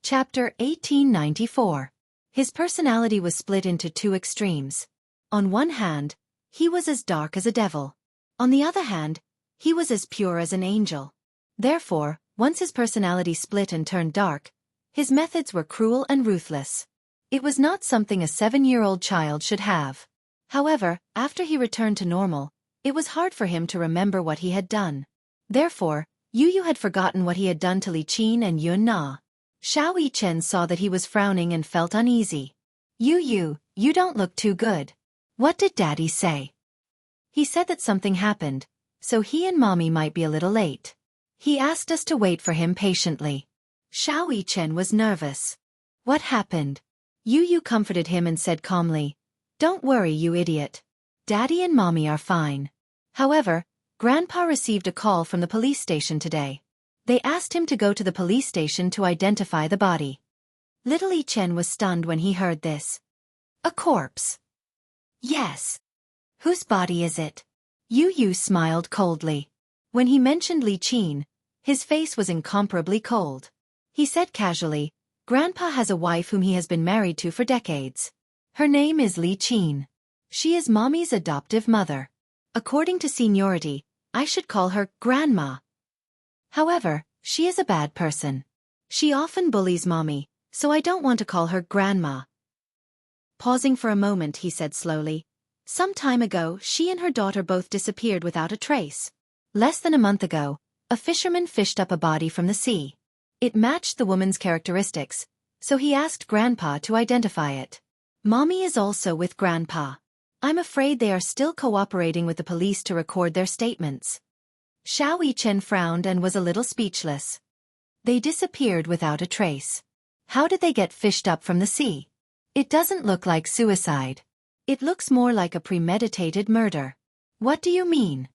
Chapter 1894. His personality was split into two extremes. On one hand, he was as dark as a devil. On the other hand, he was as pure as an angel. Therefore, once his personality split and turned dark, his methods were cruel and ruthless. It was not something a 7-year-old child should have. However, after he returned to normal, it was hard for him to remember what he had done. Therefore, Yu Yu had forgotten what he had done to Li Qin and Yun Na. Xiao Yichen saw that he was frowning and felt uneasy. Yu, you don't look too good. What did Daddy say? He said that something happened, so he and Mommy might be a little late. He asked us to wait for him patiently. Xiao Yichen was nervous. What happened? Yu comforted him and said calmly, "Don't worry, you idiot. Daddy and Mommy are fine." However, Grandpa received a call from the police station today. They asked him to go to the police station to identify the body. Little Li Chen was stunned when he heard this. A corpse? Yes. Whose body is it? Yu smiled coldly. When he mentioned Li Qin, his face was incomparably cold. He said casually, "Grandpa has a wife whom he has been married to for decades. Her name is Li Qin. She is Mommy's adoptive mother. According to seniority, I should call her Grandma. However, she is a bad person. She often bullies Mommy, so I don't want to call her Grandma." Pausing for a moment, he said slowly, "Some time ago, she and her daughter both disappeared without a trace. Less than a month ago, a fisherman fished up a body from the sea. It matched the woman's characteristics, so he asked Grandpa to identify it. Mommy is also with Grandpa. I'm afraid they are still cooperating with the police to record their statements." Xiao Yichen frowned and was a little speechless. They disappeared without a trace. How did they get fished up from the sea? It doesn't look like suicide. It looks more like a premeditated murder. What do you mean?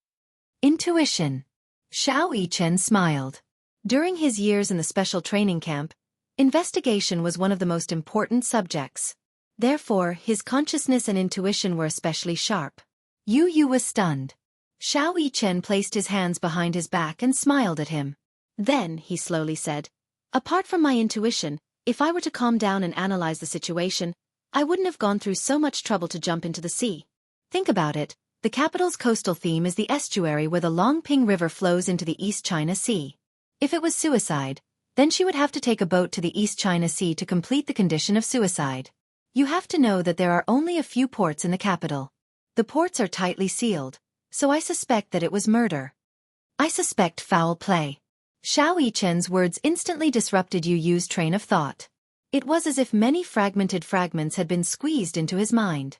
Intuition. Xiao Yichen smiled. During his years in the special training camp, investigation was one of the most important subjects. Therefore, his consciousness and intuition were especially sharp. Yu was stunned. Xiao Yichen placed his hands behind his back and smiled at him. Then, he slowly said, "Apart from my intuition, if I were to calm down and analyze the situation, I wouldn't have gone through so much trouble to jump into the sea. Think about it, the capital's coastal theme is the estuary where the Longping River flows into the East China Sea. If it was suicide, then she would have to take a boat to the East China Sea to complete the condition of suicide. You have to know that there are only a few ports in the capital. The ports are tightly sealed. So I suspect that it was murder. I suspect foul play." Xiao Yichen's words instantly disrupted Yu's train of thought. It was as if many fragmented fragments had been squeezed into his mind.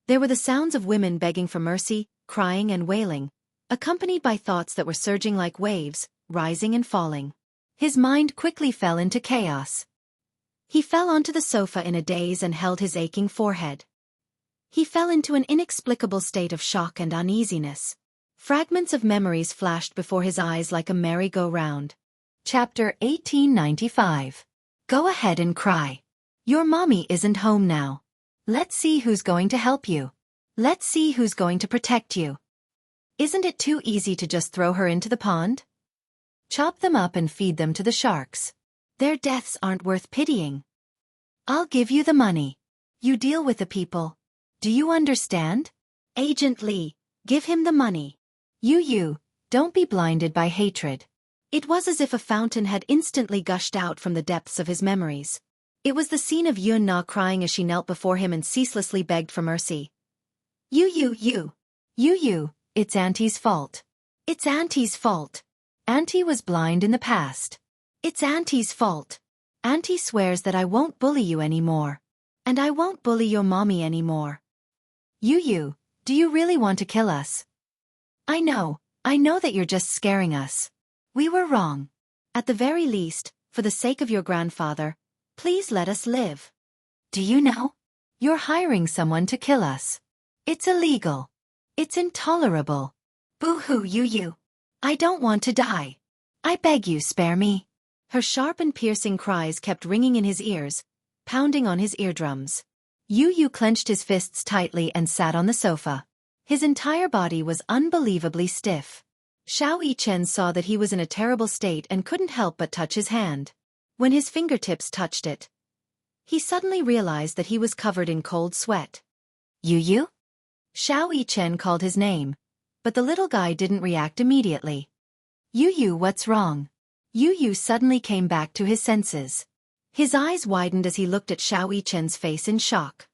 There were the sounds of women begging for mercy, crying and wailing, accompanied by thoughts that were surging like waves, rising and falling. His mind quickly fell into chaos. He fell onto the sofa in a daze and held his aching forehead. He fell into an inexplicable state of shock and uneasiness. Fragments of memories flashed before his eyes like a merry-go-round. Chapter 1895. Go ahead and cry. Your mommy isn't home now. Let's see who's going to help you. Let's see who's going to protect you. Isn't it too easy to just throw her into the pond? Chop them up and feed them to the sharks. Their deaths aren't worth pitying. I'll give you the money. You deal with the people. Do you understand? Agent Lee, give him the money. Yu, don't be blinded by hatred." It was as if a fountain had instantly gushed out from the depths of his memories. It was the scene of Yun Na crying as she knelt before him and ceaselessly begged for mercy. Yu, it's Auntie's fault. It's Auntie's fault. Auntie was blind in the past. It's Auntie's fault. Auntie swears that I won't bully you anymore. And I won't bully your mommy anymore. Yu, do you really want to kill us? I know that you're just scaring us. We were wrong. At the very least, for the sake of your grandfather, please let us live. Do you know? You're hiring someone to kill us. It's illegal. It's intolerable. Boo-hoo, Yu. I don't want to die. I beg you, spare me. Her sharp and piercing cries kept ringing in his ears, pounding on his eardrums. Yu clenched his fists tightly and sat on the sofa. His entire body was unbelievably stiff. Xiao Yichen saw that he was in a terrible state and couldn't help but touch his hand. When his fingertips touched it, he suddenly realized that he was covered in cold sweat. Yu? Xiao Yichen called his name, but the little guy didn't react immediately. Yu, what's wrong? Yu suddenly came back to his senses. His eyes widened as he looked at Xiao Yichen's face in shock.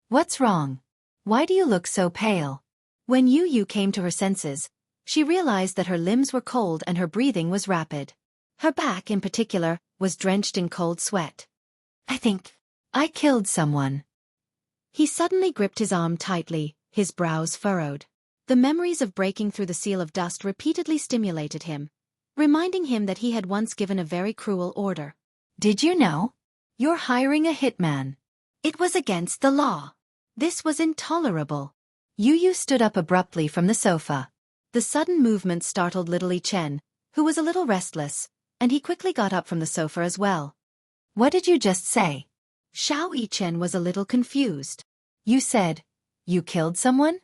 What's wrong? Why do you look so pale? When Yu came to her senses, she realized that her limbs were cold and her breathing was rapid. Her back, in particular, was drenched in cold sweat. I think I killed someone. He suddenly gripped his arm tightly, his brows furrowed. The memories of breaking through the seal of dust repeatedly stimulated him, reminding him that he had once given a very cruel order. Did you know? You're hiring a hitman. It was against the law. This was intolerable. Yu stood up abruptly from the sofa. The sudden movement startled little Chen, who was a little restless, and he quickly got up from the sofa as well. What did you just say? Xiao Yichen was a little confused. You said, you killed someone?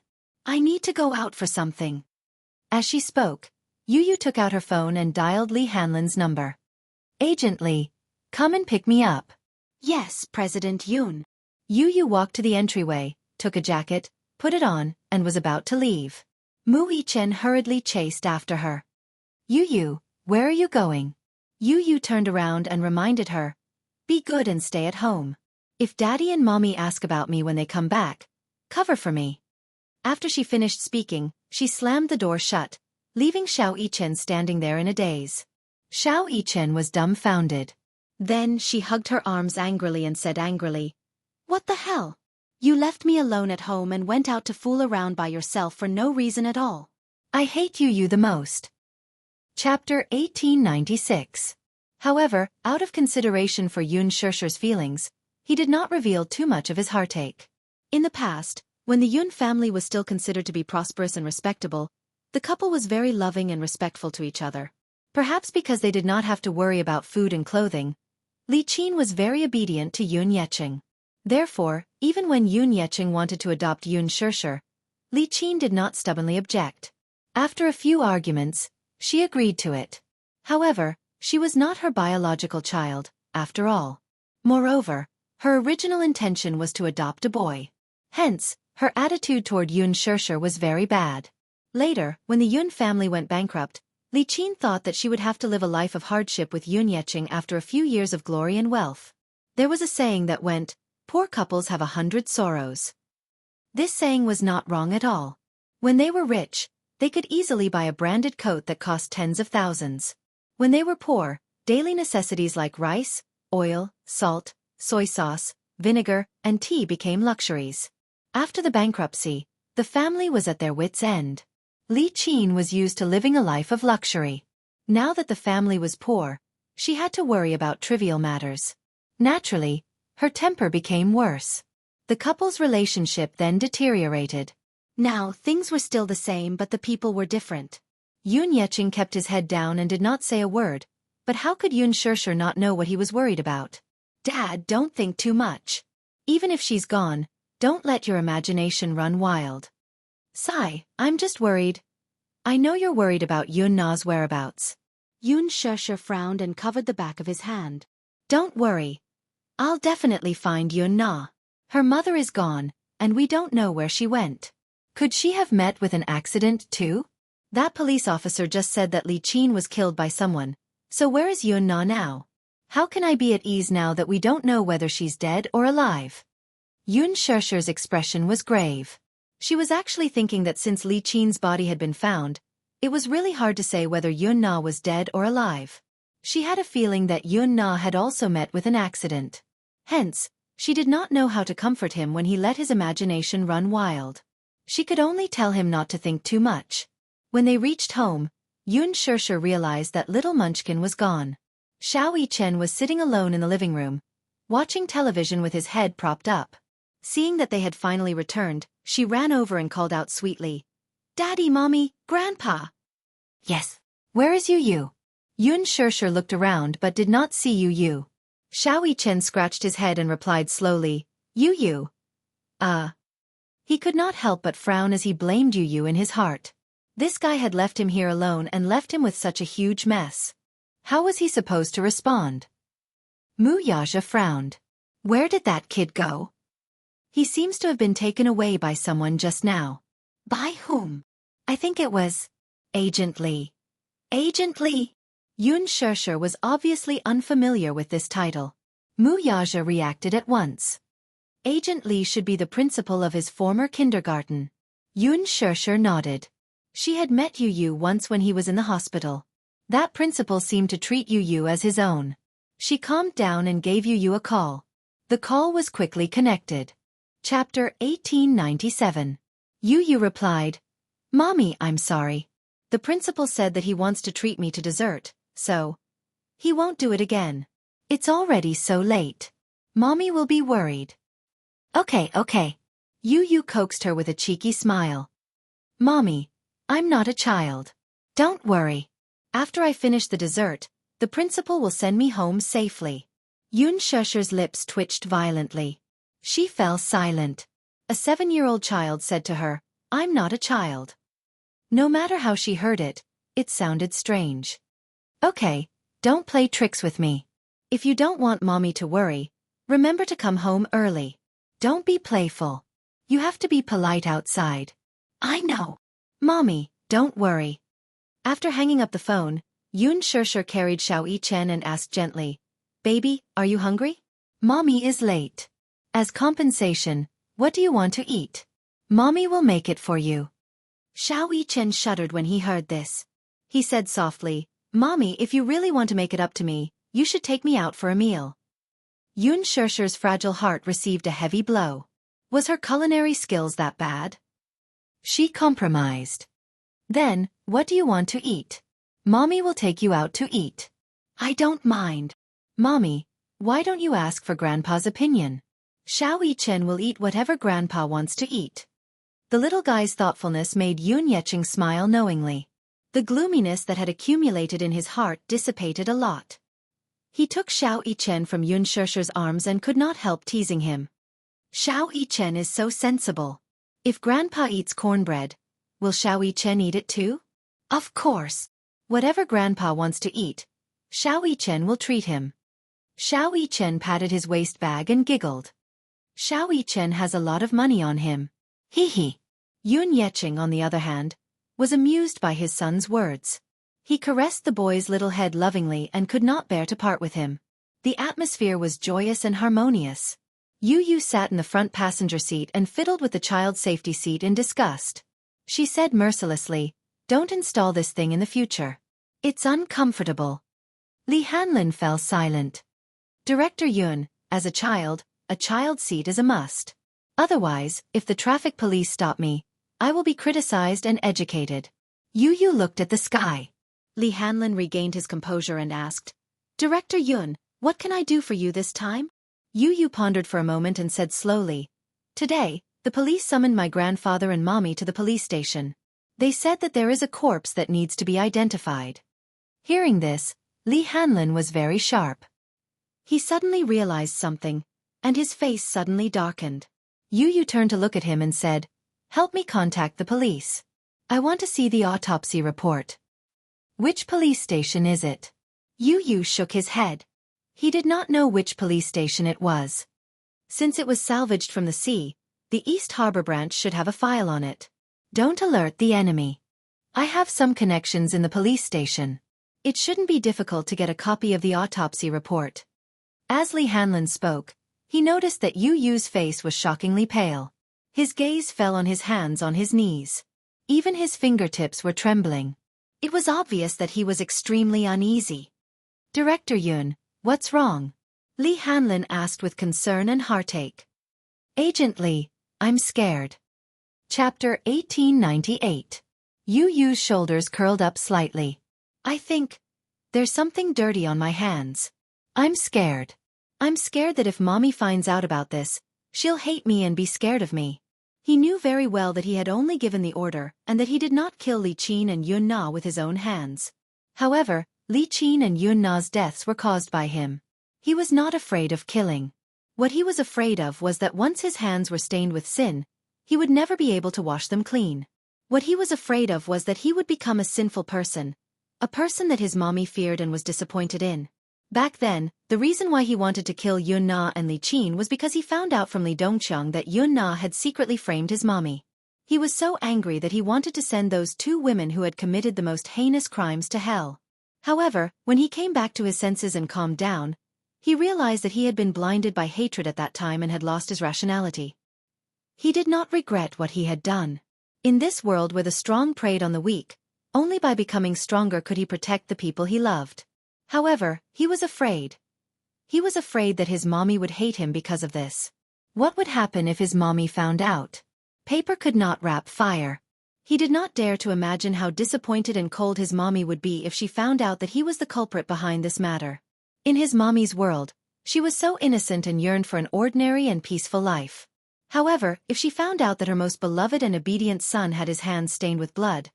I need to go out for something. As she spoke, Yu took out her phone and dialed Li Hanlin's number. Agent Li, come and pick me up. Yes, President Yun. Yu walked to the entryway, took a jacket, put it on, and was about to leave. Mu Yichen hurriedly chased after her. Yu, where are you going? Yu turned around and reminded her, be good and stay at home. If Daddy and Mommy ask about me when they come back, cover for me. After she finished speaking, she slammed the door shut, leaving Xiao Yichen standing there in a daze. Xiao Yichen was dumbfounded. Then she hugged her arms angrily and said angrily, what the hell? You left me alone at home and went out to fool around by yourself for no reason at all. I hate Yu the most. Chapter 1896. However, out of consideration for Yun Shishir's feelings, he did not reveal too much of his heartache. In the past, when the Yun family was still considered to be prosperous and respectable, the couple was very loving and respectful to each other. Perhaps because they did not have to worry about food and clothing, Li Qin was very obedient to Yun Yeqing. Therefore, even when Yun Yeqing wanted to adopt Yun Shishir, Li Qin did not stubbornly object. After a few arguments, she agreed to it. However, she was not her biological child, after all. Moreover, her original intention was to adopt a boy. Hence, her attitude toward Yun Shishir was very bad. Later, when the Yun family went bankrupt, Li Qin thought that she would have to live a life of hardship with Yun Yeqing after a few years of glory and wealth. There was a saying that went, poor couples have 100 sorrows. This saying was not wrong at all. When they were rich, they could easily buy a branded coat that cost tens of thousands. When they were poor, daily necessities like rice, oil, salt, soy sauce, vinegar, and tea became luxuries. After the bankruptcy, the family was at their wits' end. Li Qin was used to living a life of luxury. Now that the family was poor, she had to worry about trivial matters. Naturally, her temper became worse. The couple's relationship then deteriorated. Now, things were still the same but the people were different. Yun Yeqing kept his head down and did not say a word, but how could Yun Shishir not know what he was worried about? Dad, don't think too much. Even if she's gone, don't let your imagination run wild. Sigh, I'm just worried. I know you're worried about Yun Na's whereabouts. Yun Shishir frowned and covered the back of his hand. Don't worry. I'll definitely find Yun Na. Her mother is gone, and we don't know where she went. Could she have met with an accident too? That police officer just said that Li Qin was killed by someone, so where is Yun Na now? How can I be at ease now that we don't know whether she's dead or alive? Yun Shishir's expression was grave. She was actually thinking that since Li Qin's body had been found, it was really hard to say whether Yun Na was dead or alive. She had a feeling that Yun Na had also met with an accident. Hence, she did not know how to comfort him when he let his imagination run wild. She could only tell him not to think too much. When they reached home, Yun Shishir realized that little Munchkin was gone. Xiao Yichen was sitting alone in the living room, watching television with his head propped up. Seeing that they had finally returned, she ran over and called out sweetly, Daddy, Mommy, Grandpa. Yes. Where is Yu? Yun Shishir looked around but did not see Yu. Xiao Yichen scratched his head and replied slowly, Yu. He could not help but frown as he blamed Yu in his heart. This guy had left him here alone and left him with such a huge mess. How was he supposed to respond? Muyaja frowned. Where did that kid go? He seems to have been taken away by someone just now. By whom? I think it was Agent Lee. Agent Lee? Yun Shishir was obviously unfamiliar with this title. Muyaja reacted at once. Agent Lee should be the principal of his former kindergarten. Yun Shishir nodded. She had met Yu once when he was in the hospital. That principal seemed to treat Yu as his own. She calmed down and gave Yu a call. The call was quickly connected. Chapter 1897. Yu replied, Mommy, I'm sorry. The principal said that he wants to treat me to dessert, so he won't do it again. It's already so late. Mommy will be worried. Okay. Yu coaxed her with a cheeky smile. Mommy, I'm not a child. Don't worry. After I finish the dessert, the principal will send me home safely. Yun Shishir's lips twitched violently. She fell silent. A 7-year-old child said to her, I'm not a child. No matter how she heard it, it sounded strange. Okay, don't play tricks with me. If you don't want Mommy to worry, remember to come home early. Don't be playful. You have to be polite outside. I know. Mommy, don't worry. After hanging up the phone, Yun Shishir carried Xiao Yichen and asked gently, Baby, are you hungry? Mommy is late. As compensation, what do you want to eat? Mommy will make it for you. Xiao Yichen shuddered when he heard this. He said softly, Mommy, if you really want to make it up to me, you should take me out for a meal. Yun Shishir's fragile heart received a heavy blow. Was her culinary skills that bad? She compromised. Then, what do you want to eat? Mommy will take you out to eat. I don't mind. Mommy, why don't you ask for Grandpa's opinion? Xiao Yichen will eat whatever Grandpa wants to eat. The little guy's thoughtfulness made Yun Yecheng smile knowingly. The gloominess that had accumulated in his heart dissipated a lot. He took Xiao Yichen from Yun Shishir's arms and could not help teasing him. Xiao Yichen is so sensible. If Grandpa eats cornbread, will Xiao Yichen eat it too? Of course. Whatever Grandpa wants to eat, Xiao Yichen will treat him. Xiao Yichen patted his waist bag and giggled. Xiao Yichen has a lot of money on him. Hee. Yun Yecheng, on the other hand, was amused by his son's words. He caressed the boy's little head lovingly and could not bear to part with him. The atmosphere was joyous and harmonious. Yu sat in the front passenger seat and fiddled with the child's safety seat in disgust. She said mercilessly, Don't install this thing in the future. It's uncomfortable. Li Hanlin fell silent. Director Yun, as a child's seat is a must. Otherwise, if the traffic police stop me, I will be criticized and educated. Yu looked at the sky. Li Hanlin regained his composure and asked, Director Yun, what can I do for you this time? Yu pondered for a moment and said slowly, Today, the police summoned my grandfather and mommy to the police station. They said that there is a corpse that needs to be identified. Hearing this, Li Hanlin was very sharp. He suddenly realized something, and his face suddenly darkened. Yu turned to look at him and said, Help me contact the police. I want to see the autopsy report. Which police station is it? Yu shook his head. He did not know which police station it was. Since it was salvaged from the sea, the East Harbor branch should have a file on it. Don't alert the enemy. I have some connections in the police station. It shouldn't be difficult to get a copy of the autopsy report. As Li Hanlin spoke, he noticed that Yu's face was shockingly pale. His gaze fell on his hands on his knees. Even his fingertips were trembling. It was obvious that he was extremely uneasy. Director Yun, what's wrong? Li Hanlin asked with concern and heartache. Agent Lee, I'm scared. Chapter 1898. Yu's shoulders curled up slightly. I think there's something dirty on my hands. I'm scared. I'm scared that if Mommy finds out about this, she'll hate me and be scared of me. He knew very well that he had only given the order and that he did not kill Li Qin and Yun Na with his own hands. However, Li Qin and Yun Na's deaths were caused by him. He was not afraid of killing. What he was afraid of was that once his hands were stained with sin, he would never be able to wash them clean. What he was afraid of was that he would become a sinful person, a person that his mommy feared and was disappointed in. Back then, the reason why he wanted to kill Yun Na and Li Qin was because he found out from Li Dongqiang that Yun Na had secretly framed his mommy. He was so angry that he wanted to send those two women who had committed the most heinous crimes to hell. However, when he came back to his senses and calmed down, he realized that he had been blinded by hatred at that time and had lost his rationality. He did not regret what he had done. In this world where the strong preyed on the weak, only by becoming stronger could he protect the people he loved. However, he was afraid. He was afraid that his mommy would hate him because of this. What would happen if his mommy found out? Paper could not wrap fire. He did not dare to imagine how disappointed and cold his mommy would be if she found out that he was the culprit behind this matter. In his mommy's world, she was so innocent and yearned for an ordinary and peaceful life. However, if she found out that her most beloved and obedient son had his hands stained with blood,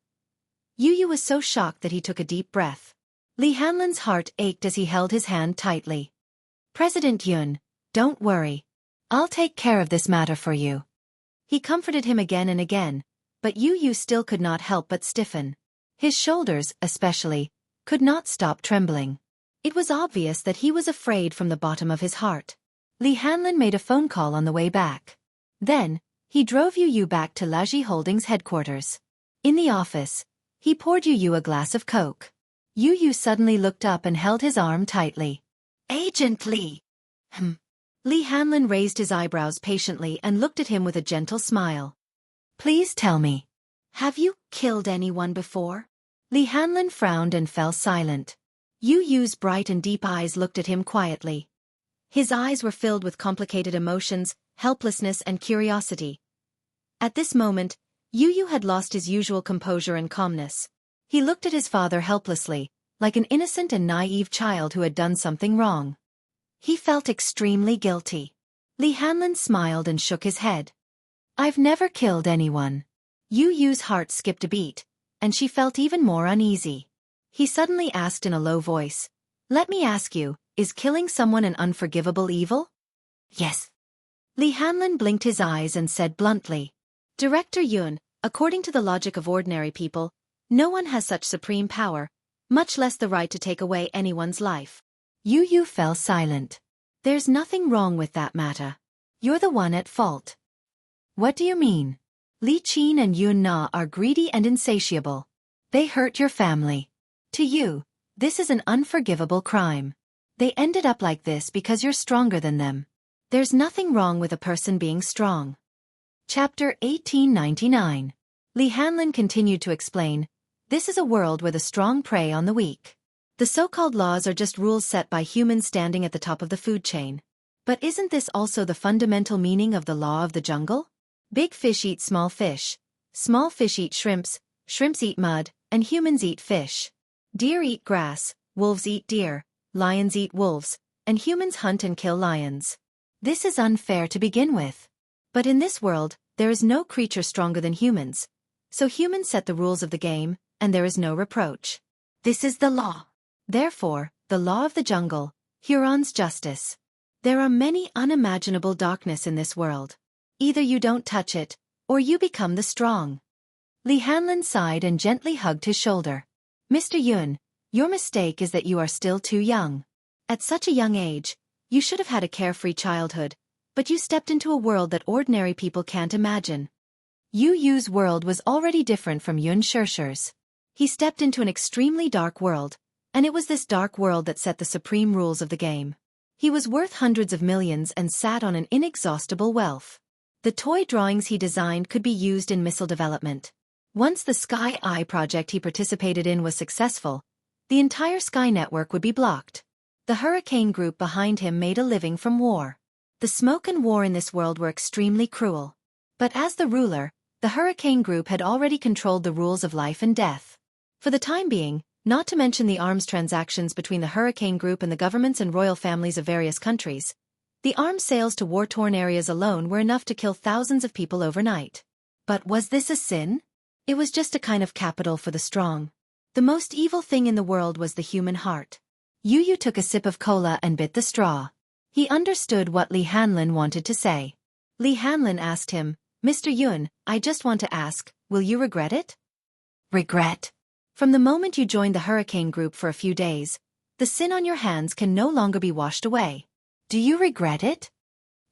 Yu was so shocked that he took a deep breath. Li Hanlin's heart ached as he held his hand tightly. President Yun, don't worry. I'll take care of this matter for you. He comforted him again and again, but Yu still could not help but stiffen. His shoulders, especially, could not stop trembling. It was obvious that he was afraid from the bottom of his heart. Li Hanlin made a phone call on the way back. Then, he drove Yu back to Laji Holdings headquarters. In the office, he poured Yu a glass of Coke. Yu suddenly looked up and held his arm tightly. Agent Li. Li Hanlin raised his eyebrows patiently and looked at him with a gentle smile. Please tell me. Have you killed anyone before? Li Hanlin frowned and fell silent. Yu's bright and deep eyes looked at him quietly. His eyes were filled with complicated emotions, helplessness and curiosity. At this moment, Yu had lost his usual composure and calmness. He looked at his father helplessly, like an innocent and naive child who had done something wrong. He felt extremely guilty. Li Hanlin smiled and shook his head. I've never killed anyone. Yu's heart skipped a beat, and she felt even more uneasy. He suddenly asked in a low voice, Let me ask you, is killing someone an unforgivable evil? Yes. Li Hanlin blinked his eyes and said bluntly. Director Yun, according to the logic of ordinary people, no one has such supreme power, much less the right to take away anyone's life. Yu fell silent. There's nothing wrong with that matter. You're the one at fault. What do you mean? Li Qin and Yun Na are greedy and insatiable. They hurt your family. To you, this is an unforgivable crime. They ended up like this because you're stronger than them. There's nothing wrong with a person being strong. Chapter 1899. Li Hanlin continued to explain, This is a world where the strong prey on the weak. The so-called laws are just rules set by humans standing at the top of the food chain. But isn't this also the fundamental meaning of the law of the jungle? Big fish eat small fish eat shrimps eat mud, and humans eat fish. Deer eat grass, wolves eat deer, lions eat wolves, and humans hunt and kill lions. This is unfair to begin with. But in this world, there is no creature stronger than humans. So humans set the rules of the game, and there is no reproach. This is the law. Therefore, the law of the jungle, Huron's justice. There are many unimaginable darkness in this world. Either you don't touch it, or you become the strong. Li Hanlin sighed and gently hugged his shoulder. Mr. Yun, your mistake is that you are still too young. At such a young age, you should have had a carefree childhood, but you stepped into a world that ordinary people can't imagine. Yu's world was already different from Yun Shishir's. He stepped into an extremely dark world, and it was this dark world that set the supreme rules of the game. He was worth hundreds of millions and sat on an inexhaustible wealth. The toy drawings he designed could be used in missile development. Once the Sky Eye project he participated in was successful, the entire Sky Network would be blocked. The Hurricane Group behind him made a living from war. The smoke and war in this world were extremely cruel. But as the ruler, the Hurricane Group had already controlled the rules of life and death. For the time being, not to mention the arms transactions between the Hurricane Group and the governments and royal families of various countries, the arms sales to war-torn areas alone were enough to kill thousands of people overnight. But was this a sin? It was just a kind of capital for the strong. The most evil thing in the world was the human heart. Yu took a sip of cola and bit the straw. He understood what Li Hanlin wanted to say. Li Hanlin asked him, Mr. Yun, I just want to ask, will you regret it? Regret? From the moment you joined the Hurricane Group for a few days, The sin on your hands can no longer be washed away. Do you regret it?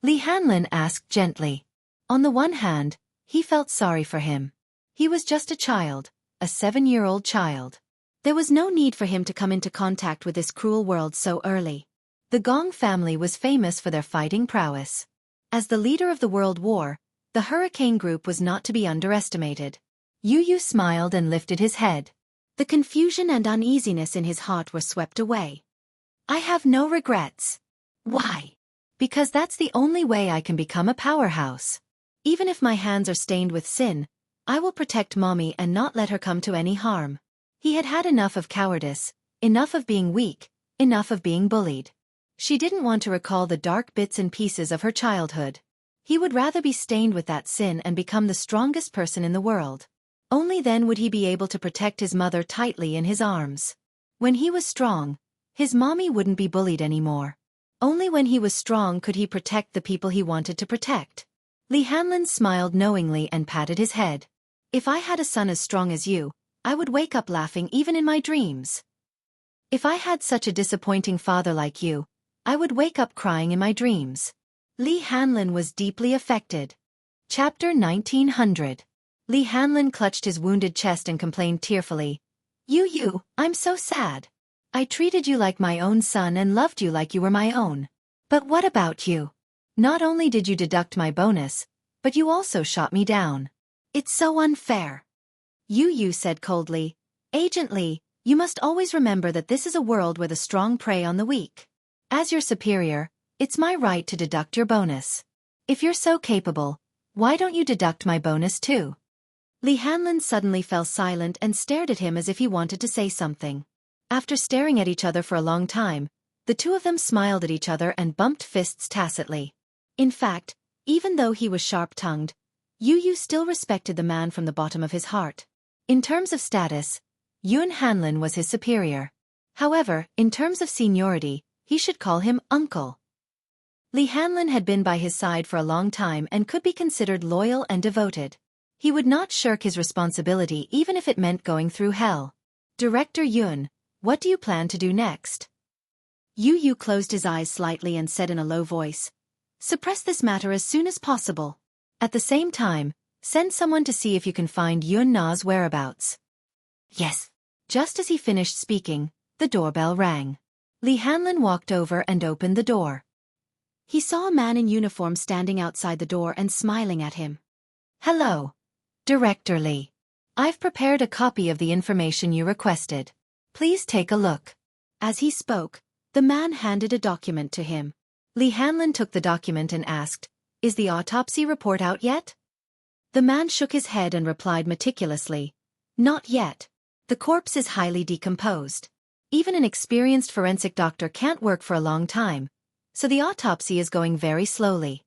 Li Hanlin asked gently. On the one hand, he felt sorry for him. He was just a child, a 7-year-old child. There was no need for him to come into contact with this cruel world so early. The Gong family was famous for their fighting prowess. As the leader of the World War, the Hurricane Group was not to be underestimated. Yu Yu smiled and lifted his head. The confusion and uneasiness in his heart were swept away. I have no regrets. Why? Because that's the only way I can become a powerhouse. Even if my hands are stained with sin, I will protect Mommy and not let her come to any harm. He had had enough of cowardice, enough of being weak, enough of being bullied. She didn't want to recall the dark bits and pieces of her childhood. He would rather be stained with that sin and become the strongest person in the world. Only then would he be able to protect his mother tightly in his arms. When he was strong, his mommy wouldn't be bullied anymore. Only when he was strong could he protect the people he wanted to protect. Li Hanlin smiled knowingly and patted his head. If I had a son as strong as you, I would wake up laughing even in my dreams. If I had such a disappointing father like you, I would wake up crying in my dreams. Li Hanlin was deeply affected. Chapter 1900. Li Hanlin clutched his wounded chest and complained tearfully. Yu, I'm so sad. I treated you like my own son and loved you like you were my own. But what about you? Not only did you deduct my bonus, but you also shot me down. It's so unfair. Yu said coldly. Agent Li, you must always remember that this is a world where the strong prey on the weak. As your superior, it's my right to deduct your bonus. If you're so capable, why don't you deduct my bonus too? Li Hanlin suddenly fell silent and stared at him as if he wanted to say something. After staring at each other for a long time, the two of them smiled at each other and bumped fists tacitly. In fact, even though he was sharp-tongued, Yu still respected the man from the bottom of his heart. In terms of status, Yun Hanlin was his superior. However, in terms of seniority, he should call him uncle. Li Hanlin had been by his side for a long time and could be considered loyal and devoted. He would not shirk his responsibility even if it meant going through hell. Director Yun, what do you plan to do next? Yu closed his eyes slightly and said in a low voice, suppress this matter as soon as possible. At the same time, send someone to see if you can find Yun Na's whereabouts. Yes. Just as he finished speaking, the doorbell rang. Li Hanlin walked over and opened the door. He saw a man in uniform standing outside the door and smiling at him. Hello, Director Li. I've prepared a copy of the information you requested. Please take a look. As he spoke, the man handed a document to him. Li Hanlin took the document and asked, is the autopsy report out yet? The man shook his head and replied meticulously, not yet. The corpse is highly decomposed. Even an experienced forensic doctor can't work for a long time, so the autopsy is going very slowly.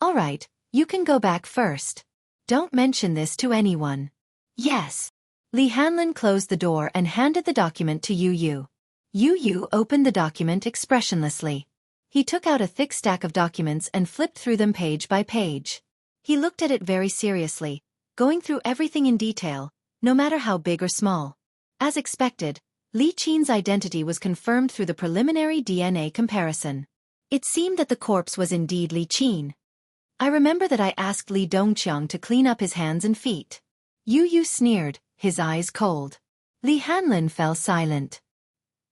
All right, you can go back first. Don't mention this to anyone. Yes. Li Hanlin closed the door and handed the document to Yu. Yu opened the document expressionlessly. He took out a thick stack of documents and flipped through them page by page. He looked at it very seriously, going through everything in detail, no matter how big or small. As expected, Li Qin's identity was confirmed through the preliminary DNA comparison. It seemed that the corpse was indeed Li Qin. I remember that I asked Li Dongqiang to clean up his hands and feet. Yu sneered, his eyes cold. Li Hanlin fell silent.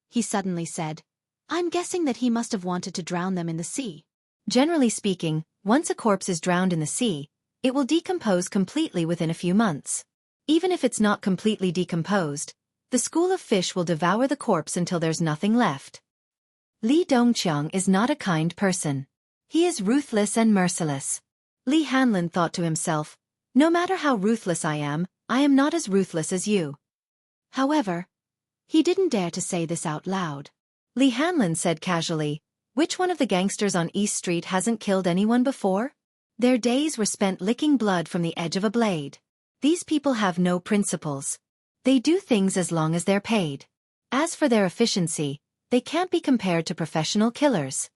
He suddenly said, I'm guessing that he must have wanted to drown them in the sea. Generally speaking, once a corpse is drowned in the sea, it will decompose completely within a few months. Even if it's not completely decomposed, the school of fish will devour the corpse until there's nothing left. Li Dongqiang is not a kind person. He is ruthless and merciless. Li Hanlin thought to himself, no matter how ruthless I am not as ruthless as you. However, he didn't dare to say this out loud. Li Hanlin said casually, which one of the gangsters on East Street hasn't killed anyone before? Their days were spent licking blood from the edge of a blade. These people have no principles. They do things as long as they're paid. As for their efficiency, they can't be compared to professional killers.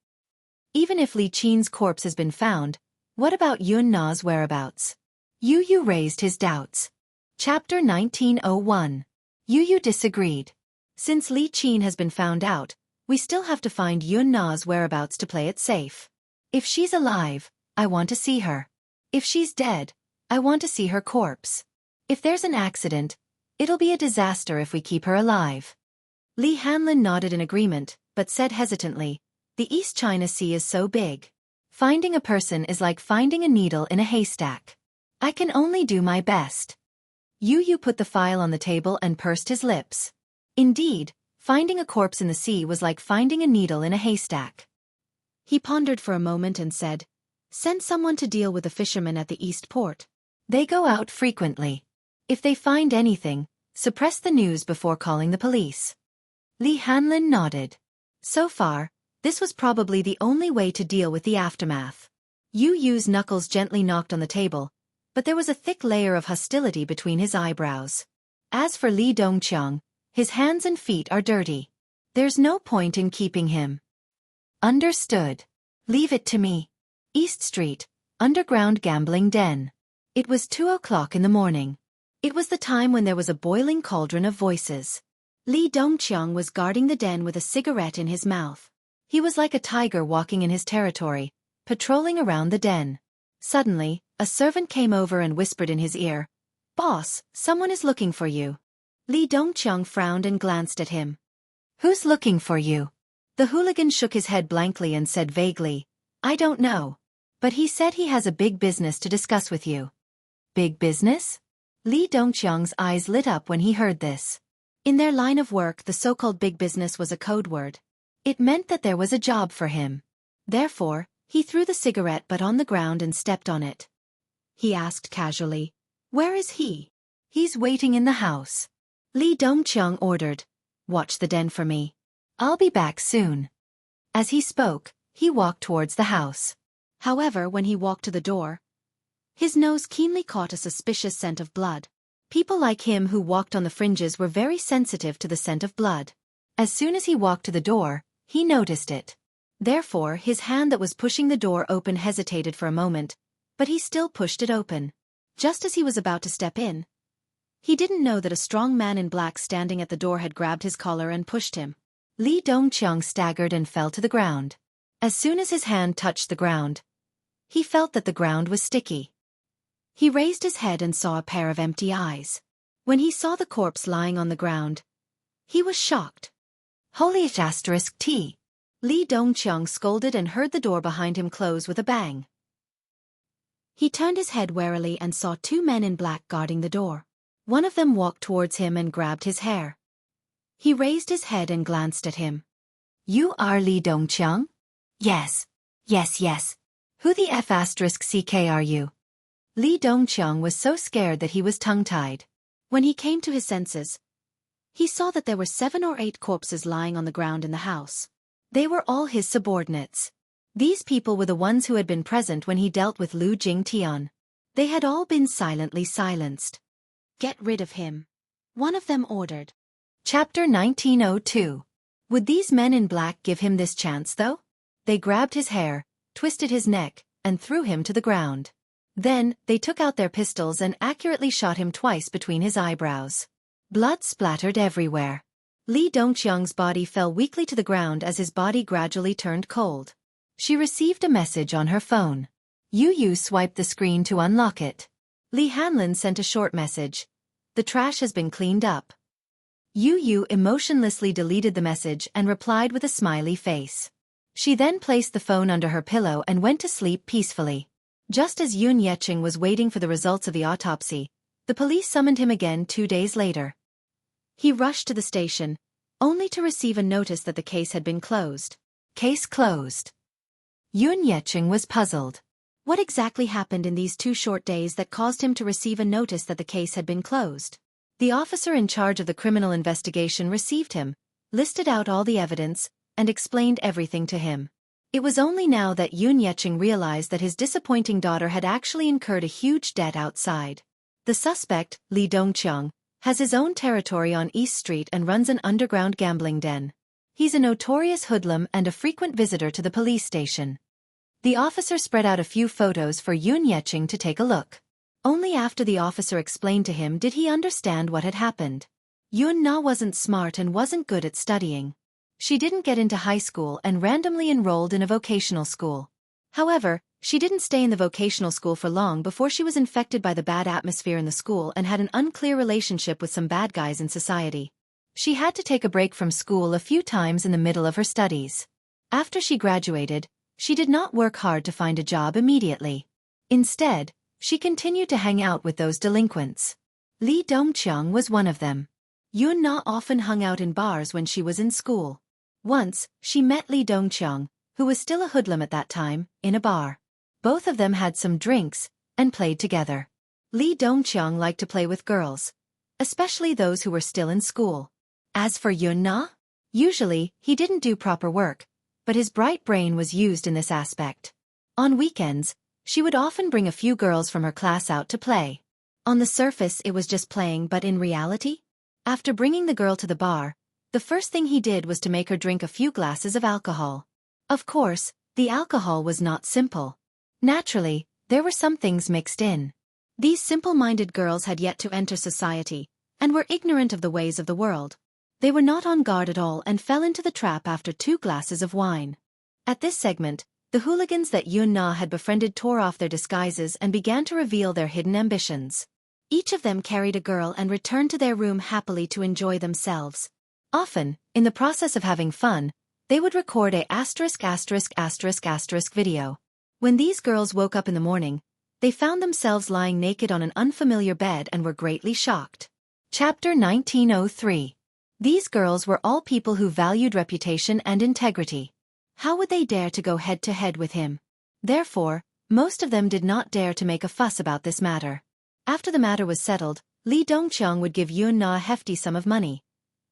Even if Li Qin's corpse has been found, what about Yun Na's whereabouts? Yu raised his doubts. Chapter 1901. Yu disagreed. Since Li Qin has been found out, we still have to find Yun Na's whereabouts to play it safe. If she's alive, I want to see her. If she's dead, I want to see her corpse. If there's an accident, it'll be a disaster if we keep her alive. Li Hanlin nodded in agreement, but said hesitantly, the East China Sea is so big. Finding a person is like finding a needle in a haystack. I can only do my best. Yu put the file on the table and pursed his lips. Indeed, finding a corpse in the sea was like finding a needle in a haystack. He pondered for a moment and said, send someone to deal with the fishermen at the East Port. They go out frequently. If they find anything, suppress the news before calling the police. Li Hanlin nodded. So far, this was probably the only way to deal with the aftermath. Yu's knuckles gently knocked on the table, but there was a thick layer of hostility between his eyebrows. As for Li Dongqiang, his hands and feet are dirty. There's no point in keeping him. Understood. Leave it to me. East Street, underground gambling den. It was 2:00 in the morning. It was the time when there was a boiling cauldron of voices. Li Dongqiang was guarding the den with a cigarette in his mouth. He was like a tiger walking in his territory, patrolling around the den. Suddenly, a servant came over and whispered in his ear, "Boss, someone is looking for you." Li Dongqiang frowned and glanced at him. "Who's looking for you?" The hooligan shook his head blankly and said vaguely, "I don't know. But he said he has a big business to discuss with you." Big business? Li Dongqiang's eyes lit up when he heard this. In their line of work, the so-called big business was a code word. It meant that there was a job for him. Therefore, he threw the cigarette butt on the ground and stepped on it. He asked casually, "Where is he?" "He's waiting in the house." Li Dongqiang ordered, "Watch the den for me. I'll be back soon." As he spoke, he walked towards the house. However, when he walked to the door, his nose keenly caught a suspicious scent of blood. People like him who walked on the fringes were very sensitive to the scent of blood. As soon as he walked to the door, he noticed it. Therefore, his hand that was pushing the door open hesitated for a moment, but he still pushed it open. Just as he was about to step in, he didn't know that a strong man in black standing at the door had grabbed his collar and pushed him. Li Dongqiang staggered and fell to the ground. As soon as his hand touched the ground, he felt that the ground was sticky. He raised his head and saw a pair of empty eyes. When he saw the corpse lying on the ground, he was shocked. "Holy *T. Li Dongqiang scolded and heard the door behind him close with a bang. He turned his head warily and saw two men in black guarding the door. One of them walked towards him and grabbed his hair. He raised his head and glanced at him. "You are Li Dongqiang?" Yes. Who the *CK are you?" Li Dongqiang was so scared that he was tongue-tied. When he came to his senses, he saw that there were 7 or 8 corpses lying on the ground in the house. They were all his subordinates. These people were the ones who had been present when he dealt with Lu Jingtian. They had all been silently silenced. "Get rid of him," one of them ordered. Chapter 1902. Would these men in black give him this chance though? They grabbed his hair, twisted his neck, and threw him to the ground. Then, they took out their pistols and accurately shot him twice between his eyebrows. Blood splattered everywhere. Li Dongqiang's body fell weakly to the ground as his body gradually turned cold. She received a message on her phone. Yu swiped the screen to unlock it. Li Hanlin sent a short message. "The trash has been cleaned up." Yu emotionlessly deleted the message and replied with a smiley face. She then placed the phone under her pillow and went to sleep peacefully. Just as Yun Yecheng was waiting for the results of the autopsy, the police summoned him again 2 days later. He rushed to the station, only to receive a notice that the case had been closed. Case closed. Yun Yecheng was puzzled. What exactly happened in these 2 short days that caused him to receive a notice that the case had been closed? The officer in charge of the criminal investigation received him, listed out all the evidence, and explained everything to him. It was only now that Yun Yecheng realized that his disappointing daughter had actually incurred a huge debt outside. The suspect, Li Dongqiang, has his own territory on East Street and runs an underground gambling den. He's a notorious hoodlum and a frequent visitor to the police station. The officer spread out a few photos for Yun Yecheng to take a look. Only after the officer explained to him did he understand what had happened. Yun Na wasn't smart and wasn't good at studying. She didn't get into high school and randomly enrolled in a vocational school. However, she didn't stay in the vocational school for long before she was infected by the bad atmosphere in the school and had an unclear relationship with some bad guys in society. She had to take a break from school a few times in the middle of her studies. After she graduated, she did not work hard to find a job immediately. Instead, she continued to hang out with those delinquents. Lee Dongcheong was one of them. Yun Na often hung out in bars when she was in school. Once, she met Lee Dongcheong, who was still a hoodlum at that time, in a bar. Both of them had some drinks and played together. Lee Dongcheong liked to play with girls, especially those who were still in school. As for Yun Na, usually, he didn't do proper work, but his bright brain was used in this aspect. On weekends, she would often bring a few girls from her class out to play. On the surface it was just playing, but in reality? After bringing the girl to the bar, the first thing he did was to make her drink a few glasses of alcohol. Of course, the alcohol was not simple. Naturally, there were some things mixed in. These simple-minded girls had yet to enter society, and were ignorant of the ways of the world. They were not on guard at all and fell into the trap after 2 glasses of wine. At this segment, the hooligans that Yun Na had befriended tore off their disguises and began to reveal their hidden ambitions. Each of them carried a girl and returned to their room happily to enjoy themselves. Often, in the process of having fun, they would record a ***** video. When these girls woke up in the morning, they found themselves lying naked on an unfamiliar bed and were greatly shocked. Chapter 1903. These girls were all people who valued reputation and integrity. How would they dare to go head-to-head with him? Therefore, most of them did not dare to make a fuss about this matter. After the matter was settled, Lee Dongcheong would give Yun Na a hefty sum of money.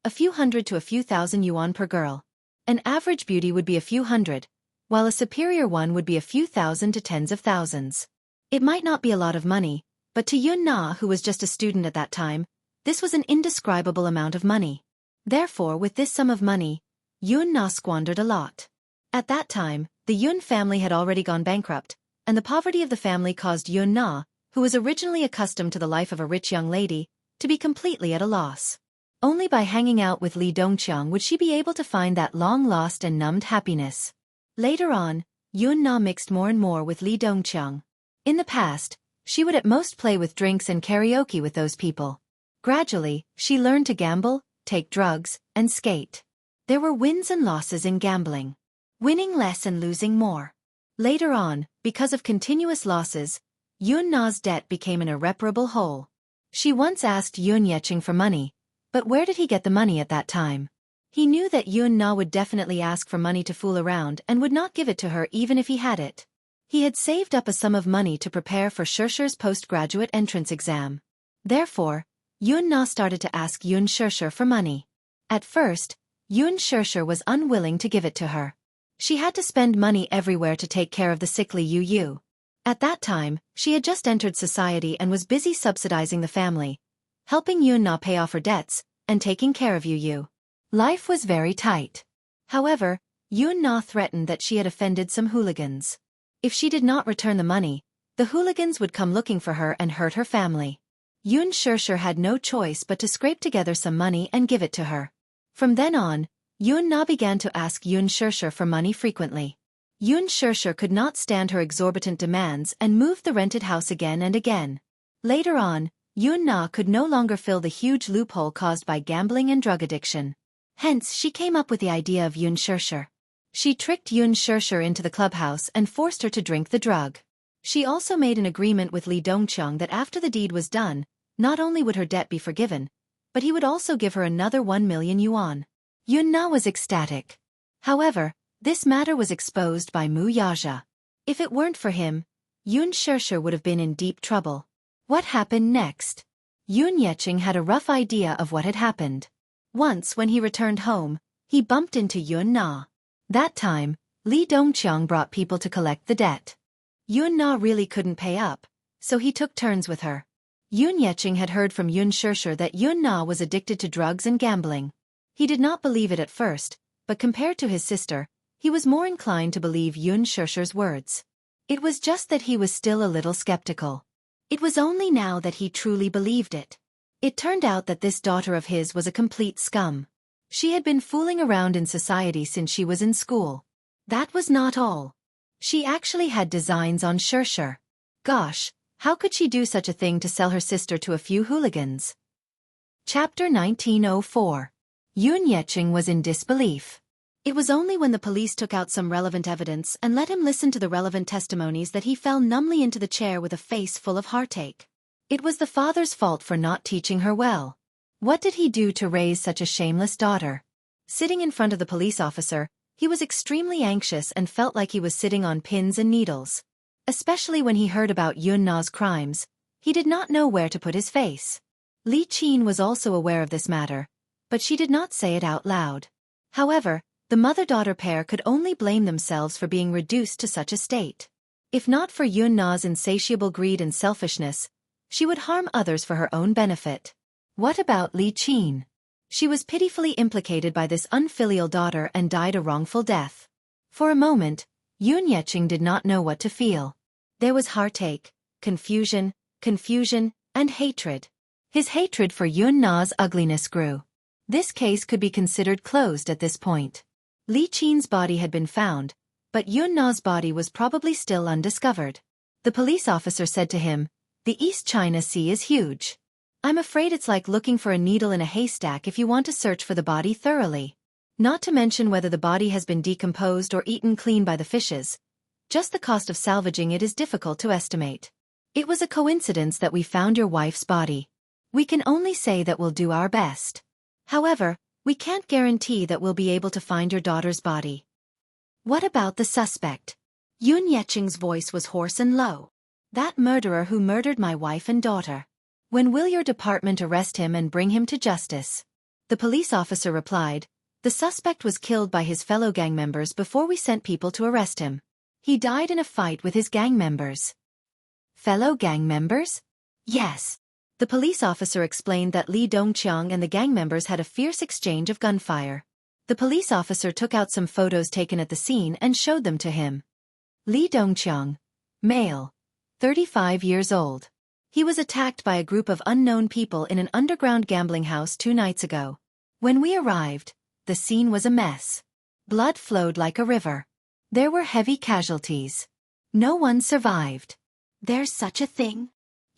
A few hundred to a few thousand yuan per girl. An average beauty would be a few hundred, while a superior one would be a few thousand to tens of thousands. It might not be a lot of money, but to Yun Na, who was just a student at that time, this was an indescribable amount of money. Therefore, with this sum of money, Yun Na squandered a lot. At that time, the Yun family had already gone bankrupt, and the poverty of the family caused Yun Na, who was originally accustomed to the life of a rich young lady, to be completely at a loss. Only by hanging out with Lee Dongcheong would she be able to find that long-lost and numbed happiness. Later on, Yun Na mixed more and more with Lee Dongcheong. In the past, she would at most play with drinks and karaoke with those people. Gradually, she learned to gamble, take drugs, and skate. There were wins and losses in gambling. Winning less and losing more. Later on, because of continuous losses, Yun Na's debt became an irreparable hole. She once asked Yun Yeching for money, but where did he get the money at that time? He knew that Yun Na would definitely ask for money to fool around and would not give it to her even if he had it. He had saved up a sum of money to prepare for Shirshir's postgraduate entrance exam. Therefore, Yun Na started to ask Yun Shirshir for money. At first, Yun Shirshir was unwilling to give it to her. She had to spend money everywhere to take care of the sickly Yu Yu. At that time, she had just entered society and was busy subsidizing the family, helping Yun Na pay off her debts, and taking care of Yu Yu. Life was very tight. However, Yun Na threatened that she had offended some hooligans. If she did not return the money, the hooligans would come looking for her and hurt her family. Yun Shirshir had no choice but to scrape together some money and give it to her. From then on, Yun Na began to ask Yun Shirshir for money frequently. Yun Shirshir could not stand her exorbitant demands and moved the rented house again and again. Later on, Yun Na could no longer fill the huge loophole caused by gambling and drug addiction. Hence, she came up with the idea of Yun Shirshir. She tricked Yun Shirshir into the clubhouse and forced her to drink the drug. She also made an agreement with Lee Dongcheong that after the deed was done, not only would her debt be forgiven, but he would also give her another 1 million yuan. Yun Na was ecstatic. However, this matter was exposed by Mu Yaja. If it weren't for him, Yun Shirshir would have been in deep trouble. What happened next? Yun Yeching had a rough idea of what had happened. Once when he returned home, he bumped into Yun Na. That time, Lee Dongcheong brought people to collect the debt. Yun Na really couldn't pay up, so he took turns with her. Yun Yeching had heard from Yun Shirshir that Yun Na was addicted to drugs and gambling. He did not believe it at first, but compared to his sister, he was more inclined to believe Yun Shirshir's words. It was just that he was still a little skeptical. It was only now that he truly believed it. It turned out that this daughter of his was a complete scum. She had been fooling around in society since she was in school. That was not all. She actually had designs on Shershur. Gosh, how could she do such a thing to sell her sister to a few hooligans? Chapter 1904. Yoon Yeching was in disbelief. It was only when the police took out some relevant evidence and let him listen to the relevant testimonies that he fell numbly into the chair with a face full of heartache. It was the father's fault for not teaching her well. What did he do to raise such a shameless daughter? Sitting in front of the police officer, he was extremely anxious and felt like he was sitting on pins and needles. Especially when he heard about Yoon Na's crimes, he did not know where to put his face. Lee Chin was also aware of this matter, but she did not say it out loud. However, the mother-daughter pair could only blame themselves for being reduced to such a state. If not for Yoon Na's insatiable greed and selfishness, she would harm others for her own benefit. What about Lee Chin? She was pitifully implicated by this unfilial daughter and died a wrongful death. For a moment, Yoon Yeching did not know what to feel. There was heartache, confusion, and hatred. His hatred for Yoon Na's ugliness grew. This case could be considered closed at this point. Lee Chin's body had been found, but Yoon Na's body was probably still undiscovered. The police officer said to him, "The East China Sea is huge. I'm afraid it's like looking for a needle in a haystack if you want to search for the body thoroughly. Not to mention whether the body has been decomposed or eaten clean by the fishes. Just the cost of salvaging it is difficult to estimate. It was a coincidence that we found your wife's body. We can only say that we'll do our best. However, we can't guarantee that we'll be able to find your daughter's body." "What about the suspect?" Yoon Yeching's voice was hoarse and low. "That murderer who murdered my wife and daughter. When will your department arrest him and bring him to justice?" The police officer replied, "The suspect was killed by his fellow gang members before we sent people to arrest him. He died in a fight with his gang members." "Fellow gang members?" "Yes." The police officer explained that Lee Dongcheong and the gang members had a fierce exchange of gunfire. The police officer took out some photos taken at the scene and showed them to him. Lee Dongcheong, male, 35 years old. He was attacked by a group of unknown people in an underground gambling house 2 nights ago. When we arrived, the scene was a mess. Blood flowed like a river. There were heavy casualties. No one survived. "There's such a thing?"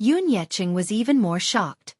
Yoon Yeching was even more shocked.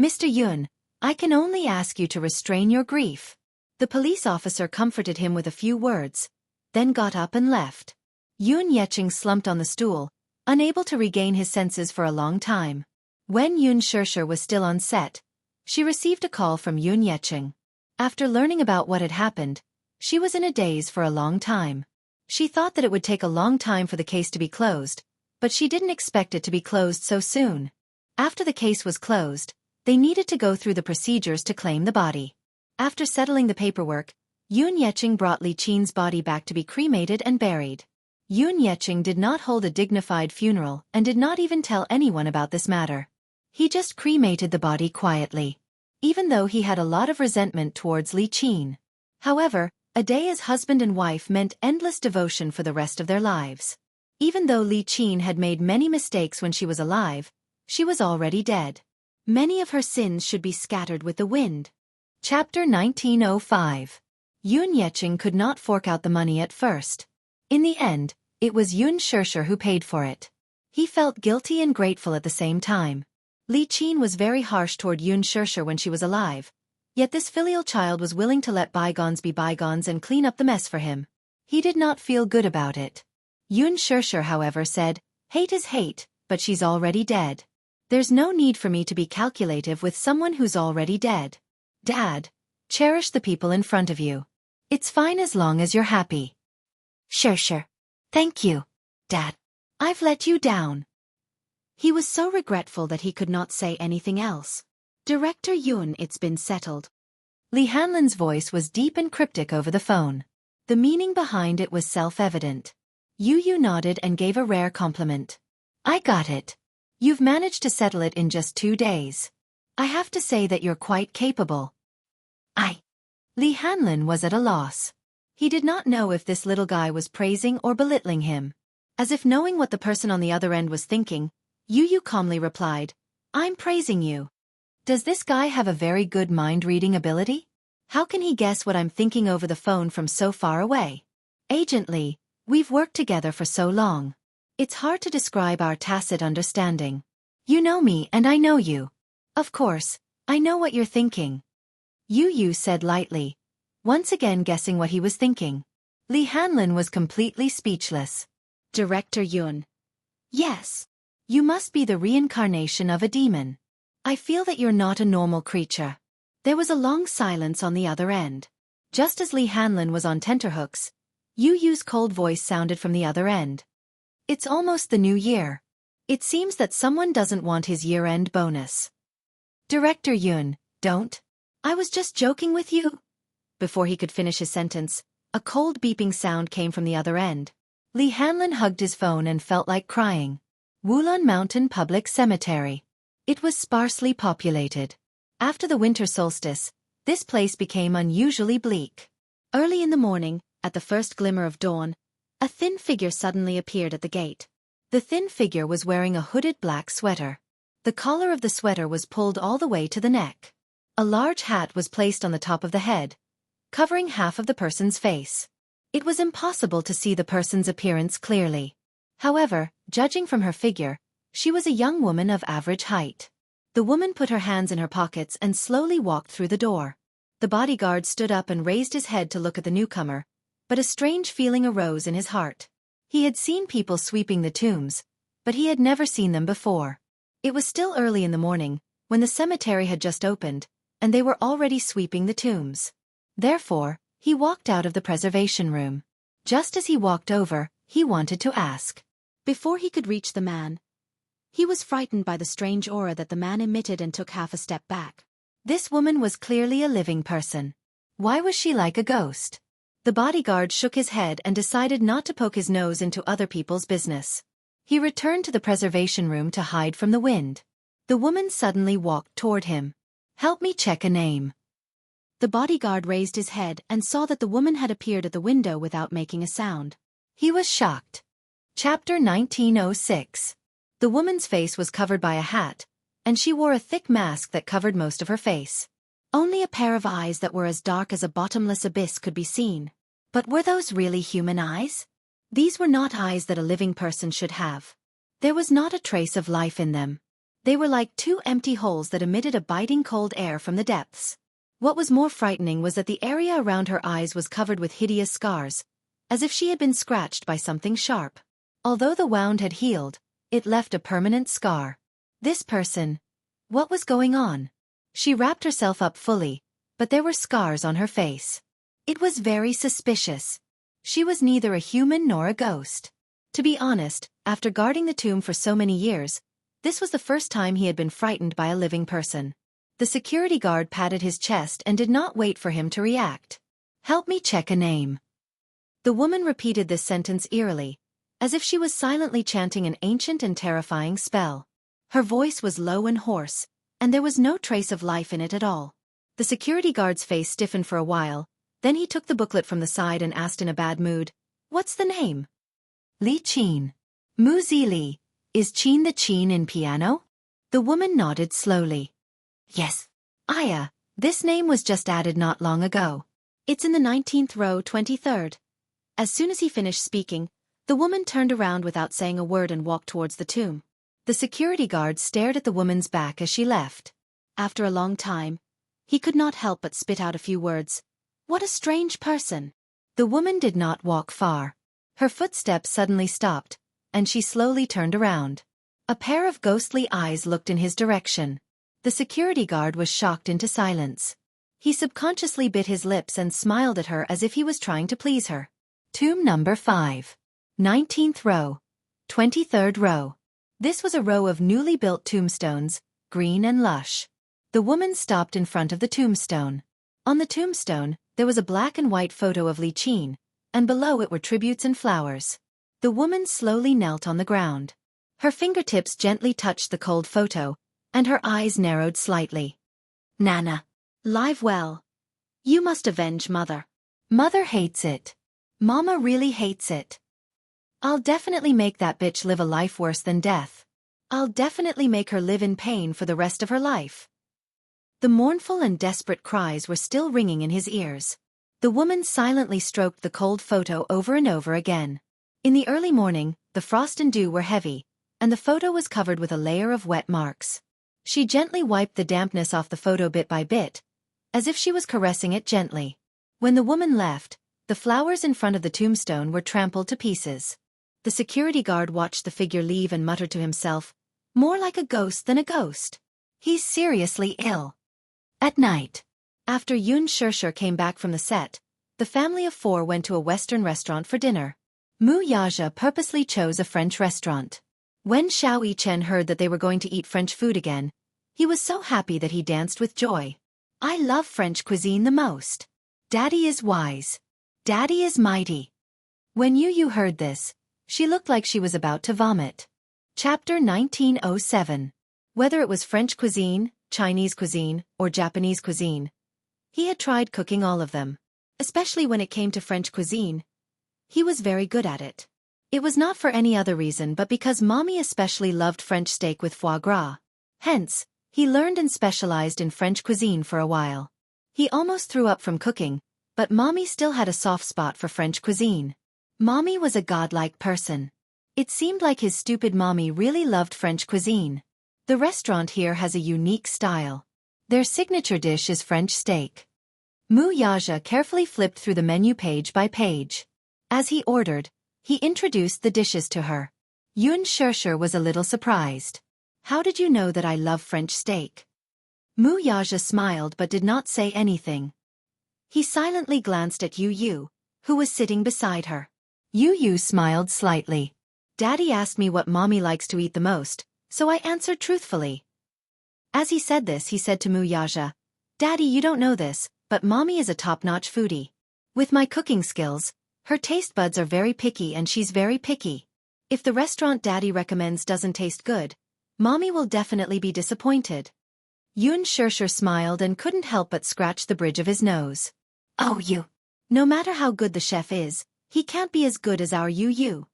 "Mr. Yoon, I can only ask you to restrain your grief." The police officer comforted him with a few words, then got up and left. Yoon Yeching slumped on the stool, unable to regain his senses for a long time. When Yoon Shershur was still on set, she received a call from Yoon Yeching. After learning about what had happened, she was in a daze for a long time. She thought that it would take a long time for the case to be closed, but she didn't expect it to be closed so soon. After the case was closed, they needed to go through the procedures to claim the body. After settling the paperwork, Yoon Yeching brought Lee Chin's body back to be cremated and buried. Yoon Yeching did not hold a dignified funeral and did not even tell anyone about this matter. He just cremated the body quietly, even though he had a lot of resentment towards Lee Chin. However, a day as husband and wife meant endless devotion for the rest of their lives. Even though Lee Chin had made many mistakes when she was alive, she was already dead. Many of her sins should be scattered with the wind. Chapter 1905. Yoon Yeching could not fork out the money at first. In the end, it was Yoon Shershur who paid for it. He felt guilty and grateful at the same time. Lee Chin was very harsh toward Yoon Shershur when she was alive, yet this filial child was willing to let bygones be bygones and clean up the mess for him. He did not feel good about it. Yoon Shershur, however, said, "Hate is hate, but she's already dead. There's no need for me to be calculative with someone who's already dead. Dad, cherish the people in front of you. It's fine as long as you're happy." "Shershur. Thank you, Dad. I've let you down." He was so regretful that he could not say anything else. "Director Yoon, it's been settled." Lee Hanlin's voice was deep and cryptic over the phone. The meaning behind it was self-evident. Yu nodded and gave a rare compliment. "I got it. You've managed to settle it in just 2 days. I have to say that you're quite capable." Lee Hanlin was at a loss. He did not know if this little guy was praising or belittling him. As if knowing what the person on the other end was thinking, Yu calmly replied, "I'm praising you." Does this guy have a very good mind-reading ability? How can he guess what I'm thinking over the phone from so far away? Agent Lee, we've worked together for so long. It's hard to describe our tacit understanding. You know me and I know you. Of course, I know what you're thinking. Yu said lightly, once again guessing what he was thinking. Lee Hanlon was completely speechless. Director Yun. Yes. You must be the reincarnation of a demon. I feel that you're not a normal creature. There was a long silence on the other end. Just as Lee Hanlon was on tenterhooks, Yu's cold voice sounded from the other end. It's almost the new year. It seems that someone doesn't want his year-end bonus. Director Yun, don't. I was just joking with you. Before he could finish his sentence, a cold beeping sound came from the other end. Lee Hanlon hugged his phone and felt like crying. Wulon Mountain Public Cemetery. It was sparsely populated. After the winter solstice, this place became unusually bleak. Early in the morning, at the first glimmer of dawn, a thin figure suddenly appeared at the gate. The thin figure was wearing a hooded black sweater. The collar of the sweater was pulled all the way to the neck. A large hat was placed on the top of the head, covering half of the person's face. It was impossible to see the person's appearance clearly. However, judging from her figure, she was a young woman of average height. The woman put her hands in her pockets and slowly walked through the door. The bodyguard stood up and raised his head to look at the newcomer, but a strange feeling arose in his heart. He had seen people sweeping the tombs, but he had never seen them before. It was still early in the morning, when the cemetery had just opened, and they were already sweeping the tombs. Therefore, he walked out of the preservation room. Just as he walked over, he wanted to ask. Before he could reach the man, he was frightened by the strange aura that the man emitted and took half a step back. This woman was clearly a living person. Why was she like a ghost? The bodyguard shook his head and decided not to poke his nose into other people's business. He returned to the preservation room to hide from the wind. The woman suddenly walked toward him. Help me check a name. The bodyguard raised his head and saw that the woman had appeared at the window without making a sound. He was shocked. Chapter 1906. The woman's face was covered by a hat, and she wore a thick mask that covered most of her face. Only a pair of eyes that were as dark as a bottomless abyss could be seen. But were those really human eyes? These were not eyes that a living person should have. There was not a trace of life in them. They were like two empty holes that emitted a biting cold air from the depths. What was more frightening was that the area around her eyes was covered with hideous scars, as if she had been scratched by something sharp. Although the wound had healed, it left a permanent scar. This person. What was going on? She wrapped herself up fully, but there were scars on her face. It was very suspicious. She was neither a human nor a ghost. To be honest, after guarding the tomb for so many years, this was the first time he had been frightened by a living person. The security guard patted his chest and did not wait for him to react. Help me check a name. The woman repeated this sentence eerily, as if she was silently chanting an ancient and terrifying spell. Her voice was low and hoarse, and there was no trace of life in it at all. The security guard's face stiffened for a while, then he took the booklet from the side and asked in a bad mood, "What's the name?" Li Qin. Mu Zi Li. Is Qin the Qin in piano? The woman nodded slowly. Yes. Aya, this name was just added not long ago. It's in the 19th row, 23rd. As soon as he finished speaking, the woman turned around without saying a word and walked towards the tomb. The security guard stared at the woman's back as she left. After a long time, he could not help but spit out a few words. What a strange person. The woman did not walk far. Her footsteps suddenly stopped, and she slowly turned around. A pair of ghostly eyes looked in his direction. The security guard was shocked into silence. He subconsciously bit his lips and smiled at her as if he was trying to please her. Tomb number 5. 19th row. 23rd row. This was a row of newly built tombstones, green and lush. The woman stopped in front of the tombstone. On the tombstone, there was a black and white photo of Li Qin, and below it were tributes and flowers. The woman slowly knelt on the ground. Her fingertips gently touched the cold photo, and her eyes narrowed slightly. Nana. Live well. You must avenge Mother. Mother hates it. Mama really hates it. I'll definitely make that bitch live a life worse than death. I'll definitely make her live in pain for the rest of her life. The mournful and desperate cries were still ringing in his ears. The woman silently stroked the cold photo over and over again. In the early morning, the frost and dew were heavy, and the photo was covered with a layer of wet marks. She gently wiped the dampness off the photo bit by bit, as if she was caressing it gently. When the woman left, the flowers in front of the tombstone were trampled to pieces. The security guard watched the figure leave and muttered to himself, "More like a ghost than a ghost. He's seriously ill." At night, after Yun Shirshir came back from the set, the family of 4 went to a Western restaurant for dinner. Mu Yaja purposely chose a French restaurant. When Xiao Yichen heard that they were going to eat French food again, he was so happy that he danced with joy. "I love French cuisine the most. Daddy is wise. Daddy is mighty." When Yu heard this, she looked like she was about to vomit. Chapter 1907. Whether it was French cuisine, Chinese cuisine, or Japanese cuisine, he had tried cooking all of them. Especially when it came to French cuisine, he was very good at it. It was not for any other reason but because Mommy especially loved French steak with foie gras. Hence, he learned and specialized in French cuisine for a while. He almost threw up from cooking, but Mommy still had a soft spot for French cuisine. Mommy was a godlike person. It seemed like his stupid mommy really loved French cuisine. The restaurant here has a unique style. Their signature dish is French steak. Mu Yaja carefully flipped through the menu page by page. As he ordered, he introduced the dishes to her. Yun Shirshir was a little surprised. "How did you know that I love French steak?" Mu Yaja smiled but did not say anything. He silently glanced at Yu, who was sitting beside her. Yu smiled slightly. "Daddy asked me what Mommy likes to eat the most, so I answered truthfully." As he said this, he said to Mu Yaja, "Daddy, you don't know this, but Mommy is a top-notch foodie. With my cooking skills, her taste buds are very picky and she's very picky. If the restaurant Daddy recommends doesn't taste good, Mommy will definitely be disappointed." Yun Shirshir smiled and couldn't help but scratch the bridge of his nose. "Oh, no matter how good the chef is, he can't be as good as our Yu.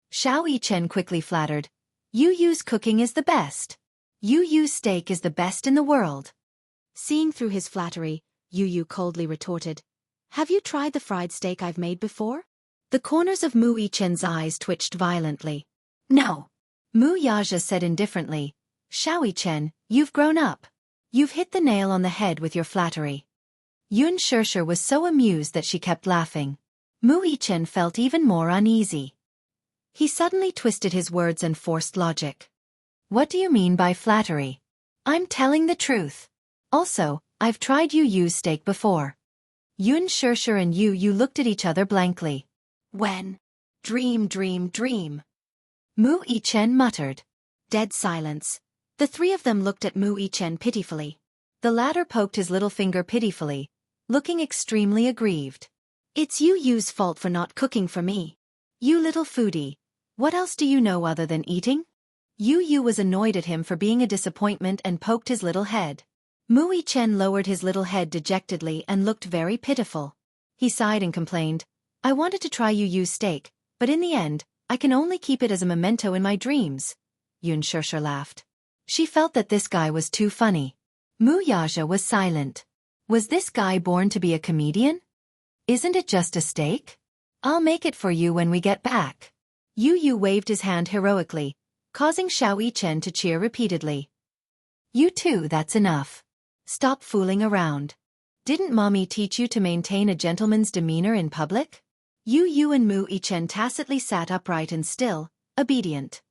Xiao Yichen quickly flattered, "Yu's cooking is the best. Yu's steak is the best in the world." Seeing through his flattery, Yu coldly retorted, "Have you tried the fried steak I've made before?" The corners of Mu Yichen's eyes twitched violently. "No." Mu Yaja said indifferently, "Xiao Yichen, you've grown up. You've hit the nail on the head with your flattery." Yun Shirshir was so amused that she kept laughing. Mu Yichen felt even more uneasy. He suddenly twisted his words and forced logic. "What do you mean by flattery?" "I'm telling the truth. Also, I've tried Yu's steak before." Yun Shirshir and Yu looked at each other blankly. "When?" Dream. Mu Yichen muttered. Dead silence. The 3 of them looked at Mu Yichen pitifully. The latter poked his little finger pitifully, looking extremely aggrieved. "It's Yu's fault for not cooking for me. You little foodie, what else do you know other than eating?" Yu was annoyed at him for being a disappointment and poked his little head. Mu Yichen lowered his little head dejectedly and looked very pitiful. He sighed and complained, "I wanted to try Yu's steak, but in the end, I can only keep it as a memento in my dreams." Yun Shirshir laughed. She felt that this guy was too funny. Mu Yaja was silent. Was this guy born to be a comedian? "Isn't it just a steak? I'll make it for you when we get back." Yu waved his hand heroically, causing Xiao Yichen to cheer repeatedly. "You too, that's enough. Stop fooling around. Didn't Mommy teach you to maintain a gentleman's demeanor in public?" Yu and Mu Yichen tacitly sat upright and still, obedient.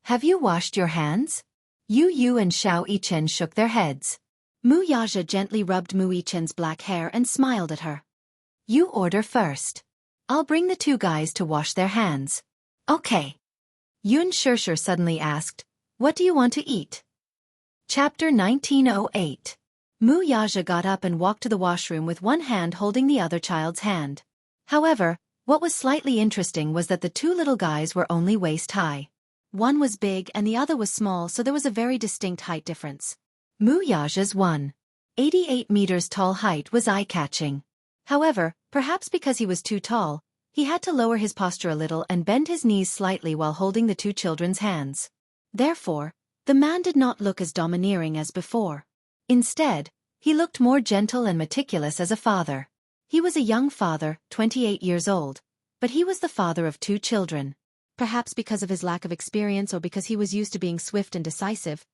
"Have you washed your hands?" Yu and Xiao Yichen shook their heads. Mu Yaja gently rubbed Mu Yichen's black hair and smiled at her. "You order first. I'll bring the 2 guys to wash their hands." "Okay." Yun Shirshir suddenly asked, "What do you want to eat?" Chapter 1908. Mu Yaja got up and walked to the washroom with one hand holding the other child's hand. However, what was slightly interesting was that the 2 little guys were only waist-high. One was big and the other was small, so there was a very distinct height difference. Mu Yaja's 1.88 meters tall height was eye-catching. However, perhaps because he was too tall, he had to lower his posture a little and bend his knees slightly while holding the 2 children's hands. Therefore, the man did not look as domineering as before. Instead, he looked more gentle and meticulous as a father. He was a young father, 28 years old, but he was the father of 2 children. Perhaps because of his lack of experience or because he was used to being swift and decisive,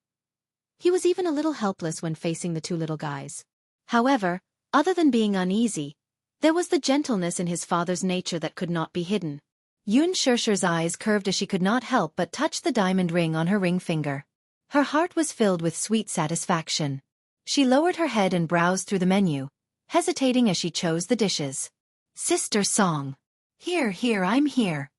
he was even a little helpless when facing the 2 little guys. However, other than being uneasy, there was the gentleness in his father's nature that could not be hidden. Yun Shirshir's eyes curved as she could not help but touch the diamond ring on her ring finger. Her heart was filled with sweet satisfaction. She lowered her head and browsed through the menu, hesitating as she chose the dishes. Sister Song. Here, I'm here.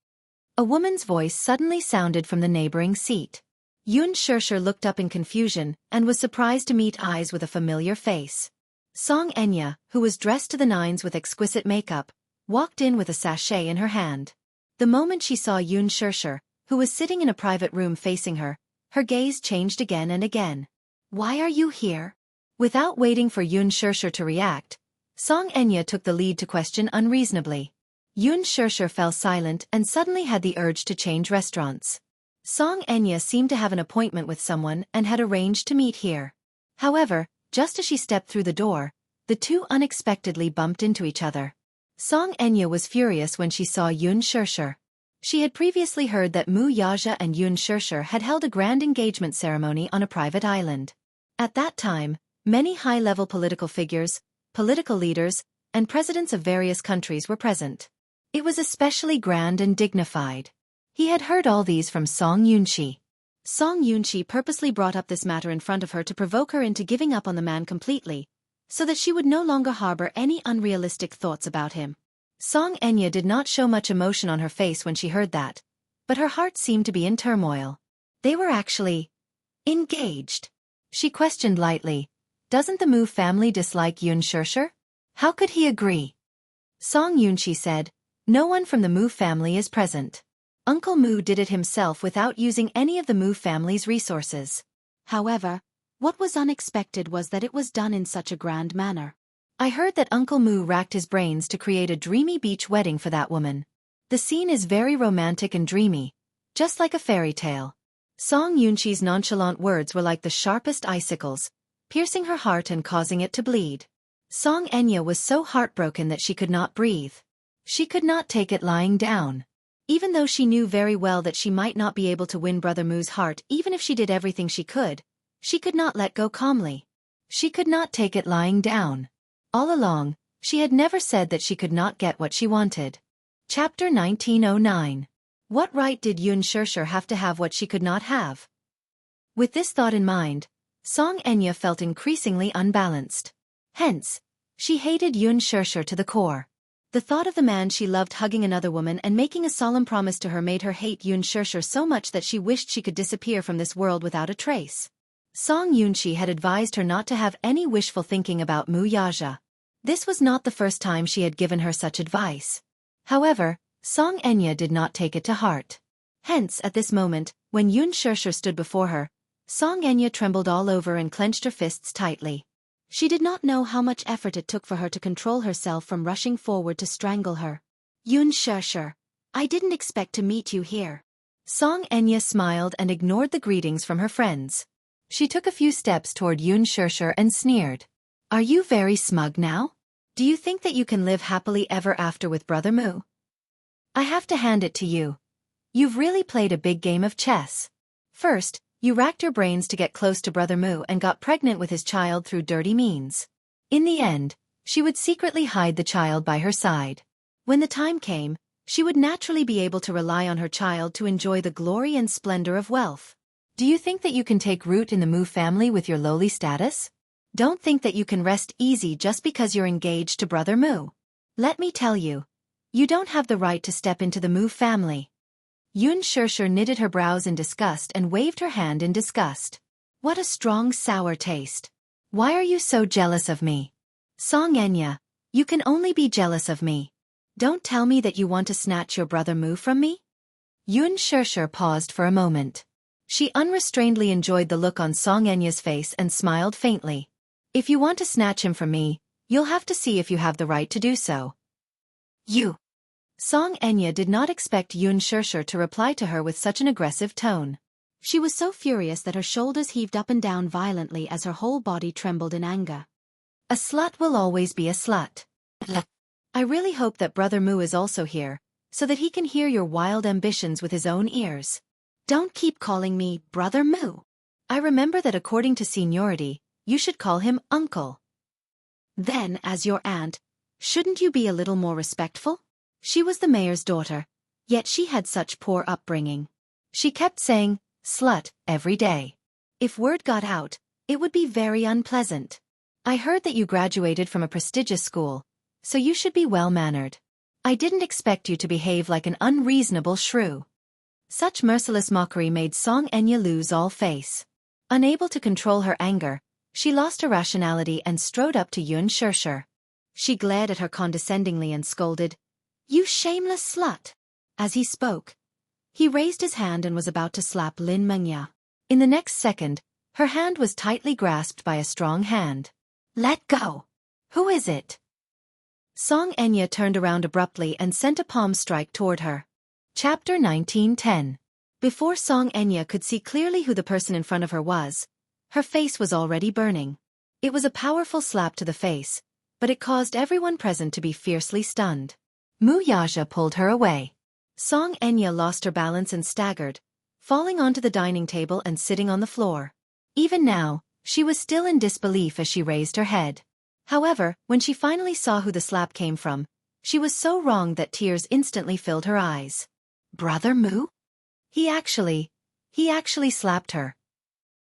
A woman's voice suddenly sounded from the neighboring seat. Yun Shirshir looked up in confusion and was surprised to meet eyes with a familiar face. Song Enya, who was dressed to the nines with exquisite makeup, walked in with a sachet in her hand. The moment she saw Yun Shirshir, who was sitting in a private room facing her, her gaze changed again and again. Why are you here? Without waiting for Yun Shirshir to react, Song Enya took the lead to question unreasonably. Yun Shirshir fell silent and suddenly had the urge to change restaurants. Song Enya seemed to have an appointment with someone and had arranged to meet here. However, just as she stepped through the door, the 2 unexpectedly bumped into each other. Song Enya was furious when she saw Yun Shirshir. She had previously heard that Mu Yaja and Yun Shirshir had held a grand engagement ceremony on a private island. At that time, many high-level political figures, political leaders, and presidents of various countries were present. It was especially grand and dignified. He had heard all these from Song Yunchi. Song Yunchi purposely brought up this matter in front of her to provoke her into giving up on the man completely, so that she would no longer harbor any unrealistic thoughts about him. Song Enya did not show much emotion on her face when she heard that, but her heart seemed to be in turmoil. They were actually engaged. She questioned lightly, doesn't the Mu family dislike Yun Shirshir? How could he agree? Song Yunchi said, no one from the Mu family is present. Uncle Mu did it himself without using any of the Mu family's resources. However, what was unexpected was that it was done in such a grand manner. I heard that Uncle Mu racked his brains to create a dreamy beach wedding for that woman. The scene is very romantic and dreamy, just like a fairy tale. Song Yunchi's nonchalant words were like the sharpest icicles, piercing her heart and causing it to bleed. Song Enya was so heartbroken that she could not breathe. She could not take it lying down. Even though she knew very well that she might not be able to win Brother Mu's heart even if she did everything she could not let go calmly. She could not take it lying down. All along, she had never said that she could not get what she wanted. Chapter 1909. What right did Yun Shirshir have to have what she could not have? With this thought in mind, Song Enya felt increasingly unbalanced. Hence, she hated Yun Shirshir to the core. The thought of the man she loved hugging another woman and making a solemn promise to her made her hate Yun Shirshir so much that she wished she could disappear from this world without a trace. Song Yunchi had advised her not to have any wishful thinking about Mu Yaja. This was not the first time she had given her such advice. However, Song Enya did not take it to heart. Hence, at this moment, when Yun Shirshir stood before her, Song Enya trembled all over and clenched her fists tightly. She did not know how much effort it took for her to control herself from rushing forward to strangle her. Yun Shirshir, I didn't expect to meet you here. Song Enya smiled and ignored the greetings from her friends. She took a few steps toward Yun Shirshir and sneered. Are you very smug now? Do you think that you can live happily ever after with Brother Mu? I have to hand it to you. You've really played a big game of chess. First, you racked your brains to get close to Brother Mu and got pregnant with his child through dirty means. In the end, she would secretly hide the child by her side. When the time came, she would naturally be able to rely on her child to enjoy the glory and splendor of wealth. Do you think that you can take root in the Mu family with your lowly status? Don't think that you can rest easy just because you're engaged to Brother Mu. Let me tell you, you don't have the right to step into the Mu family. Yun Shirshir knitted her brows in disgust and waved her hand in disgust. What a strong sour taste. Why are you so jealous of me? Song Enya, you can only be jealous of me. Don't tell me that you want to snatch your Brother Mu from me? Yun Shirshir paused for a moment. She unrestrainedly enjoyed the look on Song Enya's face and smiled faintly. If you want to snatch him from me, you'll have to see if you have the right to do so. You. Song Enya did not expect Yun Shirshir to reply to her with such an aggressive tone. She was so furious that her shoulders heaved up and down violently as her whole body trembled in anger. A slut will always be a slut. I really hope that Brother Moo is also here, so that he can hear your wild ambitions with his own ears. Don't keep calling me Brother Moo. I remember that according to seniority, you should call him Uncle. Then, as your aunt, shouldn't you be a little more respectful? She was the mayor's daughter, yet she had such poor upbringing. She kept saying, slut, every day. If word got out, it would be very unpleasant. I heard that you graduated from a prestigious school, so you should be well-mannered. I didn't expect you to behave like an unreasonable shrew. Such merciless mockery made Song Enya lose all face. Unable to control her anger, she lost her rationality and strode up to Yun Shirshir. She glared at her condescendingly and scolded, "You shameless slut!" As he spoke, he raised his hand and was about to slap Lin Mengya. In the next second, her hand was tightly grasped by a strong hand. "Let go! Who is it?" Song Enya turned around abruptly and sent a palm strike toward her. Chapter 1910. Before Song Enya could see clearly who the person in front of her was, her face was already burning. It was a powerful slap to the face, but it caused everyone present to be fiercely stunned. Mu Yaja pulled her away. Song Enya lost her balance and staggered, falling onto the dining table and sitting on the floor. Even now, she was still in disbelief as she raised her head. However, when she finally saw who the slap came from, she was so wrong that tears instantly filled her eyes. Brother Moo? He actually slapped her.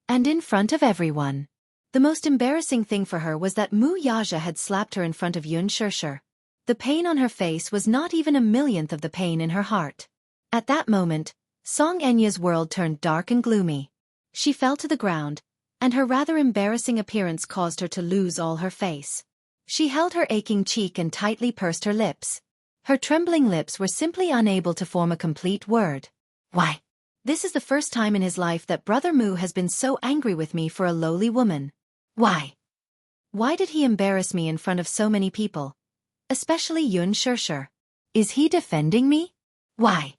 And in front of everyone. The most embarrassing thing for her was that Mu Yaja had slapped her in front of Yun Shirshir. The pain on her face was not even a millionth of the pain in her heart. At that moment, Song Enya's world turned dark and gloomy. She fell to the ground, and her rather embarrassing appearance caused her to lose all her face. She held her aching cheek and tightly pursed her lips. Her trembling lips were simply unable to form a complete word. Why? This is the first time in his life that Brother Moo has been so angry with me for a lowly woman. Why? Why did he embarrass me in front of so many people? Especially Yun Shirshir. Is he defending me? Why?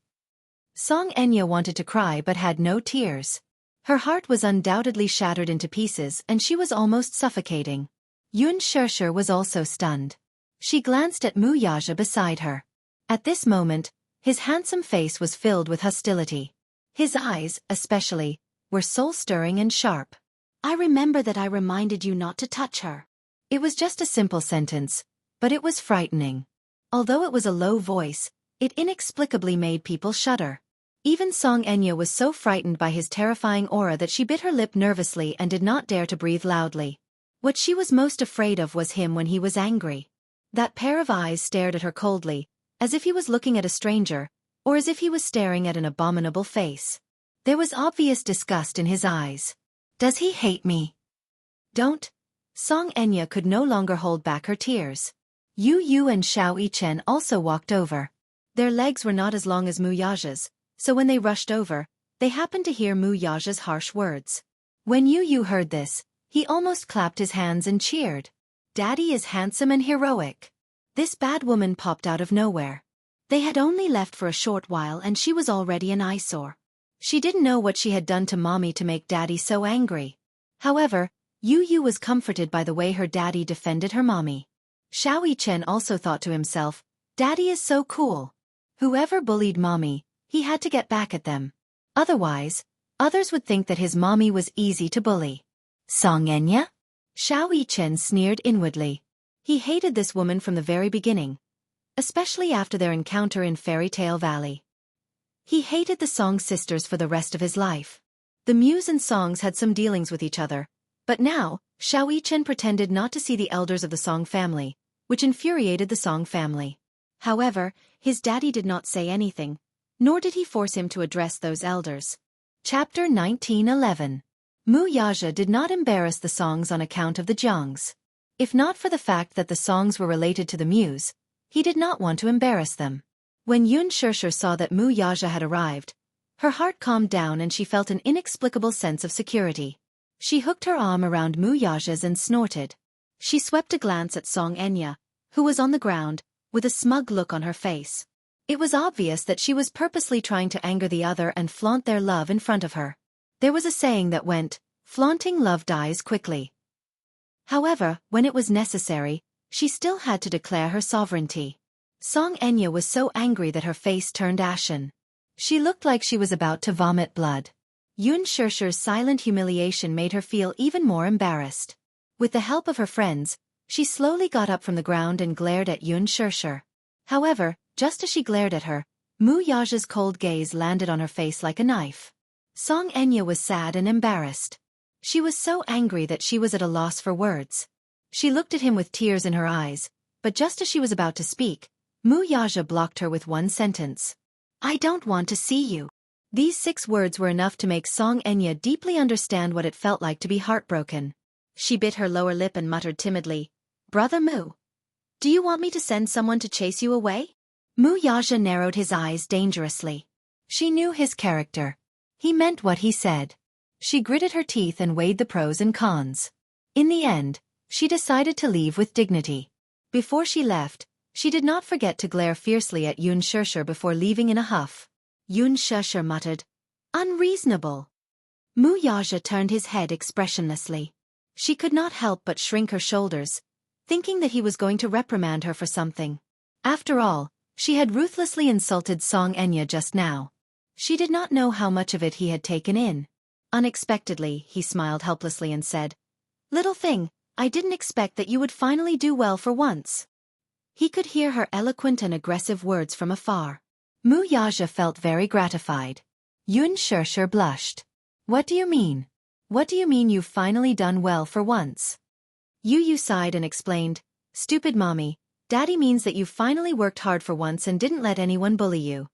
Song Enya wanted to cry but had no tears. Her heart was undoubtedly shattered into pieces and she was almost suffocating. Yun Shirshir was also stunned. She glanced at Mu Yaja beside her. At this moment, his handsome face was filled with hostility. His eyes, especially, were soul-stirring and sharp. I remember that I reminded you not to touch her. It was just a simple sentence, but it was frightening. Although it was a low voice, it inexplicably made people shudder. Even Song Enya was so frightened by his terrifying aura that she bit her lip nervously and did not dare to breathe loudly. What she was most afraid of was him when he was angry. That pair of eyes stared at her coldly, as if he was looking at a stranger, or as if he was staring at an abominable face. There was obvious disgust in his eyes. Does he hate me? Don't. Song Enya could no longer hold back her tears. Yu Yu and Xiao Yichen also walked over. Their legs were not as long as Mu Yaja's, so when they rushed over, they happened to hear Mu Yaja's harsh words. When Yu Yu heard this, he almost clapped his hands and cheered. Daddy is handsome and heroic. This bad woman popped out of nowhere. They had only left for a short while and she was already an eyesore. She didn't know what she had done to Mommy to make Daddy so angry. However, Yu Yu was comforted by the way her daddy defended her mommy. Xiao Yichen also thought to himself, Daddy is so cool. Whoever bullied Mommy, he had to get back at them. Otherwise, others would think that his mommy was easy to bully. Song Enya? Xiao Yichen sneered inwardly. He hated this woman from the very beginning, especially after their encounter in Fairy Tale Valley. He hated the Song sisters for the rest of his life. The Muse and Songs had some dealings with each other, but now, Xiao Yichen pretended not to see the elders of the Song family, which infuriated the Song family. However, his daddy did not say anything, nor did he force him to address those elders. Chapter 1911. Mu Yaja did not embarrass the Songs on account of the Jiangs. If not for the fact that the Songs were related to the Muse, he did not want to embarrass them. When Yun Shirshir saw that Mu Yaja had arrived, her heart calmed down and she felt an inexplicable sense of security. She hooked her arm around Mu Yaja's and snorted. She swept a glance at Song Enya, who was on the ground, with a smug look on her face. It was obvious that she was purposely trying to anger the other and flaunt their love in front of her. There was a saying that went, "Flaunting love dies quickly." However, when it was necessary, she still had to declare her sovereignty. Song Enya was so angry that her face turned ashen. She looked like she was about to vomit blood. Yun Shirshir's silent humiliation made her feel even more embarrassed. With the help of her friends, she slowly got up from the ground and glared at Yun Shirshir. However, just as she glared at her, Mu Yaja's cold gaze landed on her face like a knife. Song Enya was sad and embarrassed. She was so angry that she was at a loss for words. She looked at him with tears in her eyes, but just as she was about to speak, Mu Yaja blocked her with one sentence. "I don't want to see you." These 6 words were enough to make Song Enya deeply understand what it felt like to be heartbroken. She bit her lower lip and muttered timidly, "Brother Mu, do you want me to send someone to chase you away?" Mu Yaja narrowed his eyes dangerously. She knew his character. He meant what he said. She gritted her teeth and weighed the pros and cons. In the end, she decided to leave with dignity. Before she left, she did not forget to glare fiercely at Yun Shirshir before leaving in a huff. Yun Shirshir muttered, "Unreasonable." Mu Yaja turned his head expressionlessly. She could not help but shrink her shoulders, thinking that he was going to reprimand her for something. After all, she had ruthlessly insulted Song Enya just now. She did not know how much of it he had taken in. Unexpectedly, he smiled helplessly and said, "Little thing, I didn't expect that you would finally do well for once." He could hear her eloquent and aggressive words from afar. Mu Yaja felt very gratified. Yun Shirshir blushed. "What do you mean? What do you mean you've finally done well for once?" Yu sighed and explained, "Stupid mommy, Daddy means that you finally worked hard for once and didn't let anyone bully you."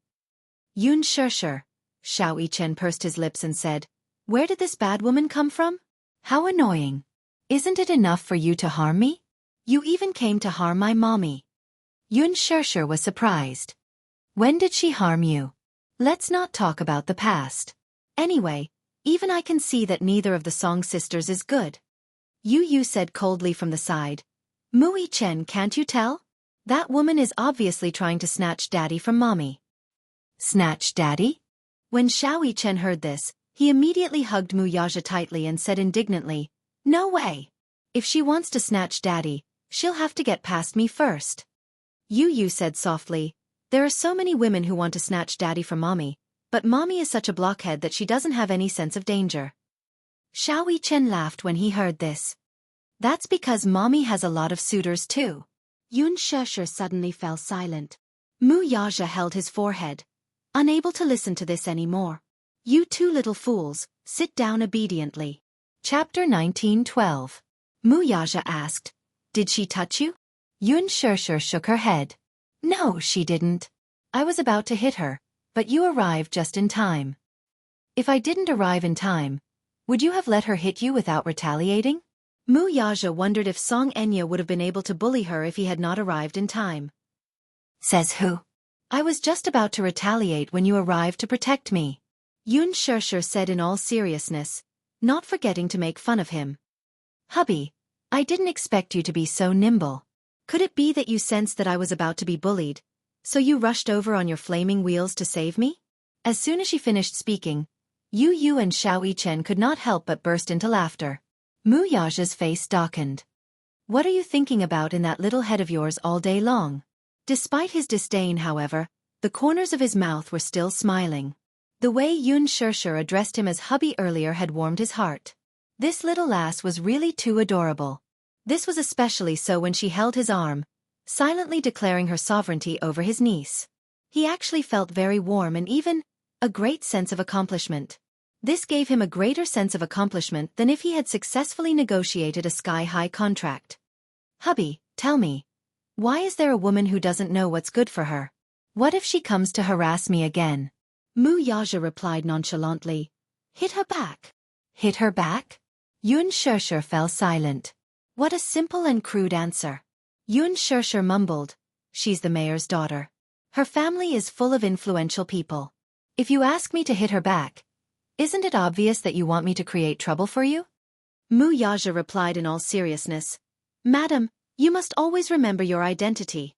Yun Shirshir, Xiao Yichen pursed his lips and said, "Where did this bad woman come from? How annoying. Isn't it enough for you to harm me? You even came to harm my mommy." Yun Shirshir was surprised. "When did she harm you? Let's not talk about the past. Anyway, even I can see that neither of the Song sisters is good." Yu said coldly from the side, "Mu Yichen, can't you tell? That woman is obviously trying to snatch Daddy from mommy." "Snatch Daddy?" When Xiao Yichen heard this, he immediately hugged Mu Yaja tightly and said indignantly, "No way. If she wants to snatch Daddy, she'll have to get past me first." Yu said softly, "There are so many women who want to snatch Daddy from mommy, but mommy is such a blockhead that she doesn't have any sense of danger." Xiao Yichen laughed when he heard this. "That's because mommy has a lot of suitors too." Yun Shirshir suddenly fell silent. Mu Yaja held his forehead, unable to listen to this anymore. "You 2 little fools, sit down obediently." Chapter 19:12. Mu Yaja asked, "Did she touch you?" Yun Shirshir shook her head. "No, she didn't. I was about to hit her, but you arrived just in time." "If I didn't arrive in time, would you have let her hit you without retaliating?" Mu Yaja wondered if Song Enya would have been able to bully her if he had not arrived in time. "Says who? I was just about to retaliate when you arrived to protect me," Yun Shirshir said in all seriousness, not forgetting to make fun of him. "Hubby, I didn't expect you to be so nimble. Could it be that you sensed that I was about to be bullied, so you rushed over on your flaming wheels to save me?" As soon as she finished speaking, Yu and Xiao Yichen could not help but burst into laughter. Mu Yaja's face darkened. "What are you thinking about in that little head of yours all day long?" Despite his disdain, however, the corners of his mouth were still smiling. The way Yun Shirshir addressed him as hubby earlier had warmed his heart. This little lass was really too adorable. This was especially so when she held his arm, silently declaring her sovereignty over his niece. He actually felt very warm and even a great sense of accomplishment. This gave him a greater sense of accomplishment than if he had successfully negotiated a sky-high contract. "Hubby, tell me, why is there a woman who doesn't know what's good for her? What if she comes to harass me again?" Mu Yaja replied nonchalantly, "Hit her back." "Hit her back?" Yun Shirshir fell silent. What a simple and crude answer. Yun Shirshir mumbled, "She's the mayor's daughter. Her family is full of influential people. If you ask me to hit her back, isn't it obvious that you want me to create trouble for you?" Mu Yaja replied in all seriousness, "Madam, you must always remember your identity."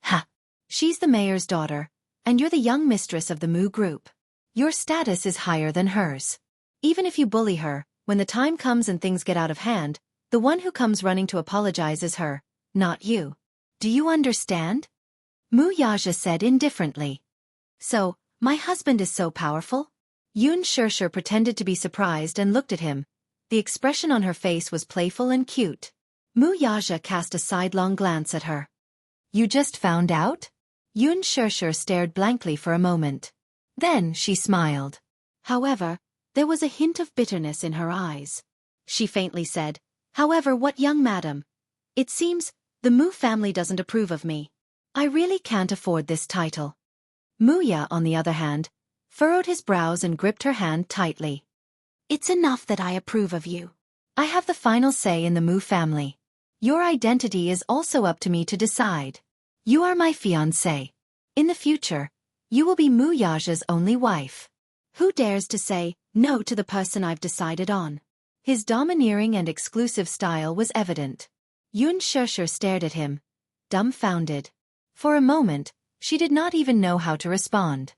"Ha! She's the mayor's daughter, and you're the young mistress of the Mu group. Your status is higher than hers. Even if you bully her, when the time comes and things get out of hand, the one who comes running to apologize is her, not you. Do you understand? Mu Yaja said indifferently. So, my husband is so powerful? Yun Shirshir pretended to be surprised and looked at him. The expression on her face was playful and cute. Mu Yaja cast a sidelong glance at her. You just found out? Yun Shirshir stared blankly for a moment. Then she smiled. However, there was a hint of bitterness in her eyes. She faintly said, However, what young madam? It seems, the Mu family doesn't approve of me. I really can't afford this title. Muya, on the other hand, furrowed his brows and gripped her hand tightly. It's enough that I approve of you. I have the final say in the Mu family. Your identity is also up to me to decide. You are my fiancée. In the future, you will be Mu Yaja's only wife. Who dares to say no to the person I've decided on? His domineering and exclusive style was evident. Yun Shirshir stared at him, dumbfounded. For a moment, she did not even know how to respond.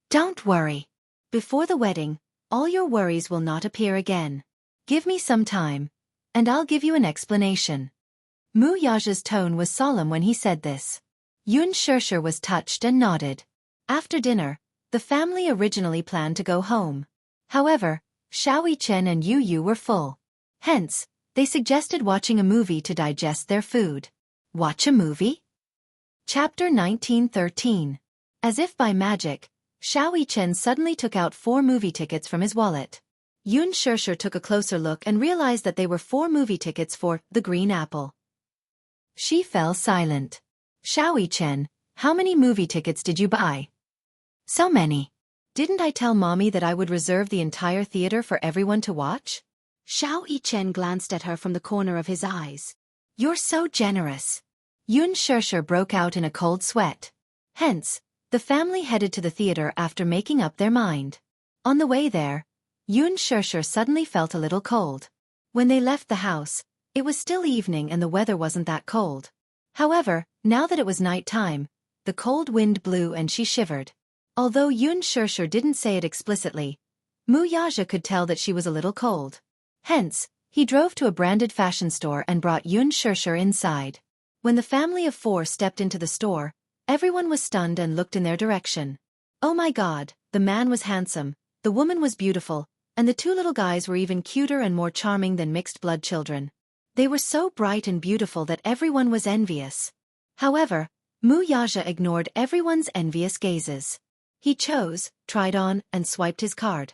Don't worry. Before the wedding, all your worries will not appear again. Give me some time, and I'll give you an explanation. Mu Yaja's tone was solemn when he said this. Yun Shirshir was touched and nodded. After dinner, the family originally planned to go home. However, Xiao Chen and Yu Yu were full. Hence, they suggested watching a movie to digest their food. Watch a movie? Chapter 1913. As if by magic, Xiao Chen suddenly took out 4 movie tickets from his wallet. Yun Shirshir took a closer look and realized that they were 4 movie tickets for The Green Apple. She fell silent. Xiao Chen, how many movie tickets did you buy? So many. Didn't I tell Mommy that I would reserve the entire theater for everyone to watch? Xiao Chen glanced at her from the corner of his eyes. You're so generous. Yun Shirshir broke out in a cold sweat. Hence, the family headed to the theater after making up their mind. On the way there, Yun Shirshir suddenly felt a little cold. When they left the house, it was still evening and the weather wasn't that cold. However, now that it was night time, the cold wind blew and she shivered. Although Yun Shirshir didn't say it explicitly, Mu Yaja could tell that she was a little cold. Hence, he drove to a branded fashion store and brought Yun Shirshir inside. When the family of 4 stepped into the store, everyone was stunned and looked in their direction. Oh my God, the man was handsome, the woman was beautiful, and the 2 little guys were even cuter and more charming than mixed-blood children. They were so bright and beautiful that everyone was envious. However, Mu Yaja ignored everyone's envious gazes. He chose, tried on, and swiped his card.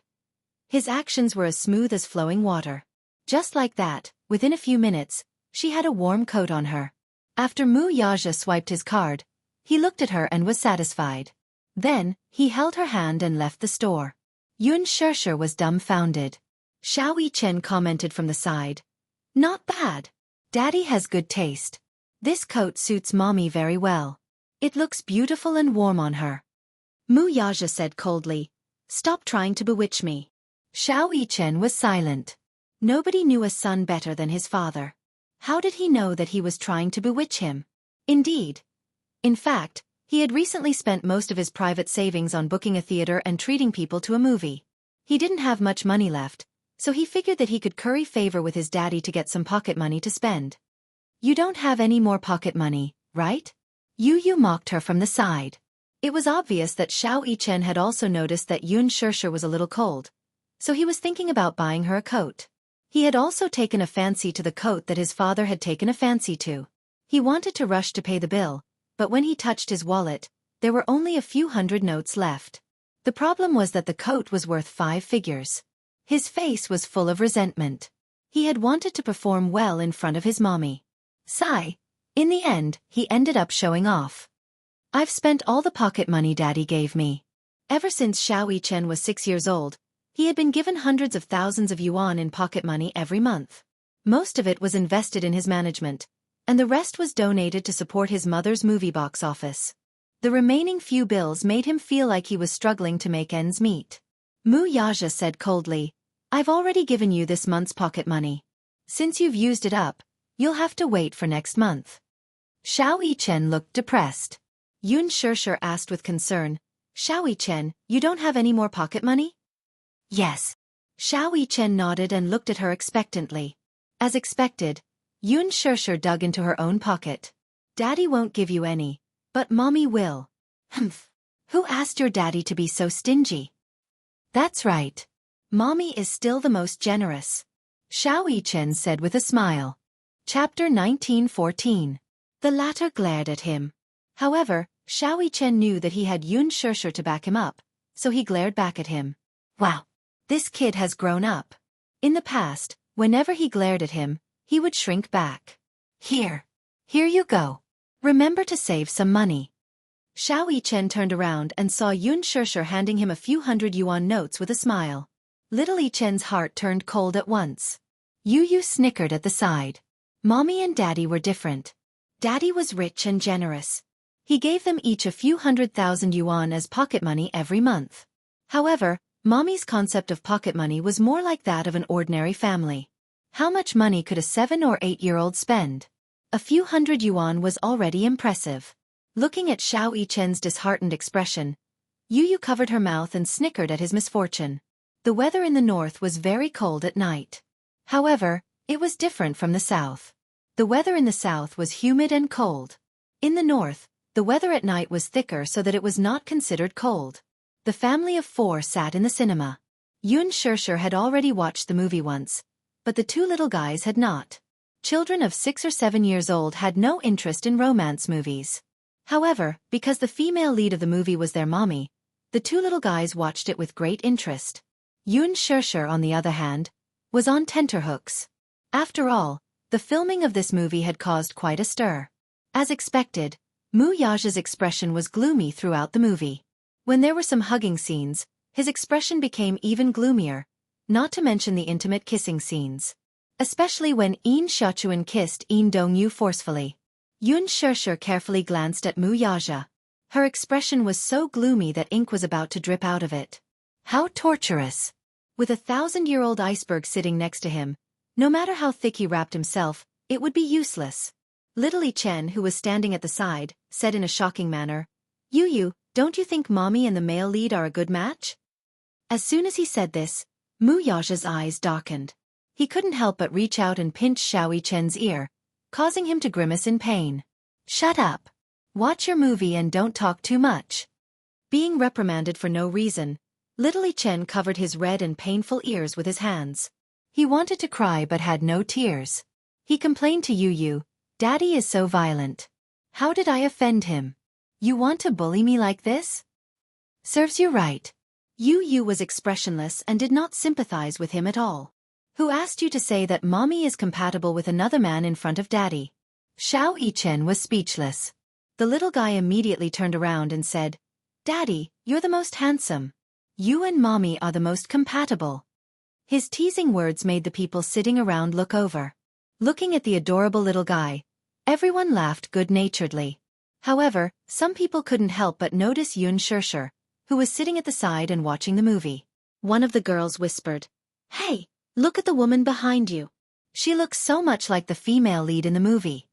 His actions were as smooth as flowing water. Just like that, within a few minutes, she had a warm coat on her. After Mu Yaja swiped his card, he looked at her and was satisfied. Then, he held her hand and left the store. Yun Shirshir was dumbfounded. Xiao Chen commented from the side. Not bad. Daddy has good taste. This coat suits Mommy very well. It looks beautiful and warm on her. Mu Yaja said coldly, Stop trying to bewitch me. Xiao Chen was silent. Nobody knew a son better than his father. How did he know that he was trying to bewitch him? Indeed. In fact, he had recently spent most of his private savings on booking a theater and treating people to a movie. He didn't have much money left, so he figured that he could curry favor with his daddy to get some pocket money to spend. You don't have any more pocket money, right? Yu Yu mocked her from the side. It was obvious that Xiao Chen had also noticed that Yun Shirshir was a little cold, so he was thinking about buying her a coat. He had also taken a fancy to the coat that his father had taken a fancy to. He wanted to rush to pay the bill, but when he touched his wallet, there were only a few hundred notes left. The problem was that the coat was worth 5 figures. His face was full of resentment. He had wanted to perform well in front of his mommy. Sigh. In the end, he ended up showing off. I've spent all the pocket money Daddy gave me. Ever since Xiao Chen was 6 years old, he had been given hundreds of thousands of yuan in pocket money every month. Most of it was invested in his management, and the rest was donated to support his mother's movie box office. The remaining few bills made him feel like he was struggling to make ends meet. Mu Yaja said coldly, I've already given you this month's pocket money. Since you've used it up, you'll have to wait for next month. Xiao Chen looked depressed. Yun Shirshir asked with concern, Xiao Chen, you don't have any more pocket money? Yes. Xiao Yichen nodded and looked at her expectantly. As expected, Yun Shirshir dug into her own pocket. Daddy won't give you any, but Mommy will. Humph. Who asked your daddy to be so stingy? That's right. Mommy is still the most generous. Xiao Yichen said with a smile. Chapter 1914. The latter glared at him. However, Xiao Yichen knew that he had Yun Shirshir to back him up, so he glared back at him. Wow. This kid has grown up. In the past, whenever he glared at him, he would shrink back. Here you go. Remember to save some money. Xiao Yichen turned around and saw Yun Shirshir handing him a few hundred yuan notes with a smile. Little Yichen's heart turned cold at once. Yu snickered at the side. Mommy and Daddy were different. Daddy was rich and generous. He gave them each a few 100,000 yuan as pocket money every month. However, Mommy's concept of pocket money was more like that of an ordinary family. How much money could a 7- or 8-year-old spend? A few hundred yuan was already impressive. Looking at Xiao Yichen's disheartened expression, Yu covered her mouth and snickered at his misfortune. The weather in the north was very cold at night. However, it was different from the south. The weather in the south was humid and cold. In the north, the weather at night was thicker so that it was not considered cold. The family of 4 sat in the cinema. Yun Shirshir had already watched the movie once, but the 2 little guys had not. Children of 6 or 7 years old had no interest in romance movies. However, because the female lead of the movie was their mommy, the 2 little guys watched it with great interest. Yun Shirshir, on the other hand, was on tenterhooks. After all, the filming of this movie had caused quite a stir. As expected, Mu Yaja's expression was gloomy throughout the movie. When there were some hugging scenes, his expression became even gloomier, not to mention the intimate kissing scenes. Especially when Yin Xiaochuan kissed Yin Dongyu forcefully. Yun Shirshir carefully glanced at Mu Yaja. Her expression was so gloomy that ink was about to drip out of it. How torturous! With a 1,000-year-old iceberg sitting next to him, no matter how thick he wrapped himself, it would be useless. Little Yichen, who was standing at the side, said in a shocking manner, Yu, don't you think Mommy and the male lead are a good match? As soon as he said this, Mu Yaja's eyes darkened. He couldn't help but reach out and pinch Xiao Yichen's ear, causing him to grimace in pain. Shut up. Watch your movie and don't talk too much. Being reprimanded for no reason, little Yichen covered his red and painful ears with his hands. He wanted to cry but had no tears. He complained to Yu, Daddy is so violent. How did I offend him? You want to bully me like this? Serves you right. Yu was expressionless and did not sympathize with him at all. Who asked you to say that Mommy is compatible with another man in front of Daddy? Xiao Yichen was speechless. The little guy immediately turned around and said, Daddy, you're the most handsome. You and Mommy are the most compatible. His teasing words made the people sitting around look over. Looking at the adorable little guy, everyone laughed good-naturedly. However, some people couldn't help but notice Yun Shirshir, who was sitting at the side and watching the movie. One of the girls whispered, Hey, look at the woman behind you. She looks so much like the female lead in the movie.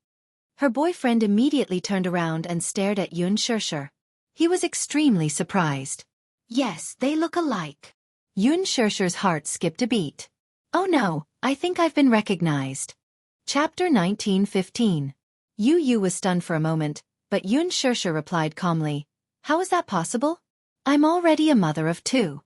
Her boyfriend immediately turned around and stared at Yun Shirshir. He was extremely surprised. Yes, they look alike. Yun Shirshir's heart skipped a beat. Oh no, I think I've been recognized. Chapter 1915. Yu was stunned for a moment, but Yun Shirshir replied calmly, How is that possible? I'm already a mother of 2.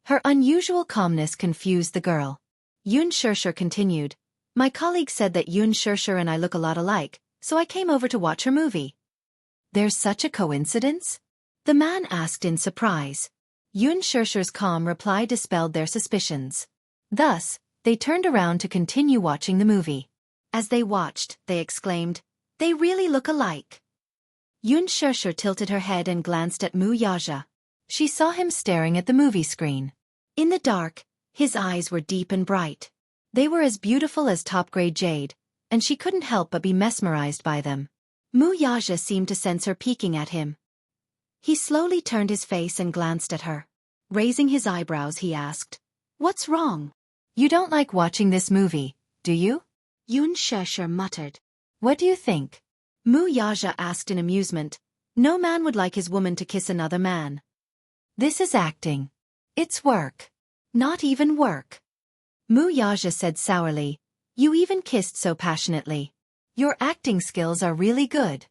Her unusual calmness confused the girl. Yun Shirshir continued, My colleague said that Yun Shirshir and I look a lot alike, so I came over to watch her movie. There's such a coincidence? The man asked in surprise. Yun Shirshir's calm reply dispelled their suspicions. Thus, they turned around to continue watching the movie. As they watched, they exclaimed, They really look alike. Yun Shirshir tilted her head and glanced at Mu Yaja. She saw him staring at the movie screen. In the dark, his eyes were deep and bright. They were as beautiful as top-grade jade, and she couldn't help but be mesmerized by them. Mu Yaja seemed to sense her peeking at him. He slowly turned his face and glanced at her. Raising his eyebrows, he asked, What's wrong? You don't like watching this movie, do you? Yun Shirshir muttered. What do you think? Mu Yaja asked in amusement. No man would like his woman to kiss another man. This is acting. It's work. Not even work. Mu Yaja said sourly. You even kissed so passionately. Your acting skills are really good.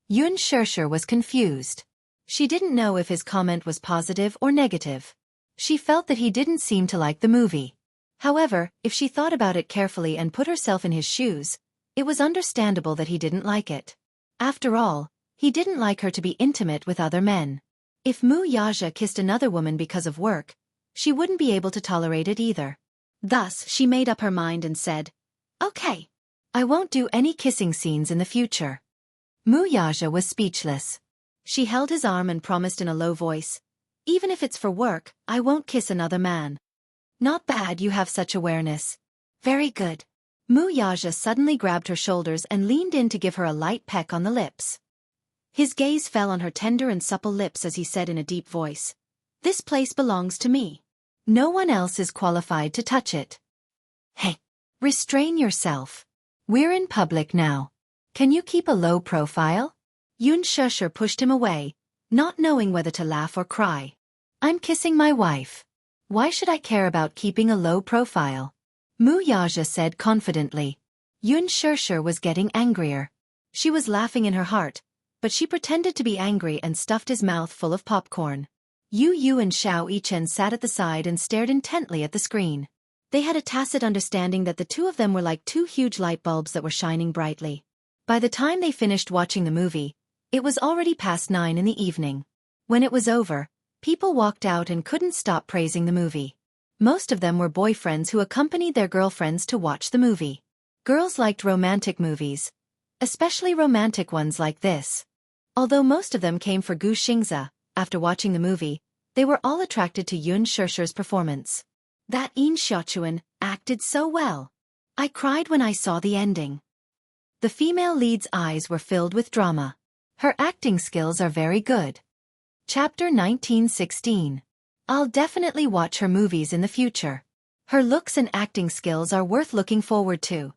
Yun Shirshir was confused. She didn't know if his comment was positive or negative. She felt that he didn't seem to like the movie. However, if she thought about it carefully and put herself in his shoes, it was understandable that he didn't like it. After all, he didn't like her to be intimate with other men. If Mu Yaja kissed another woman because of work, she wouldn't be able to tolerate it either. Thus, she made up her mind and said, Okay. I won't do any kissing scenes in the future. Mu Yaja was speechless. She held his arm and promised in a low voice, Even if it's for work, I won't kiss another man. Not bad you have such awareness. Very good. Mu Yaja suddenly grabbed her shoulders and leaned in to give her a light peck on the lips. His gaze fell on her tender and supple lips as he said in a deep voice, This place belongs to me. No one else is qualified to touch it. Hey, restrain yourself. We're in public now. Can you keep a low profile? Yun Shirshir pushed him away, not knowing whether to laugh or cry. I'm kissing my wife. Why should I care about keeping a low profile? Mu Yaja said confidently. Yun Shirshir was getting angrier. She was laughing in her heart, but she pretended to be angry and stuffed his mouth full of popcorn. Yu and Xiao Yichen sat at the side and stared intently at the screen. They had a tacit understanding that the two of them were like two huge light bulbs that were shining brightly. By the time they finished watching the movie, it was already past 9 in the evening. When it was over, people walked out and couldn't stop praising the movie. Most of them were boyfriends who accompanied their girlfriends to watch the movie. Girls liked romantic movies, especially romantic ones like this. Although most of them came for Gu Xingzi, after watching the movie, they were all attracted to Yun Shirshir's performance. That Yin Xiaochuan acted so well. I cried when I saw the ending. The female lead's eyes were filled with drama. Her acting skills are very good. Chapter 1916. I'll definitely watch her movies in the future. Her looks and acting skills are worth looking forward to.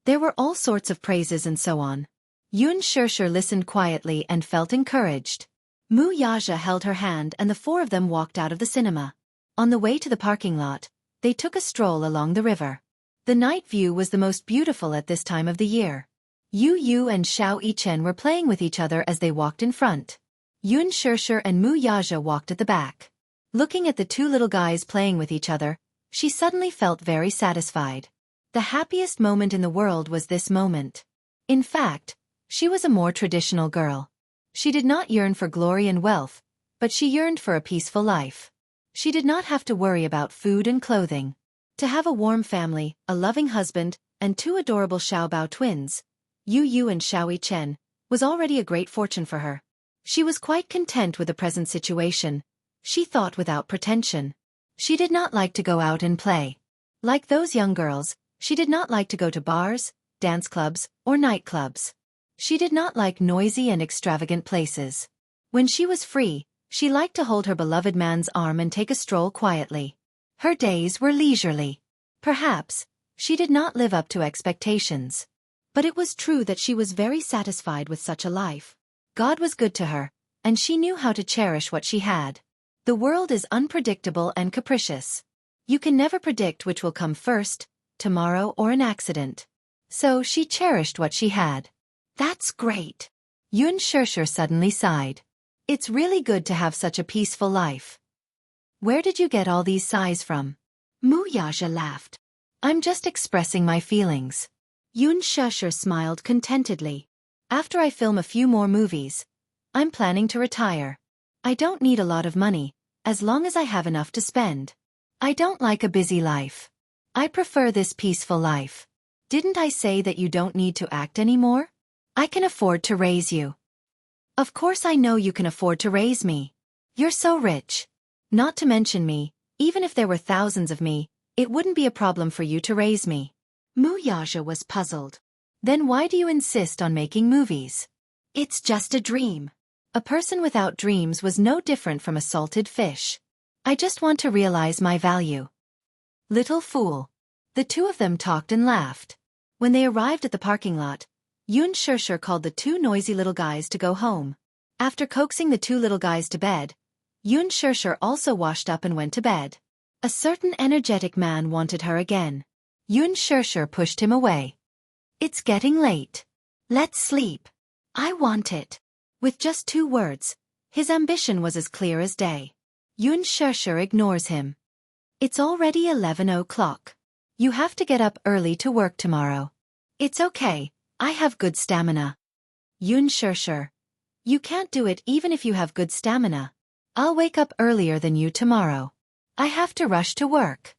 There were all sorts of praises and so on. Yun Shirshir listened quietly and felt encouraged. Mu Yaja held her hand and the four of them walked out of the cinema. On the way to the parking lot, they took a stroll along the river. The night view was the most beautiful at this time of the year. Yu and Xiao Yichen were playing with each other as they walked in front. Yun Shirshir and Mu Yaja walked at the back. Looking at the two little guys playing with each other, she suddenly felt very satisfied. The happiest moment in the world was this moment. In fact, she was a more traditional girl. She did not yearn for glory and wealth, but she yearned for a peaceful life. She did not have to worry about food and clothing. To have a warm family, a loving husband, and two adorable Xiaobao twins, Yu and Xiao Yichen, was already a great fortune for her. She was quite content with the present situation, she thought without pretension. She did not like to go out and play. Like those young girls, she did not like to go to bars, dance clubs, or nightclubs. She did not like noisy and extravagant places. When she was free, she liked to hold her beloved man's arm and take a stroll quietly. Her days were leisurely. Perhaps, she did not live up to expectations. But it was true that she was very satisfied with such a life. God was good to her, and she knew how to cherish what she had. The world is unpredictable and capricious. You can never predict which will come first, tomorrow or an accident. So she cherished what she had. That's great. Yun Shirshir suddenly sighed. It's really good to have such a peaceful life. Where did you get all these sighs from? Mu Yaja laughed. I'm just expressing my feelings. Yun Shirshir smiled contentedly. After I film a few more movies, I'm planning to retire. I don't need a lot of money, as long as I have enough to spend. I don't like a busy life. I prefer this peaceful life. Didn't I say that you don't need to act anymore? I can afford to raise you. Of course I know you can afford to raise me. You're so rich. Not to mention me, even if there were thousands of me, it wouldn't be a problem for you to raise me. Mu Yaja was puzzled. Then why do you insist on making movies? It's just a dream. A person without dreams was no different from a salted fish. I just want to realize my value. Little fool. The two of them talked and laughed. When they arrived at the parking lot, Yun Shirshir called the two noisy little guys to go home. After coaxing the two little guys to bed, Yun Shirshir also washed up and went to bed. A certain energetic man wanted her again. Yun Shirshir pushed him away. It's getting late. Let's sleep. I want it. With just 2 words, his ambition was as clear as day. Yun Shirshir ignores him. It's already 11 o'clock. You have to get up early to work tomorrow. It's okay, I have good stamina. Yun Shirshir. You can't do it even if you have good stamina. I'll wake up earlier than you tomorrow. I have to rush to work.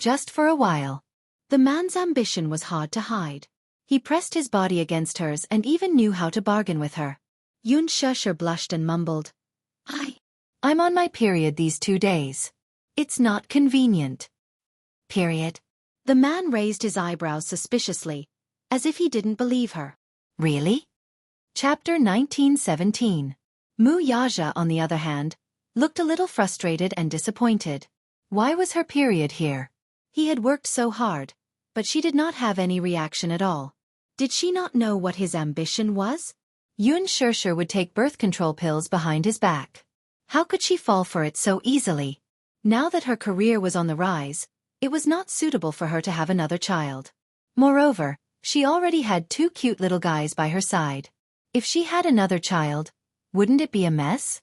Just for a while. The man's ambition was hard to hide. He pressed his body against hers and even knew how to bargain with her. Yun Shirshir blushed and mumbled. I'm on my period these 2 days. It's not convenient. Period. The man raised his eyebrows suspiciously, as if he didn't believe her. Really? Chapter 1917. Mu Yaja, on the other hand, looked a little frustrated and disappointed. Why was her period here? He had worked so hard, but she did not have any reaction at all. Did she not know what his ambition was? Yun Shirshir would take birth control pills behind his back. How could she fall for it so easily? Now that her career was on the rise, it was not suitable for her to have another child. Moreover, she already had 2 cute little guys by her side. If she had another child, wouldn't it be a mess?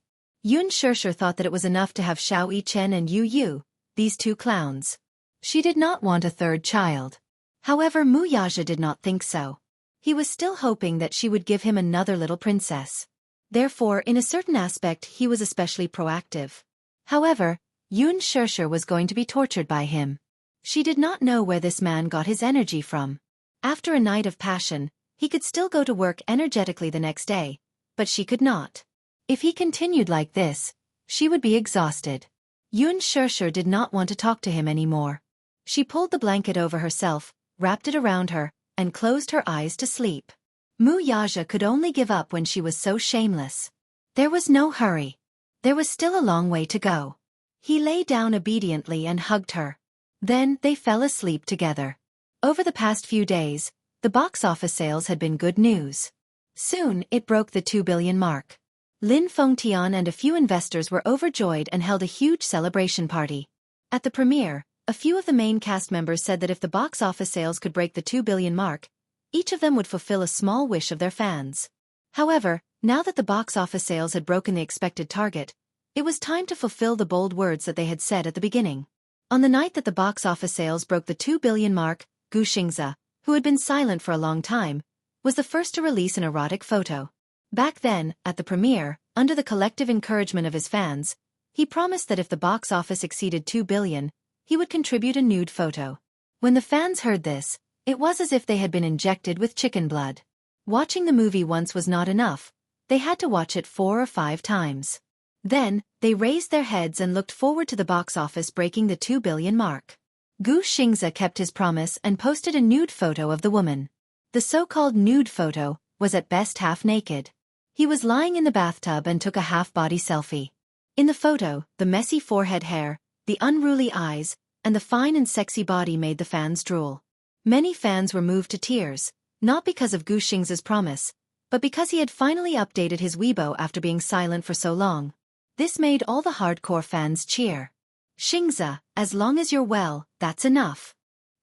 Yun Shirshir thought that it was enough to have Xiao Yichen and Yu Yu, these 2 clowns. She did not want a 3rd child. However, Mu Yaja did not think so. He was still hoping that she would give him another little princess. Therefore, in a certain aspect, he was especially proactive. However, Yun Shirshir was going to be tortured by him. She did not know where this man got his energy from. After a night of passion, he could still go to work energetically the next day, but she could not. If he continued like this, she would be exhausted. Yun Shirshir did not want to talk to him anymore. She pulled the blanket over herself, wrapped it around her, and closed her eyes to sleep. Mu Yaja could only give up when she was so shameless. There was no hurry. There was still a long way to go. He lay down obediently and hugged her. Then they fell asleep together. Over the past few days, the box office sales had been good news. Soon, it broke the 2 billion mark. Lin Fengtian and a few investors were overjoyed and held a huge celebration party. At the premiere, a few of the main cast members said that if the box office sales could break the 2 billion mark, each of them would fulfill a small wish of their fans. However, now that the box office sales had broken the expected target, it was time to fulfill the bold words that they had said at the beginning. On the night that the box office sales broke the 2 billion mark, Gu Xingze, who had been silent for a long time, was the first to release an erotic photo. Back then, at the premiere, under the collective encouragement of his fans, he promised that if the box office exceeded 2 billion, he would contribute a nude photo. When the fans heard this, it was as if they had been injected with chicken blood. Watching the movie once was not enough, they had to watch it 4 or 5 times. Then, they raised their heads and looked forward to the box office breaking the 2 billion mark. Gu Xingze kept his promise and posted a nude photo of the woman. The so-called nude photo was at best half naked. He was lying in the bathtub and took a half-body selfie. In the photo, the messy forehead hair, the unruly eyes, and the fine and sexy body made the fans drool. Many fans were moved to tears, not because of Gu Xingze's promise, but because he had finally updated his Weibo after being silent for so long. This made all the hardcore fans cheer. Xingze, as long as you're well, that's enough.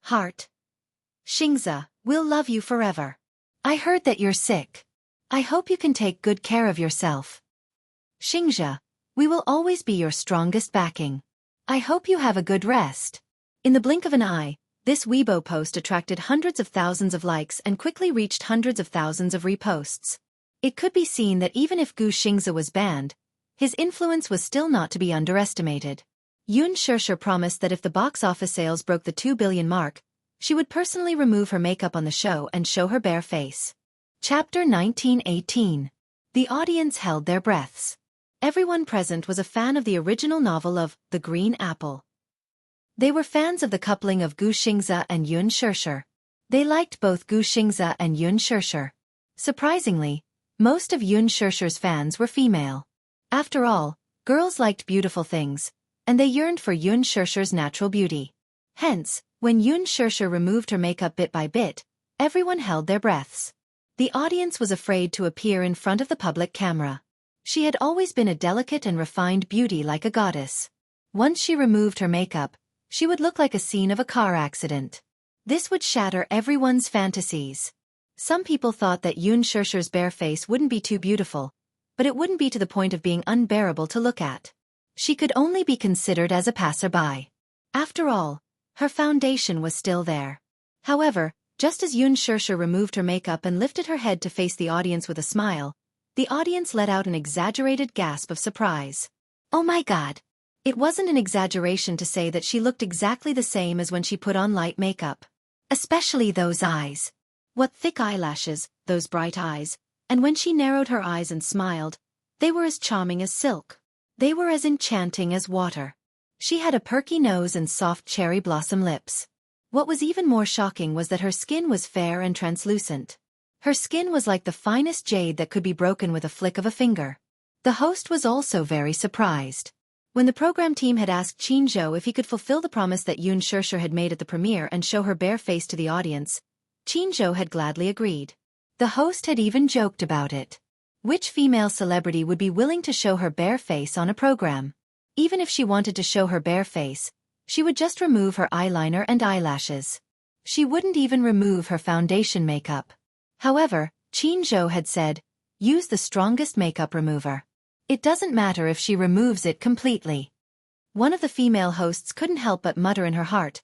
Heart. Xingze, we'll love you forever. I heard that you're sick. I hope you can take good care of yourself. Xingze, we will always be your strongest backing. I hope you have a good rest. In the blink of an eye, this Weibo post attracted hundreds of thousands of likes and quickly reached hundreds of thousands of reposts. It could be seen that even if Gu Xingze was banned, his influence was still not to be underestimated. Yun Shirshir promised that if the box office sales broke the 2 billion mark, she would personally remove her makeup on the show and show her bare face. Chapter 1918. The audience held their breaths. Everyone present was a fan of the original novel of The Green Apple. They were fans of the coupling of Gu Xingze and Yun Shirshir. They liked both Gu Xingze and Yun Shirshir. Surprisingly, most of Yun Shirshir's fans were female. After all, girls liked beautiful things, and they yearned for Yun Shirshir's natural beauty. Hence, when Yun Shirshir removed her makeup bit by bit, everyone held their breaths. The audience was afraid to appear in front of the public camera. She had always been a delicate and refined beauty like a goddess. Once she removed her makeup, she would look like a scene of a car accident. This would shatter everyone's fantasies. Some people thought that Yoon Shirshir's bare face wouldn't be too beautiful, but it wouldn't be to the point of being unbearable to look at. She could only be considered as a passerby. After all, her foundation was still there. However, just as Yoon Shirshir removed her makeup and lifted her head to face the audience with a smile, the audience let out an exaggerated gasp of surprise. Oh my God! It wasn't an exaggeration to say that she looked exactly the same as when she put on light makeup. Especially those eyes. What thick eyelashes, those bright eyes, and when she narrowed her eyes and smiled, they were as charming as silk. They were as enchanting as water. She had a perky nose and soft cherry blossom lips. What was even more shocking was that her skin was fair and translucent. Her skin was like the finest jade that could be broken with a flick of a finger. The host was also very surprised. When the program team had asked Chin Zhou if he could fulfill the promise that Yoon Shirshir had made at the premiere and show her bare face to the audience, Chin Zhou had gladly agreed. The host had even joked about it. Which female celebrity would be willing to show her bare face on a program? Even if she wanted to show her bare face, she would just remove her eyeliner and eyelashes. She wouldn't even remove her foundation makeup. However, Chin Zhou had said, use the strongest makeup remover. It doesn't matter if she removes it completely. One of the female hosts couldn't help but mutter in her heart,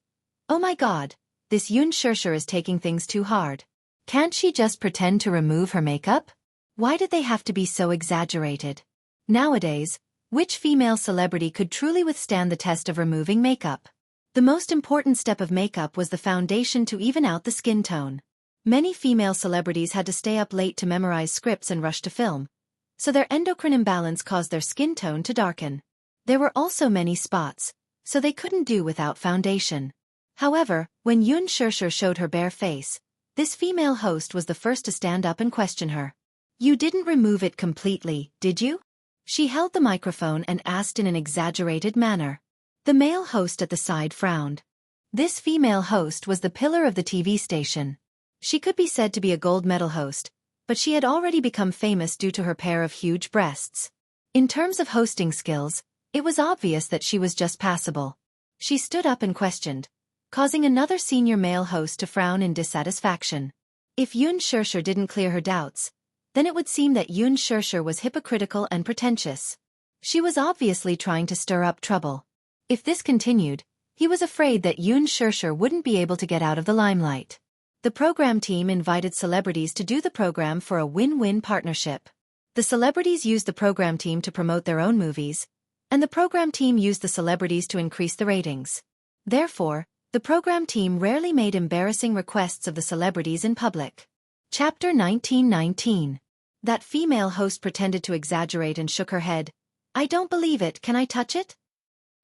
oh my God, this Yoon Shirshir is taking things too hard. Can't she just pretend to remove her makeup? Why did they have to be so exaggerated? Nowadays, which female celebrity could truly withstand the test of removing makeup? The most important step of makeup was the foundation to even out the skin tone. Many female celebrities had to stay up late to memorize scripts and rush to film, so their endocrine imbalance caused their skin tone to darken. There were also many spots, so they couldn't do without foundation. However, when Yoon Shirshir showed her bare face, this female host was the first to stand up and question her. You didn't remove it completely, did you? She held the microphone and asked in an exaggerated manner. The male host at the side frowned. This female host was the pillar of the TV station. She could be said to be a gold medal host, but she had already become famous due to her pair of huge breasts. In terms of hosting skills, it was obvious that she was just passable. She stood up and questioned, causing another senior male host to frown in dissatisfaction. If Yoon Shirshir didn't clear her doubts, then it would seem that Yoon Shirshir was hypocritical and pretentious. She was obviously trying to stir up trouble. If this continued, he was afraid that Yoon Shirshir wouldn't be able to get out of the limelight. The program team invited celebrities to do the program for a win-win partnership. The celebrities used the program team to promote their own movies, and the program team used the celebrities to increase the ratings. Therefore, the program team rarely made embarrassing requests of the celebrities in public. Chapter 1919. That female host pretended to exaggerate and shook her head. I don't believe it, can I touch it?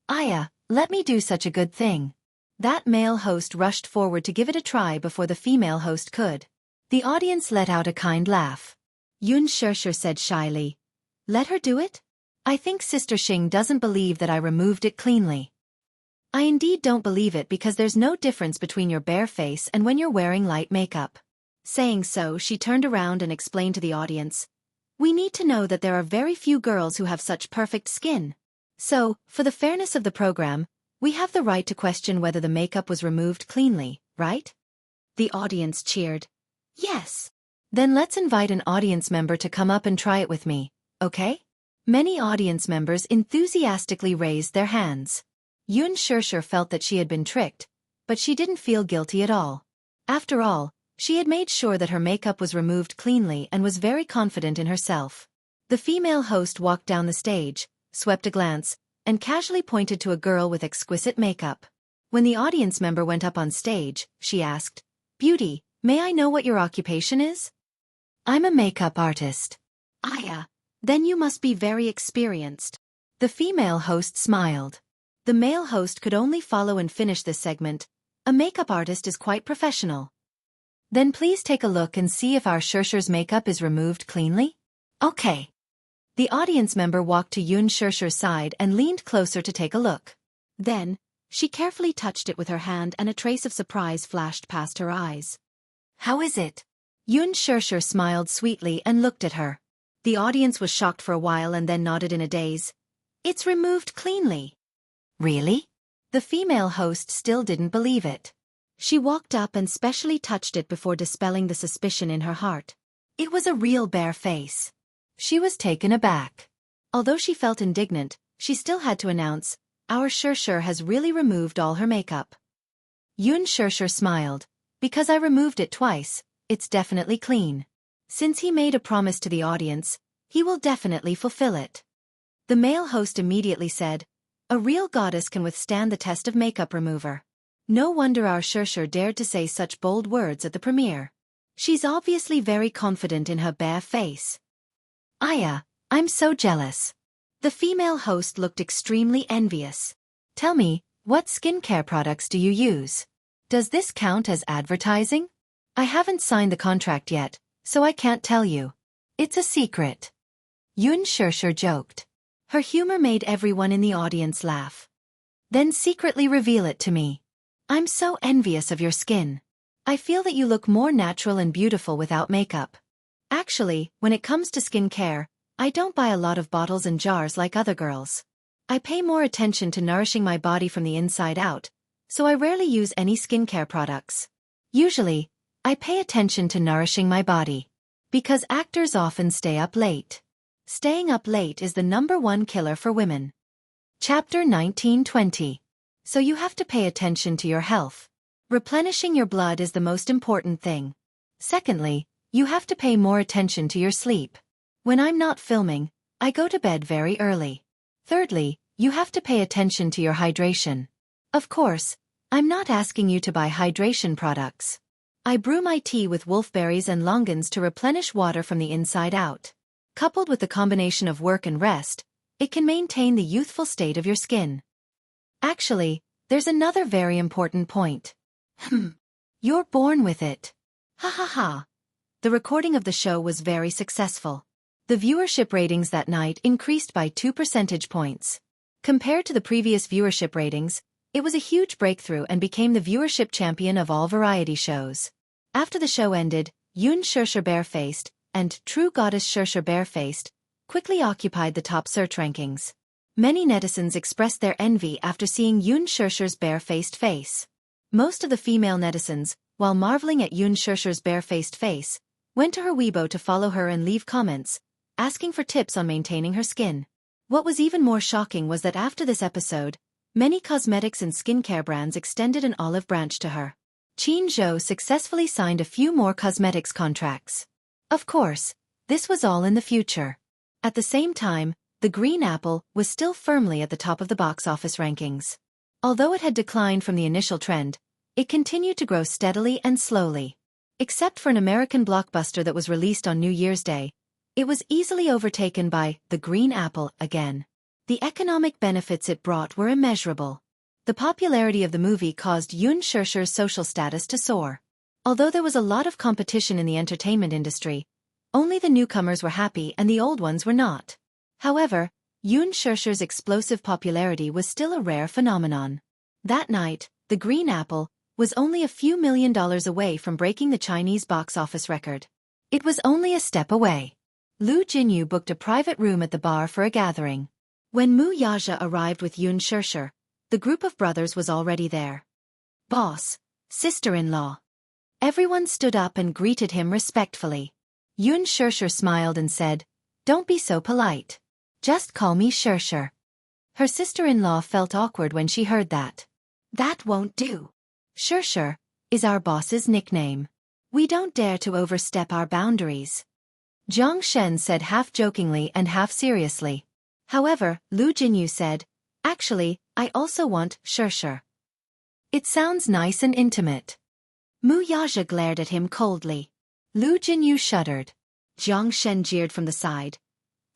Aya, let me do such a good thing. That male host rushed forward to give it a try before the female host could. The audience let out a kind laugh. Yoon Shirshir said shyly, let her do it? I think Sister Xing doesn't believe that I removed it cleanly. I indeed don't believe it because there's no difference between your bare face and when you're wearing light makeup. Saying so, she turned around and explained to the audience, we need to know that there are very few girls who have such perfect skin. So, for the fairness of the program, we have the right to question whether the makeup was removed cleanly, right? The audience cheered. Yes. Then let's invite an audience member to come up and try it with me, okay? Many audience members enthusiastically raised their hands. Yoon Shirshir felt that she had been tricked, but she didn't feel guilty at all. After all, she had made sure that her makeup was removed cleanly and was very confident in herself. The female host walked down the stage, swept a glance, and casually pointed to a girl with exquisite makeup. When the audience member went up on stage, she asked, Beauty, may I know what your occupation is? I'm a makeup artist. Aya, then you must be very experienced. The female host smiled. The male host could only follow and finish this segment. A makeup artist is quite professional. Then please take a look and see if our Shirshir's makeup is removed cleanly. Okay. The audience member walked to Yoon Shirshir's side and leaned closer to take a look. Then, she carefully touched it with her hand and a trace of surprise flashed past her eyes. How is it? Yoon Shirshir smiled sweetly and looked at her. The audience was shocked for a while and then nodded in a daze. It's removed cleanly. Really? The female host still didn't believe it. She walked up and specially touched it before dispelling the suspicion in her heart. It was a real bare face. She was taken aback. Although she felt indignant, she still had to announce, "Our Shirshir has really removed all her makeup." Yun Shirshir smiled. "Because I removed it twice, it's definitely clean." Since he made a promise to the audience, he will definitely fulfill it. The male host immediately said, "A real goddess can withstand the test of makeup remover. No wonder our Shirshir dared to say such bold words at the premiere. She's obviously very confident in her bare face." "Aya, I'm so jealous." The female host looked extremely envious. "Tell me, what skincare products do you use? Does this count as advertising?" "I haven't signed the contract yet, so I can't tell you. It's a secret." Yun Shirshir joked. Her humor made everyone in the audience laugh. "Then secretly reveal it to me. I'm so envious of your skin. I feel that you look more natural and beautiful without makeup. Actually, when it comes to skincare, I don't buy a lot of bottles and jars like other girls. I pay more attention to nourishing my body from the inside out, so I rarely use any skincare products. Usually, I pay attention to nourishing my body. Because actors often stay up late. Staying up late is the #1 killer for women." Chapter 19-20. So you have to pay attention to your health. Replenishing your blood is the most important thing. Secondly, you have to pay more attention to your sleep. When I'm not filming, I go to bed very early. Thirdly, you have to pay attention to your hydration. Of course, I'm not asking you to buy hydration products. I brew my tea with wolfberries and longans to replenish water from the inside out. Coupled with the combination of work and rest, it can maintain the youthful state of your skin. Actually, there's another very important point. You're born with it. Ha ha ha. The recording of the show was very successful. The viewership ratings that night increased by 2 percentage points. Compared to the previous viewership ratings, it was a huge breakthrough and became the viewership champion of all variety shows. After the show ended, Yun Shirshir Barefaced and True Goddess Shirshir Barefaced quickly occupied the top search rankings. Many netizens expressed their envy after seeing Yun Shirshir's barefaced face. Most of the female netizens, while marveling at Yun Shirshir's barefaced face, went to her Weibo to follow her and leave comments, asking for tips on maintaining her skin. What was even more shocking was that after this episode, many cosmetics and skincare brands extended an olive branch to her. Qin Zhou successfully signed a few more cosmetics contracts. Of course, this was all in the future. At the same time, The Green Apple was still firmly at the top of the box office rankings. Although it had declined from the initial trend, it continued to grow steadily and slowly. Except for an American blockbuster that was released on New Year's Day, it was easily overtaken by The Green Apple again. The economic benefits it brought were immeasurable. The popularity of the movie caused Yun Shirshir's social status to soar. Although there was a lot of competition in the entertainment industry, only the newcomers were happy and the old ones were not. However, Yun Shirshir's explosive popularity was still a rare phenomenon. That night, The Green Apple was only a few $1 million away from breaking the Chinese box office record. It was only a step away. Lu Jinyu booked a private room at the bar for a gathering. When Mu Yaja arrived with Yun Shirshir, the group of brothers was already there. "Boss, sister-in-law." Everyone stood up and greeted him respectfully. Yun Shirshir smiled and said, "Don't be so polite. Just call me Shirshir." Her sister-in-law felt awkward when she heard that. "That won't do. Shirshir is our boss's nickname. We don't dare to overstep our boundaries." Zhang Shen said half jokingly and half seriously. However, Lu Jinyu said, "Actually, I also want Shirshir. It sounds nice and intimate." Mu Yaja glared at him coldly. Lu Jinyu shuddered. Zhang Shen jeered from the side.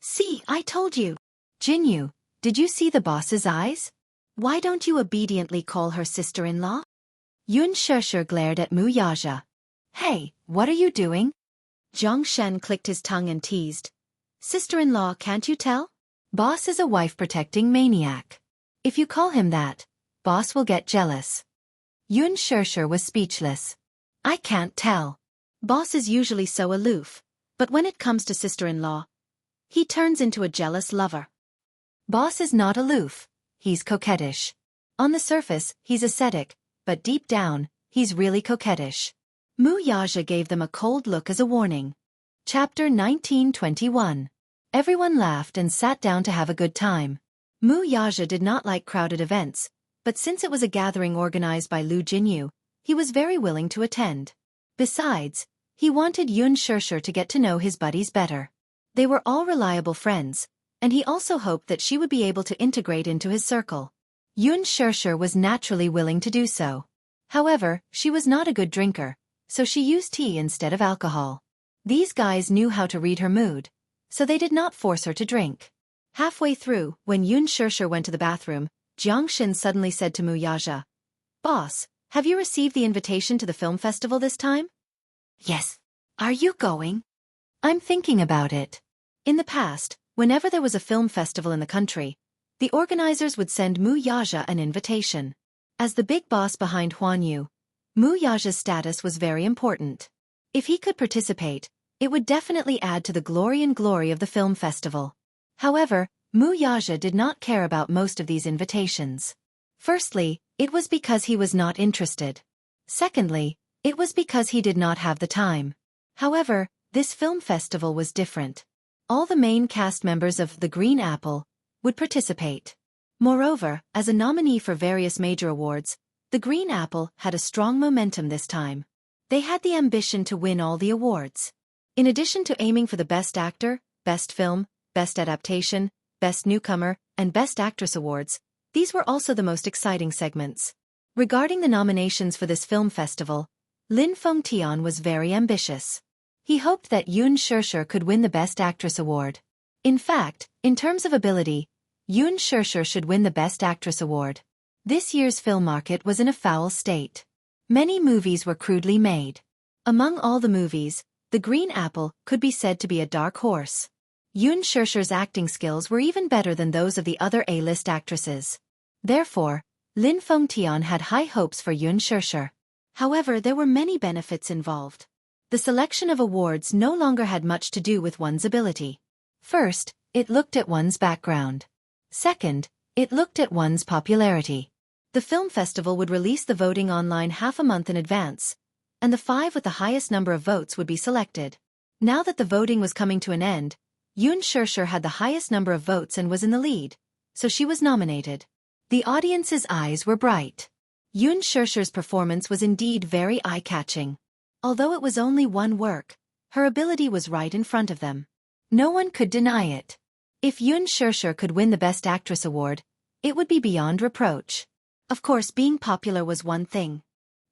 "See, I told you." "Jinyu, did you see the boss's eyes? Why don't you obediently call her sister-in-law?" Yun Shirshir glared at Mu Yaja. "Hey, what are you doing?" Zhang Shen clicked his tongue and teased. "Sister-in-law, can't you tell? Boss is a wife-protecting maniac. If you call him that, boss will get jealous." Yun Shirshir was speechless. "I can't tell. Boss is usually so aloof, but when it comes to sister-in-law, he turns into a jealous lover." "Boss is not aloof. he's coquettish. On the surface, he's ascetic, but deep down, he's really coquettish. Mu Yaja gave them a cold look as a warning. Chapter 1921. Everyone laughed and sat down to have a good time. Mu Yaja did not like crowded events, but since it was a gathering organized by Lu Jinyu, he was very willing to attend. Besides, he wanted Yun Shirshir to get to know his buddies better. They were all reliable friends, and he also hoped that she would be able to integrate into his circle. Yun Shirshir was naturally willing to do so. However, she was not a good drinker, so she used tea instead of alcohol. These guys knew how to read her mood, so they did not force her to drink. Halfway through, when Yun Shirshir went to the bathroom, Jiang Shin suddenly said to Mu Yaja, "Boss, have you received the invitation to the film festival this time?" "Yes. Are you going?" "I'm thinking about it." In the past, whenever there was a film festival in the country, the organizers would send Mu Yaja an invitation. As the big boss behind Huan Yu, Mu Yaja's status was very important. If he could participate, it would definitely add to the glory of the film festival. However, Mu Yaja did not care about most of these invitations. Firstly, it was because he was not interested. Secondly, it was because he did not have the time. However, this film festival was different. All the main cast members of The Green Apple would participate. Moreover, as a nominee for various major awards, The Green Apple had a strong momentum this time. They had the ambition to win all the awards. In addition to aiming for the Best Actor, Best Film, Best Adaptation, Best Newcomer, and Best Actress awards, these were also the most exciting segments. Regarding the nominations for this film festival, Lin Fengtian was very ambitious. He hoped that Yun Shirshir could win the Best Actress award. In fact, in terms of ability, Yun Shirshir should win the Best Actress award. This year's film market was in a foul state. Many movies were crudely made. Among all the movies, The Green Apple could be said to be a dark horse. Yun Shirshir's acting skills were even better than those of the other A-list actresses. Therefore, Lin Fengtian had high hopes for Yun Shirshir. However, there were many benefits involved. The selection of awards no longer had much to do with one's ability. First, it looked at one's background. Second, it looked at one's popularity. The film festival would release the voting online half a month in advance, and the 5 with the highest number of votes would be selected. Now that the voting was coming to an end, Yun Shirshir had the highest number of votes and was in the lead, so she was nominated. The audience's eyes were bright. Yun Shirshir's performance was indeed very eye-catching. Although it was only one work, her ability was right in front of them. No one could deny it. If Yun Shirshir could win the Best Actress award, it would be beyond reproach. Of course, being popular was one thing.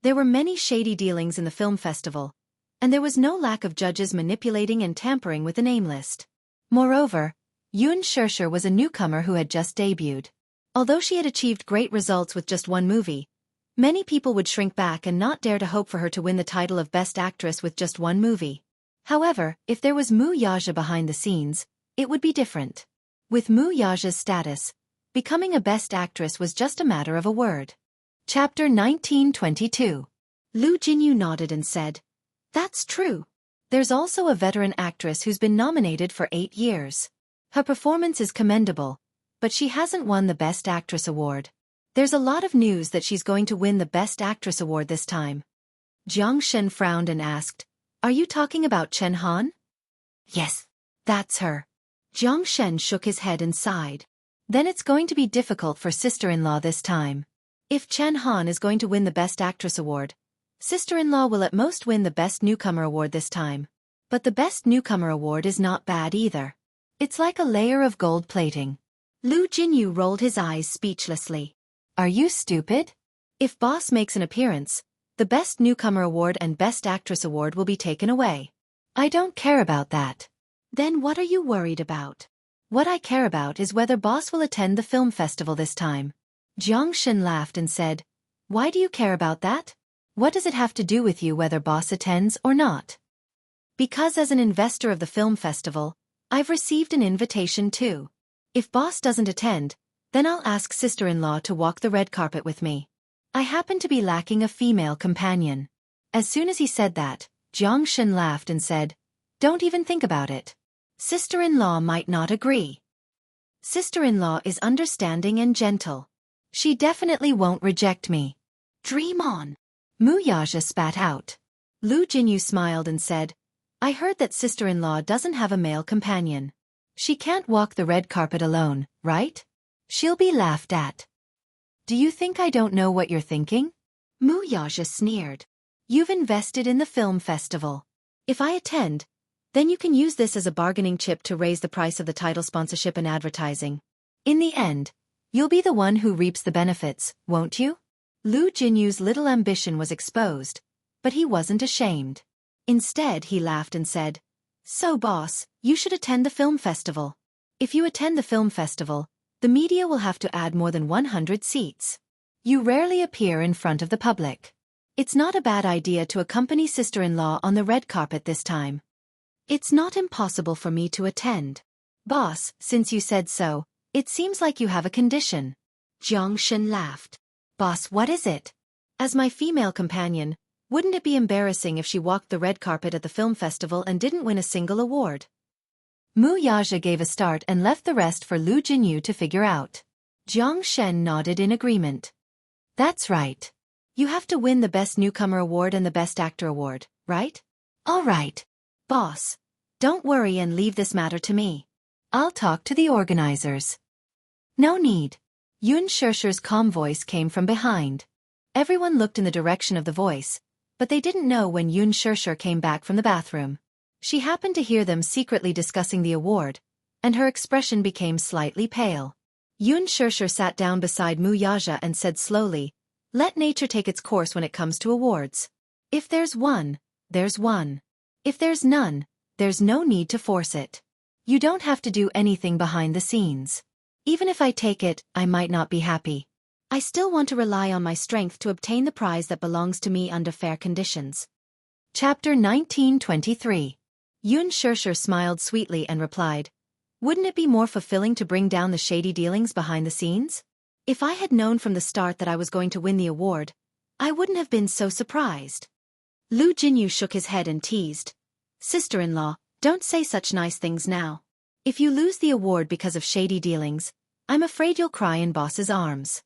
There were many shady dealings in the film festival, and there was no lack of judges manipulating and tampering with the name list. Moreover, Yun Shirshir was a newcomer who had just debuted. Although she had achieved great results with just one movie, many people would shrink back and not dare to hope for her to win the title of Best Actress with just one movie. However, if there was Mu Yaja behind the scenes, it would be different. With Mu Yaja's status, becoming a Best Actress was just a matter of a word. Chapter 1922. Lu Jinyu nodded and said, "That's true. There's also a veteran actress who's been nominated for 8 years. Her performance is commendable, but she hasn't won the Best Actress award. There's a lot of news that she's going to win the Best Actress award this time." Jiang Shen frowned and asked, "Are you talking about Chen Han?" "Yes, that's her." Jiang Shen shook his head and sighed. "Then it's going to be difficult for sister-in-law this time. If Chen Han is going to win the Best Actress award, sister-in-law will at most win the Best Newcomer award this time. But the Best Newcomer award is not bad either. It's like a layer of gold plating." Lu Jinyu rolled his eyes speechlessly. "Are you stupid? If Boss makes an appearance, the Best Newcomer award and Best Actress award will be taken away. I don't care about that." "Then what are you worried about?" "What I care about is whether Boss will attend the film festival this time." Jiang Shen laughed and said, "Why do you care about that? What does it have to do with you whether Boss attends or not?" "Because as an investor of the film festival, I've received an invitation too. If Boss doesn't attend, then I'll ask sister-in-law to walk the red carpet with me. I happen to be lacking a female companion." As soon as he said that, Jiang Shen laughed and said, "Don't even think about it. Sister-in-law might not agree." Sister-in-law is understanding and gentle. She definitely won't reject me. Dream on. Mu Yaja spat out. Lu Jinyu smiled and said, I heard that sister-in-law doesn't have a male companion. She can't walk the red carpet alone, right? She'll be laughed at. Do you think I don't know what you're thinking? Mu Yaja sneered. You've invested in the film festival. If I attend, then you can use this as a bargaining chip to raise the price of the title sponsorship and advertising. In the end, you'll be the one who reaps the benefits, won't you? Lu Jinyu's little ambition was exposed, but he wasn't ashamed. Instead, he laughed and said, So boss, you should attend the film festival. If you attend the film festival, the media will have to add more than 100 seats. You rarely appear in front of the public. It's not a bad idea to accompany sister-in-law on the red carpet this time. It's not impossible for me to attend. Boss, since you said so, it seems like you have a condition. Jiang Shen laughed. Boss, what is it? As my female companion, wouldn't it be embarrassing if she walked the red carpet at the film festival and didn't win a single award? Mu Yaja gave a start and left the rest for Lu Jinyu to figure out. Jiang Shen nodded in agreement. That's right. You have to win the Best Newcomer Award and the Best Actor Award, right? All right. Boss, don't worry and leave this matter to me. I'll talk to the organizers. No need. Yun Shishi's calm voice came from behind. Everyone looked in the direction of the voice, but they didn't know when Yun Shishi came back from the bathroom. She happened to hear them secretly discussing the award, and her expression became slightly pale. Yun Shishi sat down beside Mu Yaja and said slowly, Let nature take its course when it comes to awards. If there's one, there's one. If there's none, there's no need to force it. You don't have to do anything behind the scenes. Even if I take it, I might not be happy. I still want to rely on my strength to obtain the prize that belongs to me under fair conditions. Chapter 1923. Yun Shishi smiled sweetly and replied, Wouldn't it be more fulfilling to bring down the shady dealings behind the scenes? If I had known from the start that I was going to win the award, I wouldn't have been so surprised. Lu Jinyu shook his head and teased, Sister-in-law, don't say such nice things now. If you lose the award because of shady dealings, I'm afraid you'll cry in boss's arms.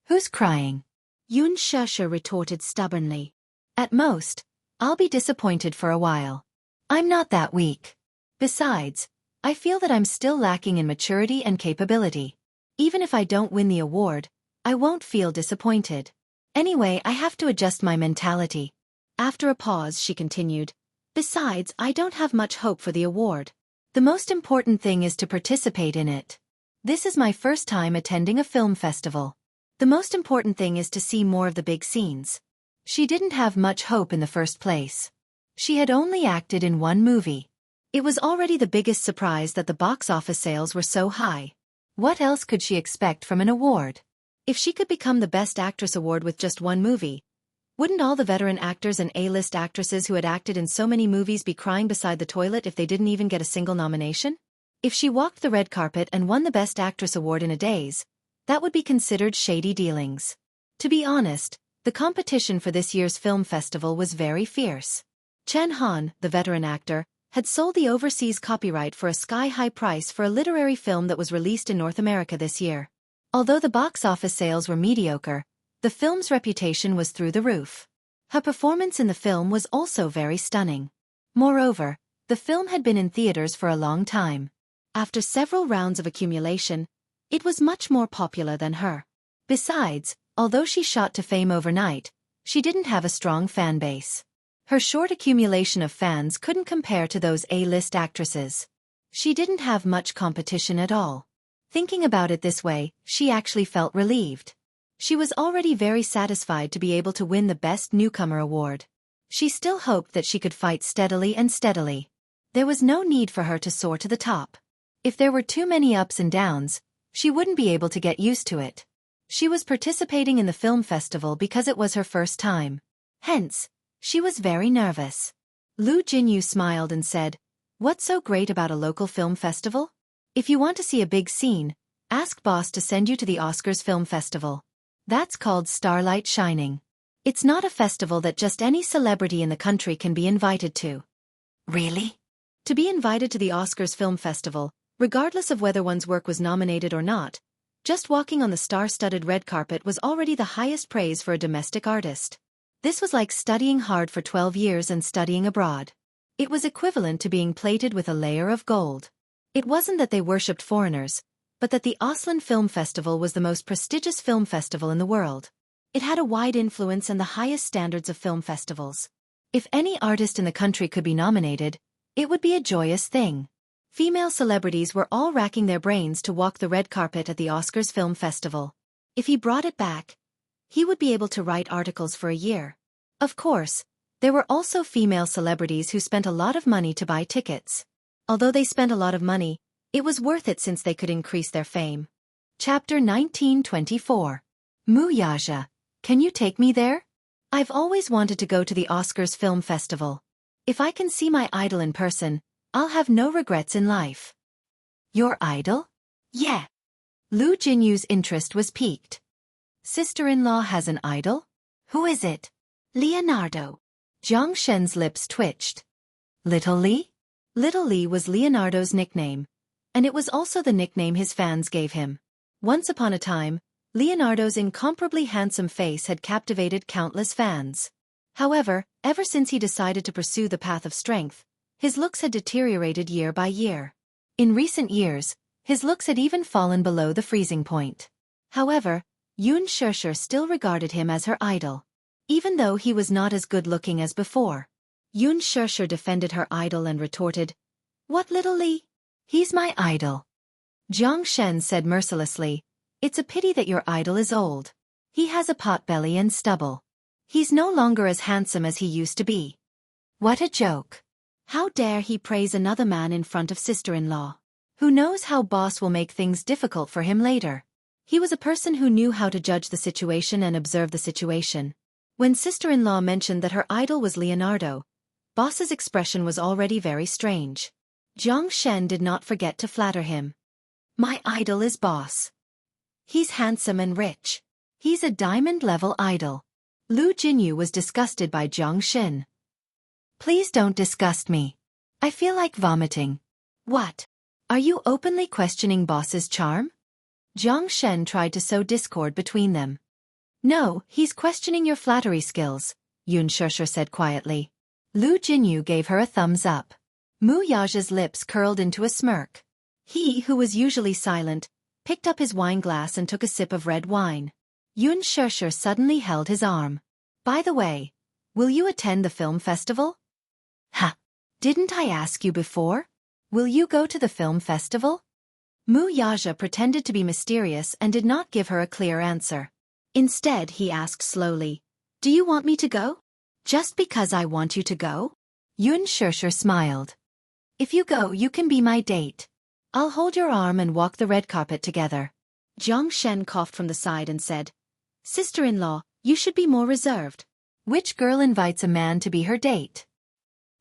Who's crying? Yun Shishi retorted stubbornly. At most, I'll be disappointed for a while. I'm not that weak. Besides, I feel that I'm still lacking in maturity and capability. Even if I don't win the award, I won't feel disappointed. Anyway, I have to adjust my mentality. After a pause, she continued, Besides, I don't have much hope for the award. The most important thing is to participate in it. This is my first time attending a film festival. The most important thing is to see more of the big scenes. She didn't have much hope in the first place. She had only acted in one movie. It was already the biggest surprise that the box office sales were so high. What else could she expect from an award? If she could become the Best Actress award with just one movie, wouldn't all the veteran actors and A-list actresses who had acted in so many movies be crying beside the toilet if they didn't even get a single nomination? If she walked the red carpet and won the Best Actress award in a daze, that would be considered shady dealings. To be honest, the competition for this year's film festival was very fierce. Chen Han, the veteran actor, had sold the overseas copyright for a sky-high price for a literary film that was released in North America this year. Although the box office sales were mediocre, the film's reputation was through the roof. Her performance in the film was also very stunning. Moreover, the film had been in theaters for a long time. After several rounds of accumulation, it was much more popular than her. Besides, although she shot to fame overnight, she didn't have a strong fan base. Her short accumulation of fans couldn't compare to those A-list actresses. She didn't have much competition at all. Thinking about it this way, she actually felt relieved. She was already very satisfied to be able to win the Best Newcomer award. She still hoped that she could fight steadily and steadily. There was no need for her to soar to the top. If there were too many ups and downs, she wouldn't be able to get used to it. She was participating in the film festival because it was her first time. Hence, she was very nervous. Lu Jinyu smiled and said, What's so great about a local film festival? If you want to see a big scene, ask boss to send you to the Oscars Film Festival. That's called Starlight Shining. It's not a festival that just any celebrity in the country can be invited to. Really? To be invited to the Oscars Film Festival, Regardless of whether one's work was nominated or not, just walking on the star-studded red carpet was already the highest praise for a domestic artist. This was like studying hard for 12 years and studying abroad. It was equivalent to being plated with a layer of gold. It wasn't that they worshipped foreigners, but that the Oslo Film Festival was the most prestigious film festival in the world. It had a wide influence and the highest standards of film festivals. If any artist in the country could be nominated, it would be a joyous thing. Female celebrities were all racking their brains to walk the red carpet at the Oscars Film Festival. If he brought it back, he would be able to write articles for a year. Of course, there were also female celebrities who spent a lot of money to buy tickets. Although they spent a lot of money, it was worth it since they could increase their fame. Chapter 1924. Muyaja, can you take me there? I've always wanted to go to the Oscars Film Festival. If I can see my idol in person, I'll have no regrets in life. Your idol? Yeah. Lu Jinyu's interest was piqued. Sister-in-law has an idol? Who is it? Leonardo. Jiang Shen's lips twitched. Little Li? Little Li was Leonardo's nickname, and it was also the nickname his fans gave him. Once upon a time, Leonardo's incomparably handsome face had captivated countless fans. However, ever since he decided to pursue the path of strength, his looks had deteriorated year by year. In recent years, his looks had even fallen below the freezing point. However, Yun Shesher still regarded him as her idol. Even though he was not as good-looking as before. Yun Shesher defended her idol and retorted, "What, Little Li? He's my idol." Jiang Shen said mercilessly, "It's a pity that your idol is old. He has a potbelly and stubble. He's no longer as handsome as he used to be." What a joke. How dare he praise another man in front of sister-in-law? Who knows how boss will make things difficult for him later? He was a person who knew how to judge the situation and observe the situation. When sister-in-law mentioned that her idol was Leonardo, boss's expression was already very strange. Jiang Shen did not forget to flatter him. "My idol is boss. He's handsome and rich. He's a diamond-level idol." Lu Jinyu was disgusted by Jiang Shen. "Please don't disgust me. I feel like vomiting." "What? Are you openly questioning boss's charm?" Jiang Shen tried to sow discord between them. "No, he's questioning your flattery skills," Yun Shesher said quietly. Lu Jinyu gave her a thumbs up. Mu Yaja's lips curled into a smirk. He, who was usually silent, picked up his wine glass and took a sip of red wine. Yun Shesher suddenly held his arm. "By the way, will you attend the film festival?" "Ha! Didn't I ask you before? Will you go to the film festival?" Mu Yaja pretended to be mysterious and did not give her a clear answer. Instead, he asked slowly, "Do you want me to go? Just because I want you to go?" Yun Shesher smiled. "If you go, you can be my date. I'll hold your arm and walk the red carpet together." Jiang Shen coughed from the side and said, "Sister-in-law, you should be more reserved. Which girl invites a man to be her date?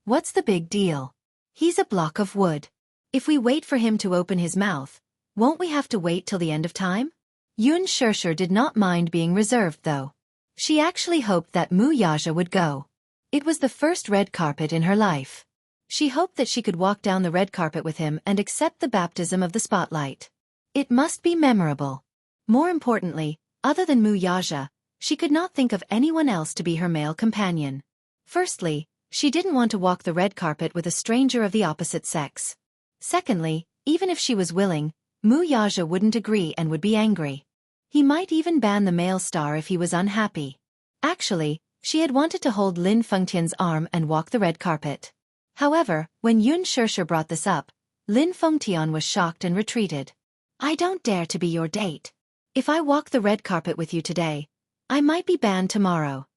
What's the big deal? He's a block of wood. If we wait for him to open his mouth, won't we have to wait till the end of time?" Yun Shesher did not mind being reserved though. She actually hoped that Mu Yaja would go. It was the first red carpet in her life. She hoped that she could walk down the red carpet with him and accept the baptism of the spotlight. It must be memorable. More importantly, other than Mu Yaja, she could not think of anyone else to be her male companion. Firstly, she didn't want to walk the red carpet with a stranger of the opposite sex. Secondly, even if she was willing, Mu Yaja wouldn't agree and would be angry. He might even ban the male star if he was unhappy. Actually, she had wanted to hold Lin Fengtian's arm and walk the red carpet. However, when Yun Shesher brought this up, Lin Fengtian was shocked and retreated. "I don't dare to be your date. If I walk the red carpet with you today, I might be banned tomorrow."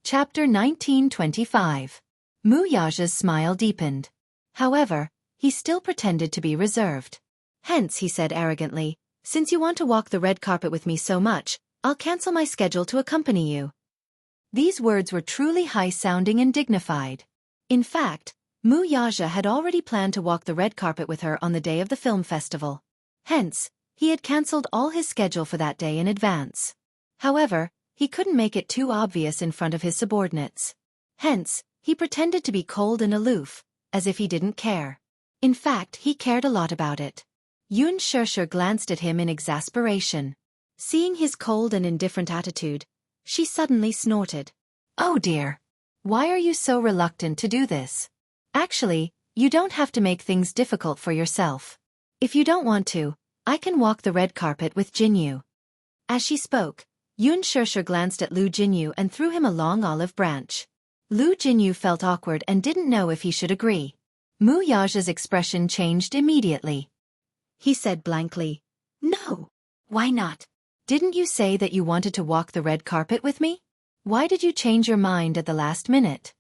Chapter 1925. Mu Yaja's smile deepened. However, he still pretended to be reserved. "Hence," he said arrogantly, "since you want to walk the red carpet with me so much, I'll cancel my schedule to accompany you." These words were truly high-sounding and dignified. In fact, Mu Yaja had already planned to walk the red carpet with her on the day of the film festival. Hence, he had cancelled all his schedule for that day in advance. However, he couldn't make it too obvious in front of his subordinates. Hence, he pretended to be cold and aloof, as if he didn't care. In fact, he cared a lot about it. Yun Shusher glanced at him in exasperation. Seeing his cold and indifferent attitude, she suddenly snorted. Oh dear. Why are you so reluctant to do this? Actually, you don't have to make things difficult for yourself. If you don't want to, I can walk the red carpet with Jinyu. As she spoke, Yun Shusher glanced at Lu Jinyu and threw him a long olive branch. Lu Jinyu felt awkward and didn't know if he should agree. Mu Yaja's expression changed immediately. He said blankly, No. Why not? Didn't you say that you wanted to walk the red carpet with me? Why did you change your mind at the last minute?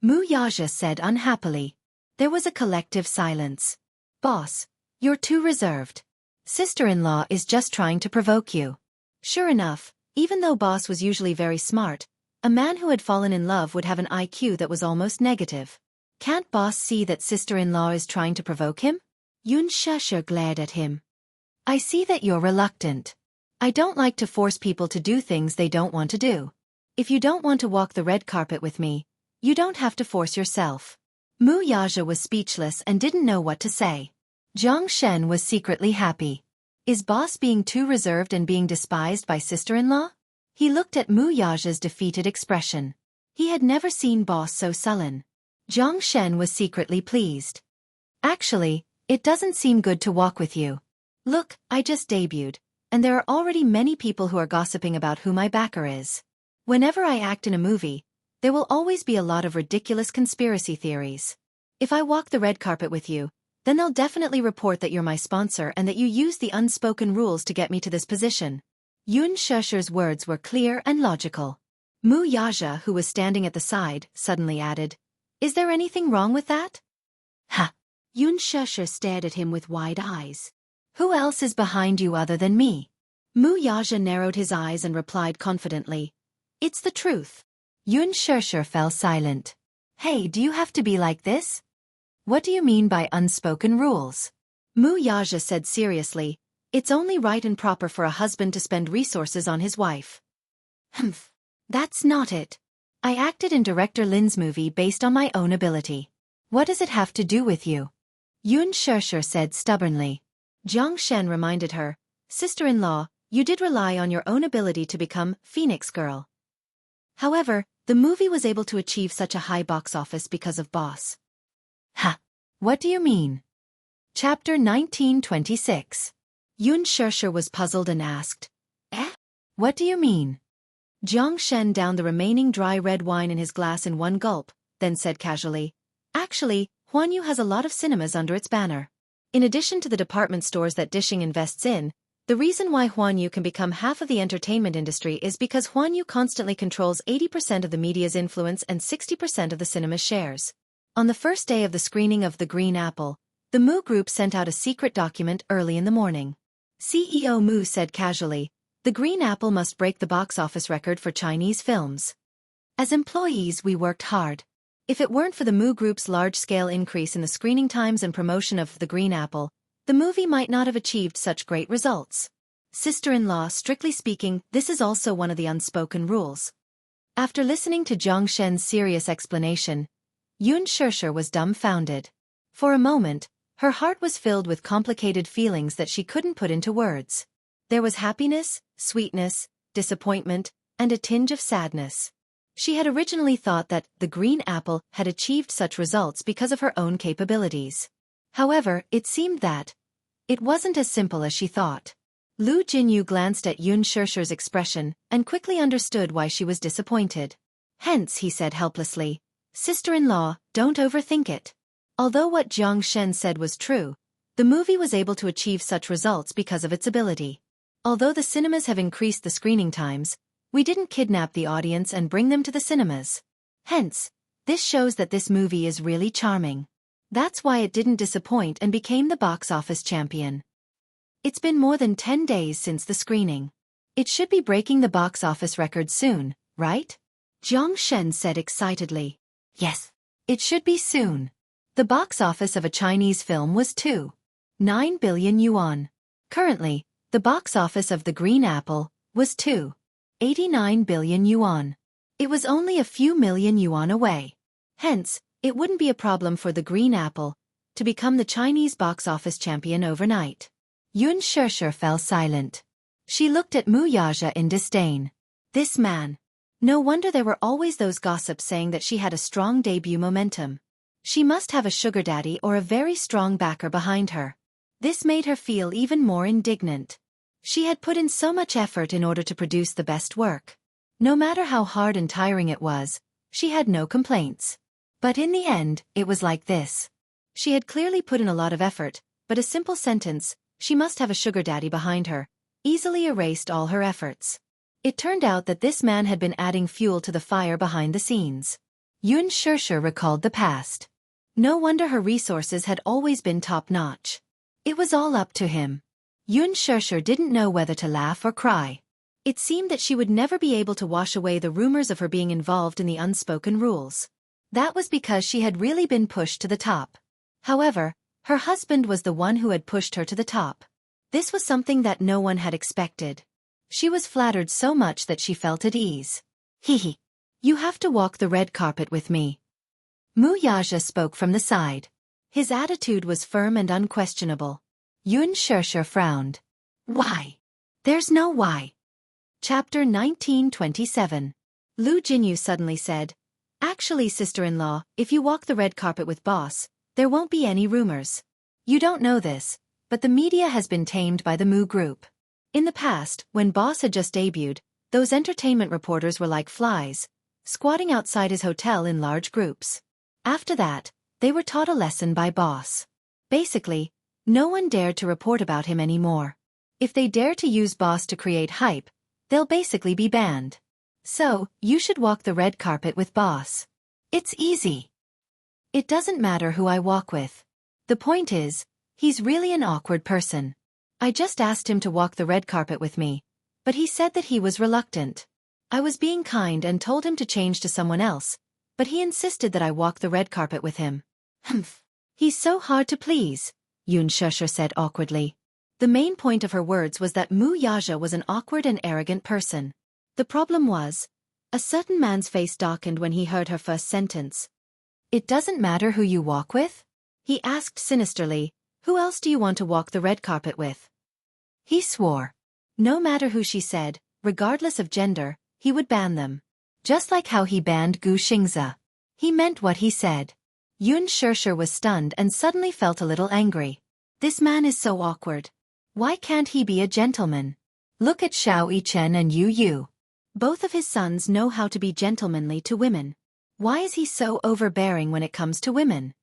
Mu Yaja said unhappily. There was a collective silence. Boss, you're too reserved. Sister-in-law is just trying to provoke you. Sure enough, even though Boss was usually very smart, a man who had fallen in love would have an IQ that was almost negative. Can't Boss see that sister-in-law is trying to provoke him? Yun Shusher glared at him. I see that you're reluctant. I don't like to force people to do things they don't want to do. If you don't want to walk the red carpet with me, you don't have to force yourself. Mu Yaja was speechless and didn't know what to say. Zhang Shen was secretly happy. Is Boss being too reserved and being despised by sister-in-law? He looked at Mu Yaja's defeated expression. He had never seen Boss so sullen. Zhang Shen was secretly pleased. Actually, it doesn't seem good to walk with you. Look, I just debuted, and there are already many people who are gossiping about who my backer is. Whenever I act in a movie, there will always be a lot of ridiculous conspiracy theories. If I walk the red carpet with you, then they'll definitely report that you're my sponsor and that you used the unspoken rules to get me to this position. Yun Shusher's words were clear and logical. Mu Yaja, who was standing at the side, suddenly added, Is there anything wrong with that? Ha! Yun Shusher stared at him with wide eyes. Who else is behind you other than me? Mu Yaja narrowed his eyes and replied confidently, It's the truth. Yun Shusher fell silent. Hey, do you have to be like this? What do you mean by unspoken rules? Mu Yaja said seriously, It's only right and proper for a husband to spend resources on his wife. Humph. That's not it. I acted in Director Lin's movie based on my own ability. What does it have to do with you? Yun Shusher said stubbornly. Zhang Shen reminded her, Sister-in-law, you did rely on your own ability to become Phoenix Girl. However, the movie was able to achieve such a high box office because of Boss. Ha! What do you mean? Chapter 1926. Yun Shusher was puzzled and asked, What do you mean? Zhang Shen downed the remaining dry red wine in his glass in one gulp, then said casually, Actually, Huanyu has a lot of cinemas under its banner. In addition to the department stores that Dishing invests in, the reason why Huanyu can become half of the entertainment industry is because Huanyu constantly controls 80% of the media's influence and 60% of the cinema's shares. On the first day of the screening of The Green Apple, the Mu Group sent out a secret document early in the morning. CEO Mu said casually, The Green Apple must break the box office record for Chinese films. As employees, we worked hard. If it weren't for the Mu Group's large-scale increase in the screening times and promotion of The Green Apple, the movie might not have achieved such great results. Sister-in-law, strictly speaking, this is also one of the unspoken rules. After listening to Zhang Shen's serious explanation, Yun Shusher was dumbfounded. For a moment, her heart was filled with complicated feelings that she couldn't put into words. There was happiness, sweetness, disappointment, and a tinge of sadness. She had originally thought that The Green Apple had achieved such results because of her own capabilities. However, it seemed that it wasn't as simple as she thought. Lu Jinyu glanced at Yun Shusher's expression and quickly understood why she was disappointed. Hence, he said helplessly, Sister-in-law, don't overthink it. Although what Zhang Shen said was true, the movie was able to achieve such results because of its ability. Although the cinemas have increased the screening times, we didn't kidnap the audience and bring them to the cinemas. Hence, this shows that this movie is really charming. That's why it didn't disappoint and became the box office champion. It's been more than 10 days since the screening. It should be breaking the box office record soon, right? Zhang Shen said excitedly. Yes, it should be soon. The box office of a Chinese film was 2.9 billion yuan. Currently, the box office of The Green Apple was 2.89 billion yuan. It was only a few million yuan away. Hence, it wouldn't be a problem for The Green Apple to become the Chinese box office champion overnight. Yun Shirshir fell silent. She looked at Mu Yaja in disdain. This man. No wonder there were always those gossips saying that she had a strong debut momentum. She must have a sugar daddy or a very strong backer behind her. This made her feel even more indignant. She had put in so much effort in order to produce the best work. No matter how hard and tiring it was, she had no complaints. But in the end, it was like this. She had clearly put in a lot of effort, but a simple sentence, "She must have a sugar daddy behind her," easily erased all her efforts. It turned out that this man had been adding fuel to the fire behind the scenes. Yun Shirshir recalled the past. No wonder her resources had always been top-notch. It was all up to him. Yun Shirshir didn't know whether to laugh or cry. It seemed that she would never be able to wash away the rumors of her being involved in the unspoken rules. That was because she had really been pushed to the top. However, her husband was the one who had pushed her to the top. This was something that no one had expected. She was flattered so much that she felt at ease. Hehe. You have to walk the red carpet with me. Mu Yaja spoke from the side. His attitude was firm and unquestionable. Yun Shirshir frowned. Why? There's no why. Chapter 1927. Lu Jinyu suddenly said, "Actually, sister-in-law, if you walk the red carpet with boss, there won't be any rumors. You don't know this, but the media has been tamed by the Mu group. In the past, when boss had just debuted, those entertainment reporters were like flies, squatting outside his hotel in large groups. After that, they were taught a lesson by boss. Basically, no one dared to report about him anymore. If they dare to use boss to create hype, they'll basically be banned. So, you should walk the red carpet with boss. It's easy. It doesn't matter who I walk with. The point is, he's really an awkward person. I just asked him to walk the red carpet with me, but he said that he was reluctant. I was being kind and told him to change to someone else, but he insisted that I walk the red carpet with him. Humph. He's so hard to please," Yun Shirshir said awkwardly. The main point of her words was that Mu Yaja was an awkward and arrogant person. The problem was, a certain man's face darkened when he heard her first sentence. "It doesn't matter who you walk with?" he asked sinisterly. "Who else do you want to walk the red carpet with?" He swore. No matter who she said, regardless of gender, he would ban them. Just like how he banned Gu Xingze. He meant what he said. Yun Shirshir was stunned and suddenly felt a little angry. This man is so awkward. Why can't he be a gentleman? Look at Xiao Yichen and Yu Yu. Both of his sons know how to be gentlemanly to women. Why is he so overbearing when it comes to women?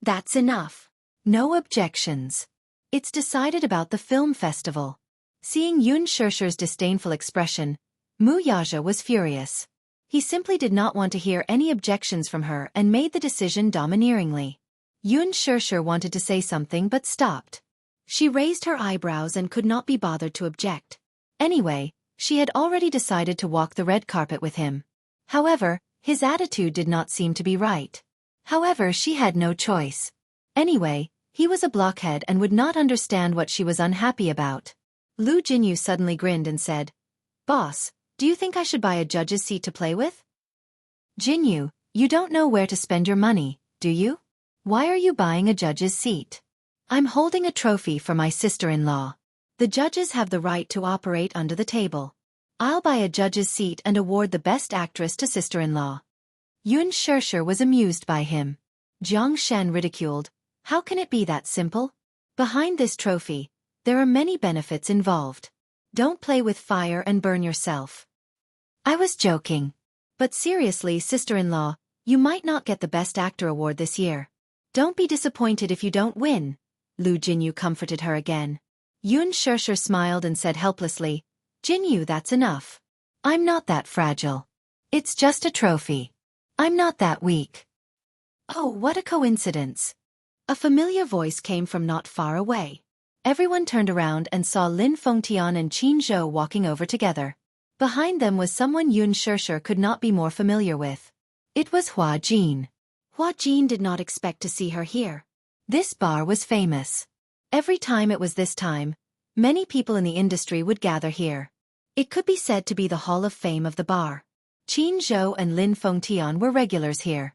That's enough. No objections. It's decided about the film festival. Seeing Yun Shirshir's disdainful expression, Mu Yaja was furious. He simply did not want to hear any objections from her and made the decision domineeringly. Yun Shirshir wanted to say something but stopped. She raised her eyebrows and could not be bothered to object. Anyway, she had already decided to walk the red carpet with him. However, his attitude did not seem to be right. However, she had no choice. Anyway, he was a blockhead and would not understand what she was unhappy about. Lu Jinyu suddenly grinned and said, "Boss, do you think I should buy a judge's seat to play with?" "Jinyu, you don't know where to spend your money, do you? Why are you buying a judge's seat?" "I'm holding a trophy for my sister-in-law. The judges have the right to operate under the table. I'll buy a judge's seat and award the best actress to sister-in-law." Yun Shirshir was amused by him. Jiang Shen ridiculed, "How can it be that simple? Behind this trophy, there are many benefits involved. Don't play with fire and burn yourself." "I was joking. But seriously, sister-in-law, you might not get the Best Actor award this year. Don't be disappointed if you don't win," Lu Jinyu comforted her again. Yun Shirshir smiled and said helplessly, "Jinyu, that's enough. I'm not that fragile. It's just a trophy. I'm not that weak." Oh, what a coincidence. A familiar voice came from not far away. Everyone turned around and saw Lin Fengtian and Qin Zhou walking over together. Behind them was someone Yun Shirshir could not be more familiar with. It was Hua Jin. Hua Jin did not expect to see her here. This bar was famous. Every time it was this time, many people in the industry would gather here. It could be said to be the Hall of Fame of the bar. Qin Zhou and Lin Fengtian were regulars here.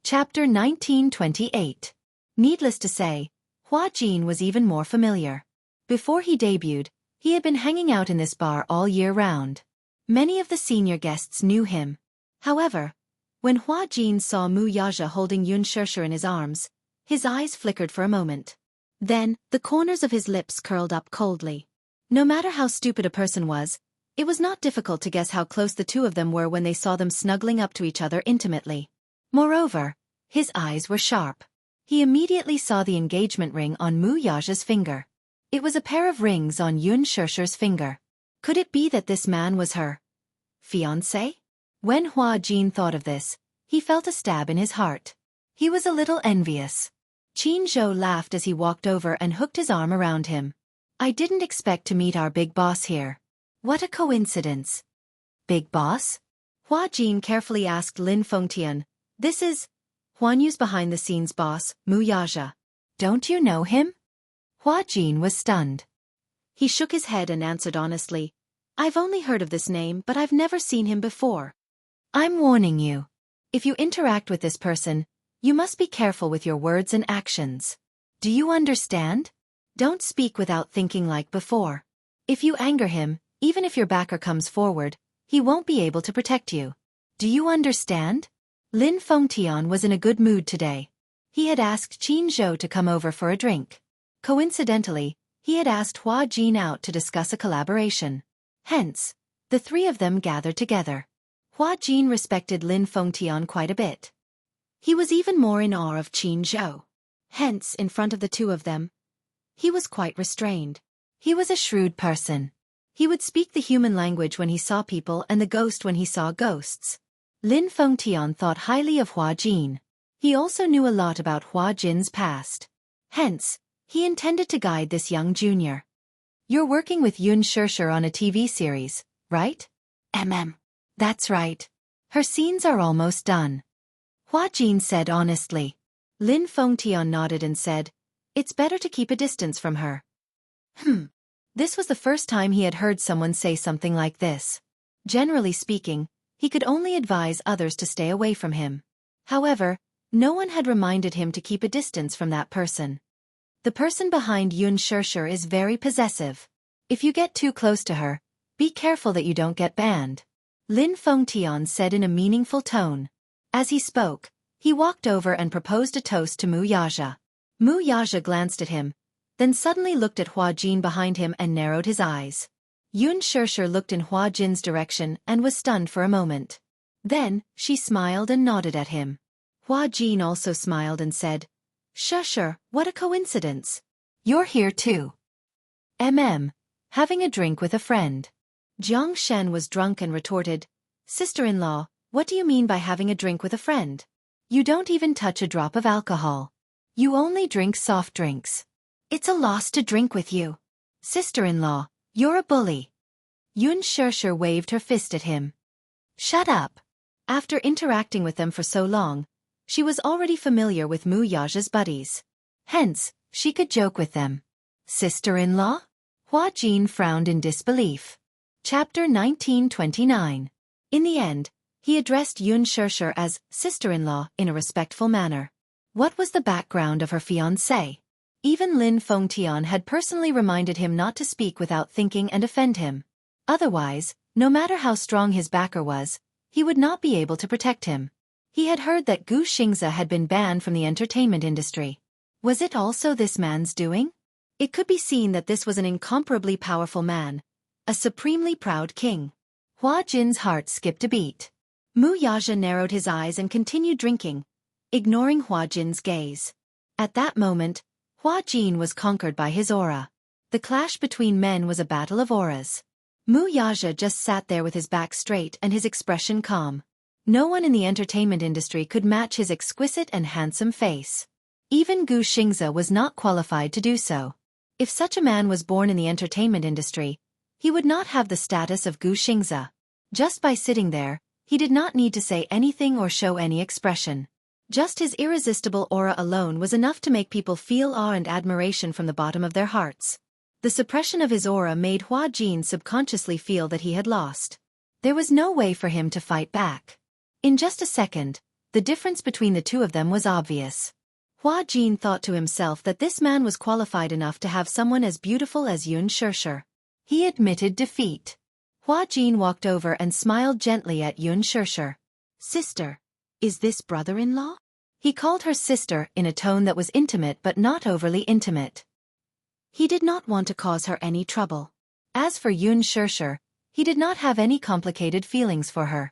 Chapter 1928. Needless to say, Hua Jin was even more familiar. Before he debuted, he had been hanging out in this bar all year round. Many of the senior guests knew him. However, when Hua Jin saw Mu Yaja holding Yun Shusher in his arms, his eyes flickered for a moment. Then, the corners of his lips curled up coldly. No matter how stupid a person was, it was not difficult to guess how close the two of them were when they saw them snuggling up to each other intimately. Moreover, his eyes were sharp. He immediately saw the engagement ring on Mu Yaja's finger. It was a pair of rings on Yun Shusher's finger. Could it be that this man was her fiancé? When Hua Jin thought of this, he felt a stab in his heart. He was a little envious. Qin Zhou laughed as he walked over and hooked his arm around him. I didn't expect to meet our big boss here. What a coincidence. Big boss? Hua Jin carefully asked Lin Fengtian. This is Huan Yu's behind-the-scenes boss, Mu Yaja. Don't you know him? Hua Jin was stunned. He shook his head and answered honestly, I've only heard of this name but I've never seen him before. I'm warning you. If you interact with this person, you must be careful with your words and actions. Do you understand? Don't speak without thinking like before. If you anger him, even if your backer comes forward, he won't be able to protect you. Do you understand? Lin Fengtian was in a good mood today. He had asked Qin Zhou to come over for a drink. Coincidentally, he had asked Hua Jin out to discuss a collaboration. Hence, the three of them gathered together. Hua Jin respected Lin Fengtian quite a bit. He was even more in awe of Qin Zhou. Hence, in front of the two of them, he was quite restrained. He was a shrewd person. He would speak the human language when he saw people and the ghost when he saw ghosts. Lin Fengtian thought highly of Hua Jin. He also knew a lot about Hua Jin's past. Hence, he intended to guide this young junior. You're working with Yun Shusher on a TV series, right? That's right. Her scenes are almost done. Hua Jin said honestly. Lin Fengtian nodded and said, It's better to keep a distance from her. This was the first time he had heard someone say something like this. Generally speaking, he could only advise others to stay away from him. However, no one had reminded him to keep a distance from that person. The person behind Yun Shusher is very possessive. If you get too close to her, be careful that you don't get banned. Lin Fengtian said in a meaningful tone. As he spoke, he walked over and proposed a toast to Mu Yaja. Mu Yaja glanced at him, then suddenly looked at Hua Jin behind him and narrowed his eyes. Yun Shusher looked in Hua Jin's direction and was stunned for a moment. Then, she smiled and nodded at him. Hua Jin also smiled and said, Shusher, what a coincidence. You're here too. Having a drink with a friend. Jiang Shen was drunk and retorted, Sister-in-law, what do you mean by having a drink with a friend? You don't even touch a drop of alcohol. You only drink soft drinks. It's a loss to drink with you. Sister-in-law, you're a bully. Yun Shusher waved her fist at him. Shut up. After interacting with them for so long, she was already familiar with Mu Yaja's buddies. Hence, she could joke with them. Sister-in-law? Hua Jin frowned in disbelief. Chapter 1929. In the end, he addressed Yun Shusher as sister-in-law in a respectful manner. What was the background of her fiancé? Even Lin Fengtian had personally reminded him not to speak without thinking and offend him. Otherwise, no matter how strong his backer was, he would not be able to protect him. He had heard that Gu Xingze had been banned from the entertainment industry. Was it also this man's doing? It could be seen that this was an incomparably powerful man, a supremely proud king. Hua Jin's heart skipped a beat. Mu Yaja narrowed his eyes and continued drinking, ignoring Hua Jin's gaze. At that moment, Hua Jin was conquered by his aura. The clash between men was a battle of auras. Mu Yaja just sat there with his back straight and his expression calm. No one in the entertainment industry could match his exquisite and handsome face. Even Gu Xingze was not qualified to do so. If such a man was born in the entertainment industry, he would not have the status of Gu Xingze. Just by sitting there, he did not need to say anything or show any expression. Just his irresistible aura alone was enough to make people feel awe and admiration from the bottom of their hearts. The suppression of his aura made Hua Jin subconsciously feel that he had lost. There was no way for him to fight back. In just a second, the difference between the two of them was obvious. Hua Jin thought to himself that this man was qualified enough to have someone as beautiful as Yun Shirshir. He admitted defeat. Hua Jin walked over and smiled gently at Yun Shirshir. Sister, is this brother-in-law? He called her sister in a tone that was intimate but not overly intimate. He did not want to cause her any trouble. As for Yun Shirshir, he did not have any complicated feelings for her.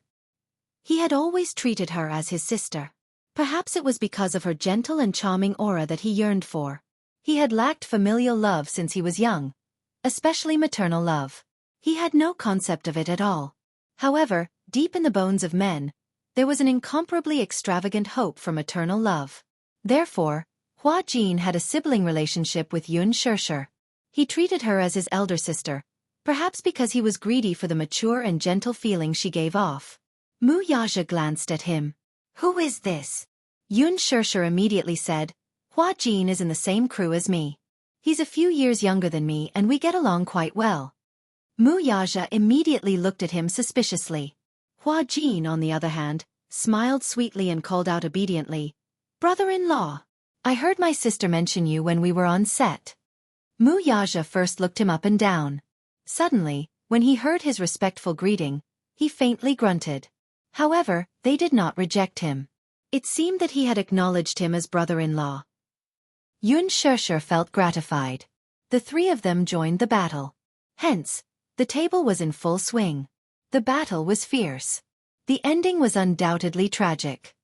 He had always treated her as his sister. Perhaps it was because of her gentle and charming aura that he yearned for. He had lacked familial love since he was young, especially maternal love. He had no concept of it at all. However, deep in the bones of men, there was an incomparably extravagant hope for maternal love. Therefore, Hua Jin had a sibling relationship with Yun Shirshir. He treated her as his elder sister, perhaps because he was greedy for the mature and gentle feeling she gave off. Mu Yaja glanced at him. Who is this? Yun Shirshir immediately said, Hua Jin is in the same crew as me. He's a few years younger than me and we get along quite well. Mu Yaja immediately looked at him suspiciously. Hua Jin, on the other hand, smiled sweetly and called out obediently, Brother-in-law, I heard my sister mention you when we were on set. Mu Yaja first looked him up and down. Suddenly, when he heard his respectful greeting, he faintly grunted. However, they did not reject him. It seemed that he had acknowledged him as brother-in-law. Yun Shirshir felt gratified. The three of them joined the battle. Hence, the table was in full swing. The battle was fierce. The ending was undoubtedly tragic.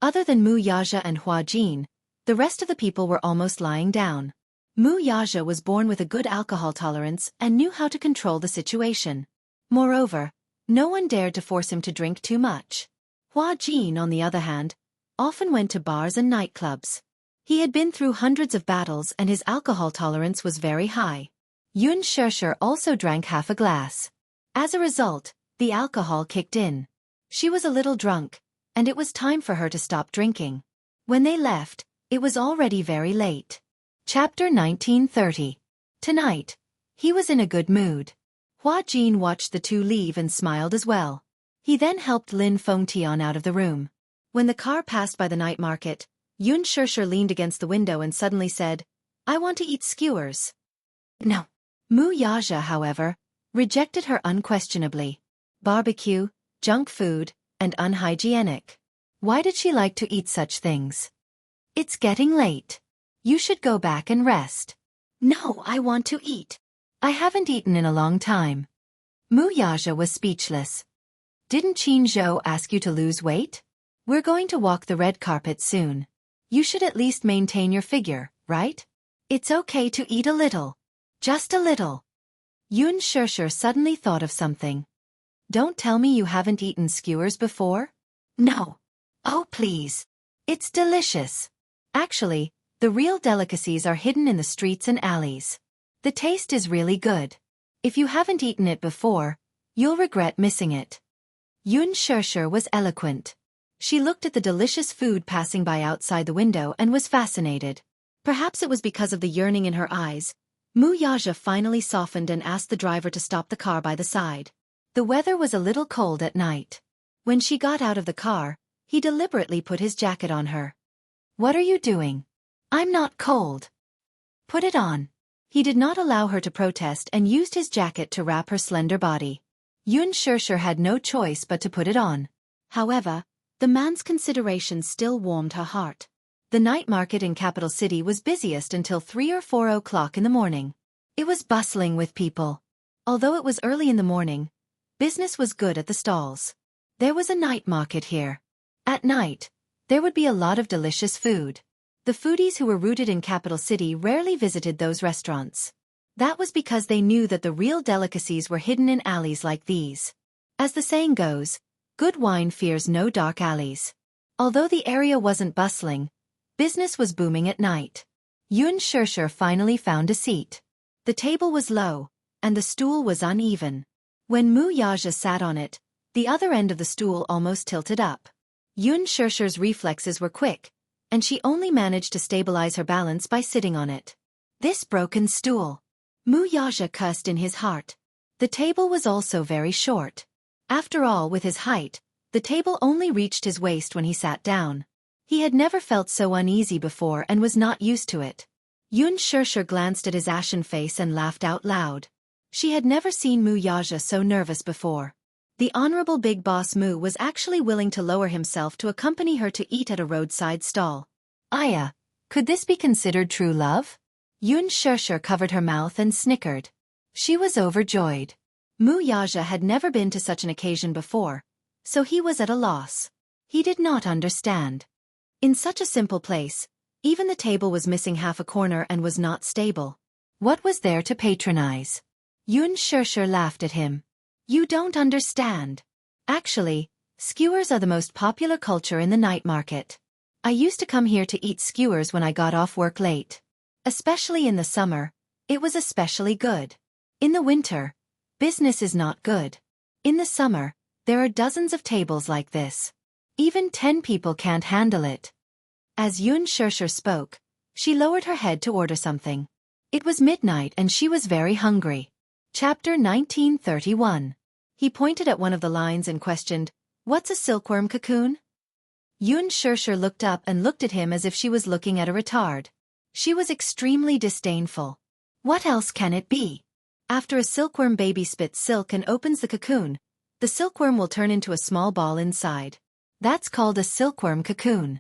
Other than Mu Yaja and Hua Jin, the rest of the people were almost lying down. Mu Yaja was born with a good alcohol tolerance and knew how to control the situation. Moreover, no one dared to force him to drink too much. Hua Jin, on the other hand, often went to bars and nightclubs. He had been through hundreds of battles and his alcohol tolerance was very high. Yun Shirshir also drank half a glass. As a result, the alcohol kicked in. She was a little drunk, and it was time for her to stop drinking. When they left, it was already very late. Chapter 1930. Tonight, he was in a good mood. Hua Jin watched the two leave and smiled as well. He then helped Lin Fengtian out of the room. When the car passed by the night market, Yun Shirshir leaned against the window and suddenly said, I want to eat skewers. No. Mu Yaja, however, rejected her unquestionably. Barbecue, junk food, and unhygienic. Why did she like to eat such things? It's getting late. You should go back and rest. No, I want to eat. I haven't eaten in a long time. Mu Yaja was speechless. Didn't Qin Zhou ask you to lose weight? We're going to walk the red carpet soon. You should at least maintain your figure, right? It's okay to eat a little. Just a little. Yun Shirshir suddenly thought of something. Don't tell me you haven't eaten skewers before? No. Oh please. It's delicious. Actually, the real delicacies are hidden in the streets and alleys. The taste is really good. If you haven't eaten it before, you'll regret missing it. Yun Shirshir was eloquent. She looked at the delicious food passing by outside the window and was fascinated. Perhaps it was because of the yearning in her eyes. Mu Yaja finally softened and asked the driver to stop the car by the side. The weather was a little cold at night. When she got out of the car, he deliberately put his jacket on her. What are you doing? I'm not cold. Put it on. He did not allow her to protest and used his jacket to wrap her slender body. Yun Shirshir had no choice but to put it on. However, the man's consideration still warmed her heart. The night market in capital city was busiest until 3 or 4 o'clock in the morning. It was bustling with people. Although it was early in the morning, business was good at the stalls. There was a night market here. At night, there would be a lot of delicious food. The foodies who were rooted in capital city rarely visited those restaurants. That was because they knew that the real delicacies were hidden in alleys like these. As the saying goes, good wine fears no dark alleys. Although the area wasn't bustling, business was booming at night. Yun Shirshir finally found a seat. The table was low, and the stool was uneven. When Mu Yaja sat on it, the other end of the stool almost tilted up. Yun Shirshir's reflexes were quick, and she only managed to stabilize her balance by sitting on it. This broken stool. Mu Yaja cursed in his heart. The table was also very short. After all, with his height, the table only reached his waist when he sat down. He had never felt so uneasy before and was not used to it. Yun Shirshir glanced at his ashen face and laughed out loud. She had never seen Mu Yaja so nervous before. The Honorable Big Boss Mu was actually willing to lower himself to accompany her to eat at a roadside stall. Aya, could this be considered true love? Yun Shirshir covered her mouth and snickered. She was overjoyed. Mu Yaja had never been to such an occasion before, so he was at a loss. He did not understand. In such a simple place, even the table was missing half a corner and was not stable. What was there to patronize? Yun Shirshir laughed at him. You don't understand. Actually, skewers are the most popular culture in the night market. I used to come here to eat skewers when I got off work late. Especially in the summer, it was especially good. In the winter, business is not good. In the summer, there are dozens of tables like this. Even 10 people can't handle it. As Yun Shirshir spoke, she lowered her head to order something. It was midnight and she was very hungry. Chapter 1931. He pointed at one of the lines and questioned, "What's a silkworm cocoon?" Yun Shirshir looked up and looked at him as if she was looking at a retard. She was extremely disdainful. What else can it be? After a silkworm baby spits silk and opens the cocoon, the silkworm will turn into a small ball inside. That's called a silkworm cocoon.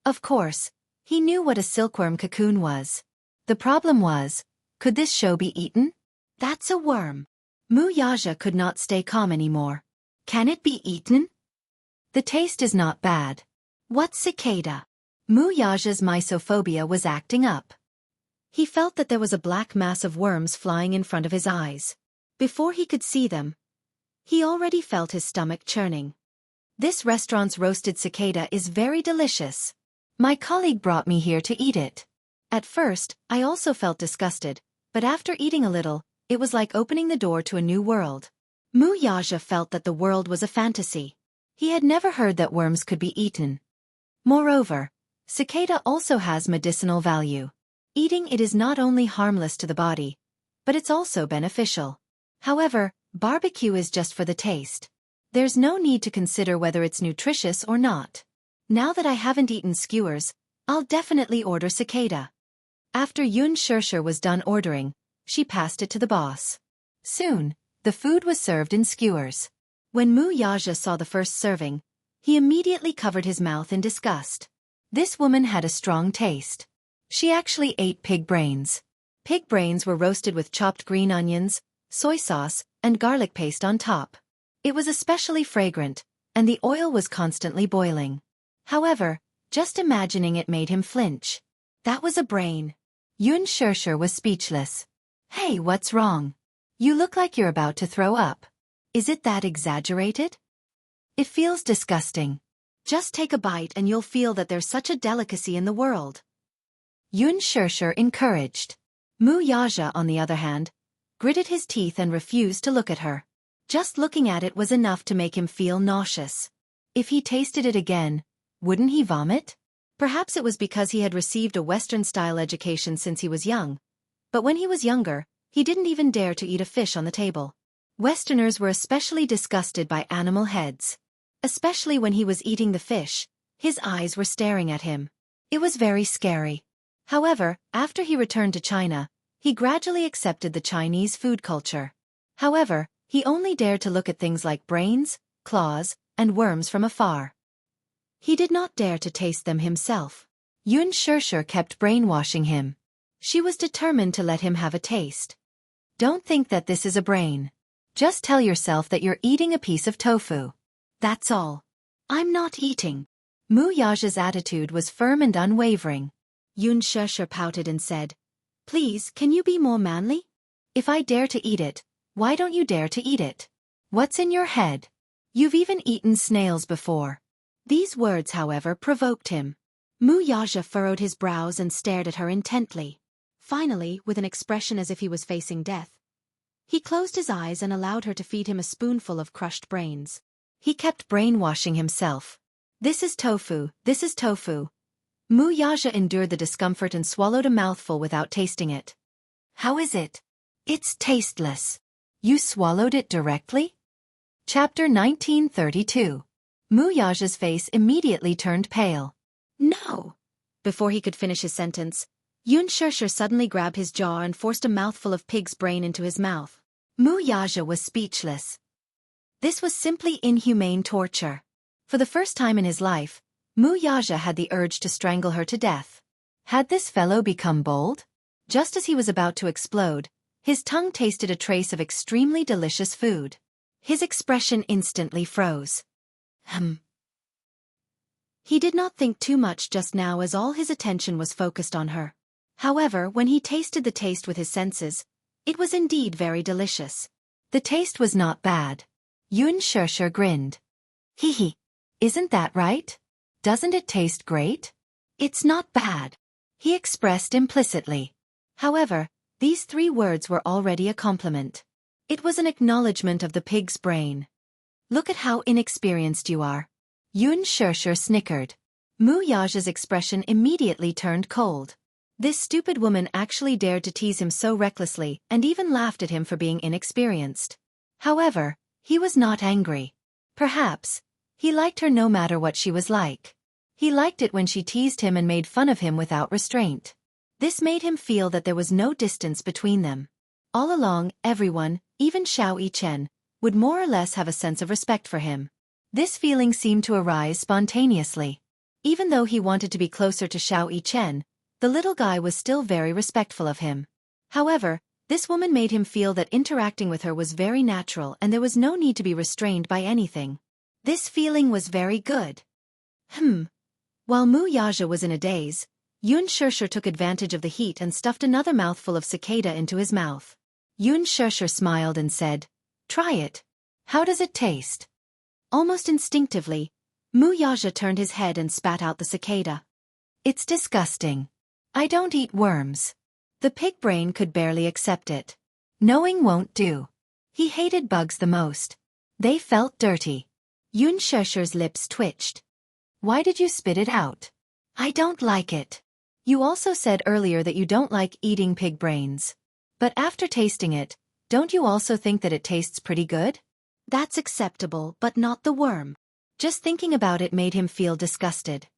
Of course, he knew what a silkworm cocoon was. The problem was, could this show be eaten? That's a worm. Mu Yaja could not stay calm anymore. Can it be eaten? The taste is not bad. What's cicada? Mu Yaja's mysophobia was acting up. He felt that there was a black mass of worms flying in front of his eyes. Before he could see them, he already felt his stomach churning. This restaurant's roasted cicada is very delicious. My colleague brought me here to eat it. At first, I also felt disgusted, but after eating a little, it was like opening the door to a new world. Mu Yaja felt that the world was a fantasy. He had never heard that worms could be eaten. Moreover, cicada also has medicinal value. Eating it is not only harmless to the body, but it's also beneficial. However, barbecue is just for the taste. There's no need to consider whether it's nutritious or not. Now that I haven't eaten skewers, I'll definitely order cicada. After Yun Shirshir was done ordering, she passed it to the boss. Soon, the food was served in skewers. When Mu Yaja saw the first serving, he immediately covered his mouth in disgust. This woman had a strong taste. She actually ate pig brains. Pig brains were roasted with chopped green onions, soy sauce, and garlic paste on top. It was especially fragrant, and the oil was constantly boiling. However, just imagining it made him flinch. That was a brain. Yun Shirshir was speechless. Hey, what's wrong? You look like you're about to throw up. Is it that exaggerated? It feels disgusting. Just take a bite and you'll feel that there's such a delicacy in the world. Yun Shirshir encouraged. Mu Yaja, on the other hand, gritted his teeth and refused to look at her. Just looking at it was enough to make him feel nauseous. If he tasted it again, wouldn't he vomit? Perhaps it was because he had received a Western-style education since he was young. But when he was younger, he didn't even dare to eat a fish on the table. Westerners were especially disgusted by animal heads. Especially when he was eating the fish, his eyes were staring at him. It was very scary. However, after he returned to China, he gradually accepted the Chinese food culture. However, he only dared to look at things like brains, claws, and worms from afar. He did not dare to taste them himself. Yun Shirshir kept brainwashing him. She was determined to let him have a taste. Don't think that this is a brain. Just tell yourself that you're eating a piece of tofu. That's all. I'm not eating. Mu Yaja's attitude was firm and unwavering. Yun Shirshir pouted and said, "Please, can you be more manly? If I dare to eat it, why don't you dare to eat it? What's in your head? You've even eaten snails before." These words, however, provoked him. Mu Yaja furrowed his brows and stared at her intently. Finally, with an expression as if he was facing death, he closed his eyes and allowed her to feed him a spoonful of crushed brains. He kept brainwashing himself. This is tofu, this is tofu. Mu Yaja endured the discomfort and swallowed a mouthful without tasting it. How is it? It's tasteless. You swallowed it directly? Chapter 1932. Mu Yaja's face immediately turned pale. No! Before he could finish his sentence, Yun Shirshir suddenly grabbed his jaw and forced a mouthful of pig's brain into his mouth. Mu Yaja was speechless. This was simply inhumane torture. For the first time in his life, Mu Yaja had the urge to strangle her to death. Had this fellow become bold? Just as he was about to explode, his tongue tasted a trace of extremely delicious food. His expression instantly froze. He did not think too much just now as all his attention was focused on her. However, when he tasted the taste with his senses, it was indeed very delicious. The taste was not bad. Yun Shirshir grinned. Hee, isn't that right? Doesn't it taste great? It's not bad, he expressed implicitly. However, these 3 words were already a compliment. It was an acknowledgement of the pig's brain. Look at how inexperienced you are. Yun Shirshir snickered. Mu Yaja's expression immediately turned cold. This stupid woman actually dared to tease him so recklessly and even laughed at him for being inexperienced. However, he was not angry. Perhaps, he liked her no matter what she was like. He liked it when she teased him and made fun of him without restraint. This made him feel that there was no distance between them. All along, everyone, even Xiao Yichen, would more or less have a sense of respect for him. This feeling seemed to arise spontaneously. Even though he wanted to be closer to Xiao Yichen, the little guy was still very respectful of him. However, this woman made him feel that interacting with her was very natural and there was no need to be restrained by anything. This feeling was very good. While Mu Yaja was in a daze, Yun Shirshir took advantage of the heat and stuffed another mouthful of cicada into his mouth. Yun Shirshir smiled and said, "Try it. How does it taste?" Almost instinctively, Mu Yaja turned his head and spat out the cicada. "It's disgusting. I don't eat worms." The pig brain could barely accept it. Knowing won't do. He hated bugs the most. They felt dirty. Yun Shirshir's lips twitched. "Why did you spit it out?" "I don't like it." "You also said earlier that you don't like eating pig brains. But after tasting it, don't you also think that it tastes pretty good?" "That's acceptable, but not the worm." Just thinking about it made him feel disgusted.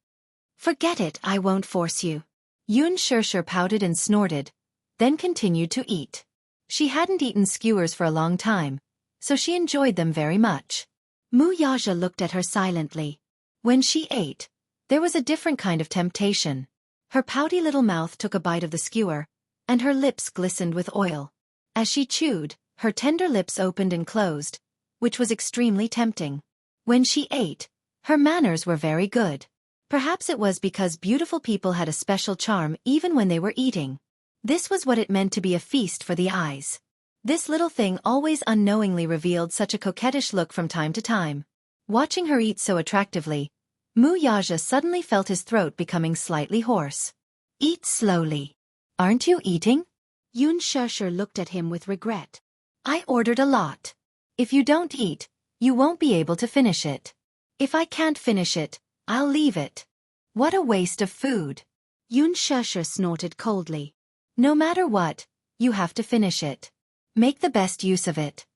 "Forget it, I won't force you." Yun Shirshir pouted and snorted, then continued to eat. She hadn't eaten skewers for a long time, so she enjoyed them very much. Mu Yaja looked at her silently. When she ate, there was a different kind of temptation. Her pouty little mouth took a bite of the skewer, and her lips glistened with oil. As she chewed, her tender lips opened and closed, which was extremely tempting. When she ate, her manners were very good. Perhaps it was because beautiful people had a special charm even when they were eating. This was what it meant to be a feast for the eyes. This little thing always unknowingly revealed such a coquettish look from time to time. Watching her eat so attractively, Mu Yaja suddenly felt his throat becoming slightly hoarse. "Eat slowly. Aren't you eating?" Yun Shirshir looked at him with regret. "I ordered a lot. If you don't eat, you won't be able to finish it. If I can't finish it, I'll leave it." "What a waste of food." Yun Shirshir snorted coldly. "No matter what, you have to finish it. Make the best use of it."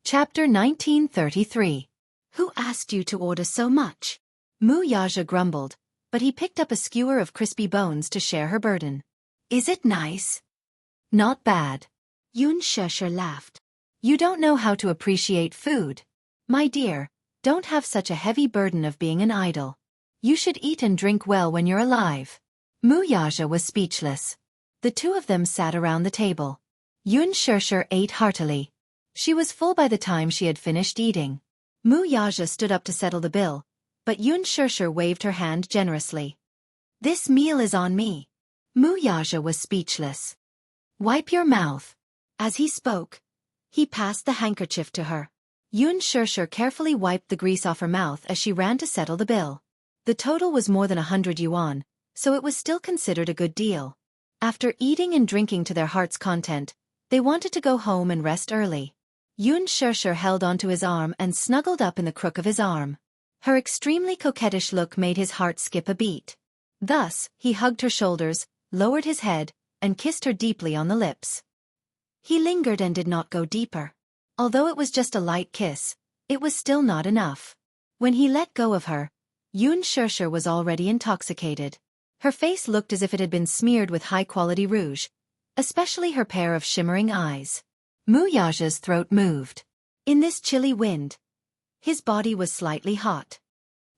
Chapter 1933. "Who asked you to order so much?" Mu Yaja grumbled, but he picked up a skewer of crispy bones to share her burden. "Is it nice?" "Not bad." Yun Shirshir laughed. "You don't know how to appreciate food. My dear, don't have such a heavy burden of being an idol. You should eat and drink well when you're alive." Mu Yaja was speechless. The two of them sat around the table. Yun Shirshir ate heartily. She was full by the time she had finished eating. Mu Yaja stood up to settle the bill, but Yun Shirshir waved her hand generously. "This meal is on me." Mu Yaja was speechless. "Wipe your mouth." As he spoke, he passed the handkerchief to her. Yun Shirshir carefully wiped the grease off her mouth as she ran to settle the bill. The total was more than 100 yuan, so it was still considered a good deal. After eating and drinking to their heart's content, they wanted to go home and rest early. Yun Shirshir held onto his arm and snuggled up in the crook of his arm. Her extremely coquettish look made his heart skip a beat. Thus, he hugged her shoulders, lowered his head, and kissed her deeply on the lips. He lingered and did not go deeper. Although it was just a light kiss, it was still not enough. When he let go of her, Yoon Shirshir was already intoxicated. Her face looked as if it had been smeared with high-quality rouge, especially her pair of shimmering eyes. Mu Yaja's throat moved. In this chilly wind, his body was slightly hot.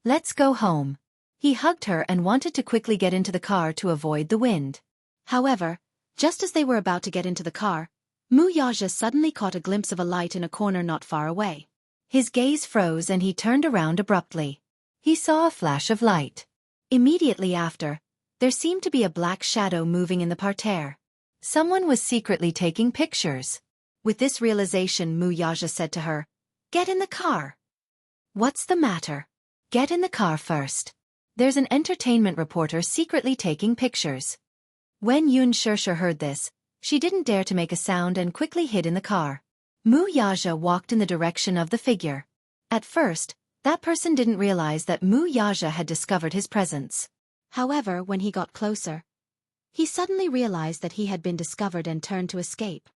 Let's go home. He hugged her and wanted to quickly get into the car to avoid the wind. However, just as they were about to get into the car, Mu Yaja suddenly caught a glimpse of a light in a corner not far away. His gaze froze and he turned around abruptly. He saw a flash of light. Immediately after, there seemed to be a black shadow moving in the parterre. Someone was secretly taking pictures. With this realization, Mu Yaja said to her, "Get in the car." "What's the matter?" "Get in the car first. There's an entertainment reporter secretly taking pictures." When Yoon Shirshir heard this, she didn't dare to make a sound and quickly hid in the car. Mu Yaja walked in the direction of the figure. At first, that person didn't realize that Mu Yaja had discovered his presence. However, when he got closer, he suddenly realized that he had been discovered and turned to escape.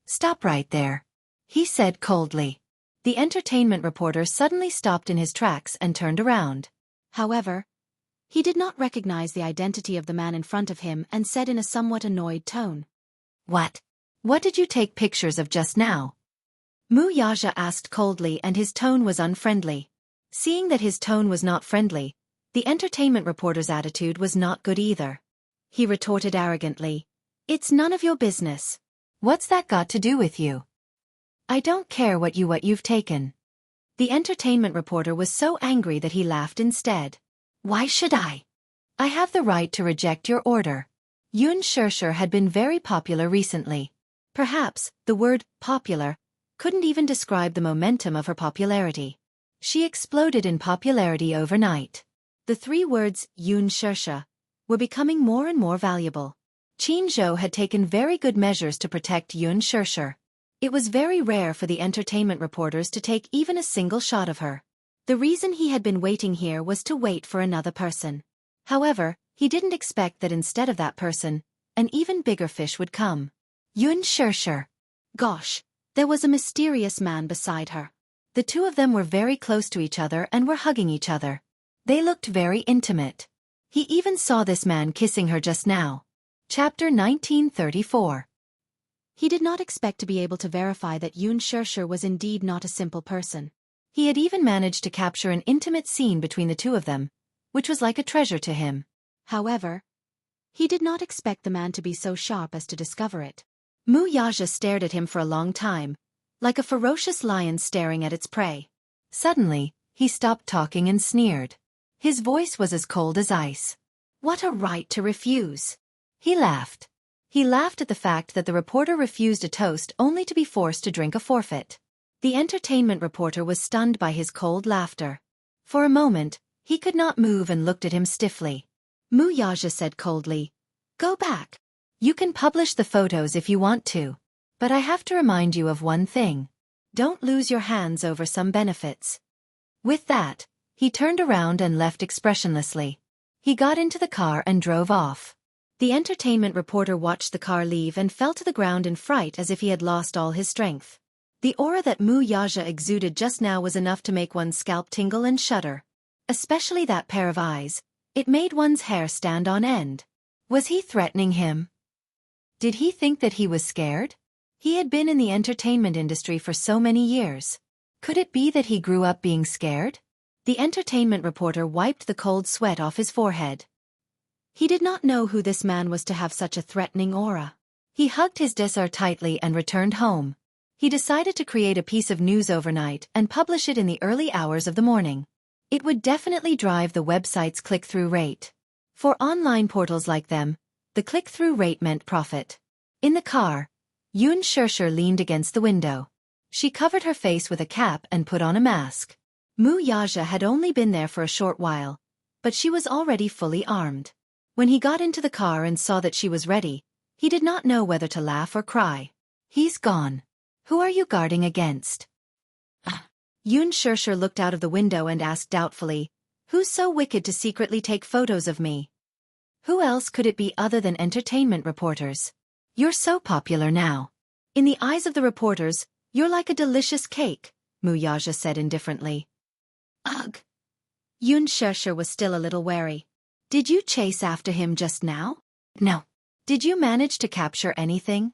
"Stop right there," he said coldly. The entertainment reporter suddenly stopped in his tracks and turned around. However, he did not recognize the identity of the man in front of him and said in a somewhat annoyed tone, "What? What did you take pictures of just now?" Mu Yaja asked coldly and his tone was unfriendly. Seeing that his tone was not friendly, the entertainment reporter's attitude was not good either. He retorted arrogantly, "It's none of your business. What's that got to do with you? I don't care what you've taken." The entertainment reporter was so angry that he laughed instead. "Why should I? I have the right to reject your order." Yoon Shirshir had been very popular recently. Perhaps, the word popular couldn't even describe the momentum of her popularity. She exploded in popularity overnight. The three words Yoon Shirshir were becoming more and more valuable. Chin Zhou had taken very good measures to protect Yoon Shirshir. It was very rare for the entertainment reporters to take even a single shot of her. The reason he had been waiting here was to wait for another person. However, he didn't expect that instead of that person, an even bigger fish would come. Yoon Shirshir. Gosh, there was a mysterious man beside her. The two of them were very close to each other and were hugging each other. They looked very intimate. He even saw this man kissing her just now. Chapter 1934. He did not expect to be able to verify that Yoon Shirshir was indeed not a simple person. He had even managed to capture an intimate scene between the two of them, which was like a treasure to him. However, he did not expect the man to be so sharp as to discover it. Mu Yaja stared at him for a long time, like a ferocious lion staring at its prey. Suddenly, he stopped talking and sneered. His voice was as cold as ice. "What a right to refuse." He laughed. He laughed at the fact that the reporter refused a toast only to be forced to drink a forfeit. The entertainment reporter was stunned by his cold laughter. For a moment, he could not move and looked at him stiffly. Mu Yaja said coldly, "Go back. You can publish the photos if you want to. But I have to remind you of one thing. Don't lose your hands over some benefits." With that, he turned around and left expressionlessly. He got into the car and drove off. The entertainment reporter watched the car leave and fell to the ground in fright as if he had lost all his strength. The aura that Mu Yaja exuded just now was enough to make one's scalp tingle and shudder. Especially that pair of eyes. It made one's hair stand on end. Was he threatening him? Did he think that he was scared? He had been in the entertainment industry for so many years. Could it be that he grew up being scared? The entertainment reporter wiped the cold sweat off his forehead. He did not know who this man was to have such a threatening aura. He hugged his dessert tightly and returned home. He decided to create a piece of news overnight and publish it in the early hours of the morning. It would definitely drive the website's click-through rate. For online portals like them, the click-through rate meant profit. In the car, Yoon Shirshir leaned against the window. She covered her face with a cap and put on a mask. Mu Yaja had only been there for a short while, but she was already fully armed. When he got into the car and saw that she was ready, he did not know whether to laugh or cry. "He's gone. Who are you guarding against?" Yoon Shirshir looked out of the window and asked doubtfully, "Who's so wicked to secretly take photos of me?" Who else could it be other than entertainment reporters? You're so popular now. In the eyes of the reporters, you're like a delicious cake, Mu Yaja said indifferently. Ugh. Yun Shesher was still a little wary. Did you chase after him just now? No. Did you manage to capture anything?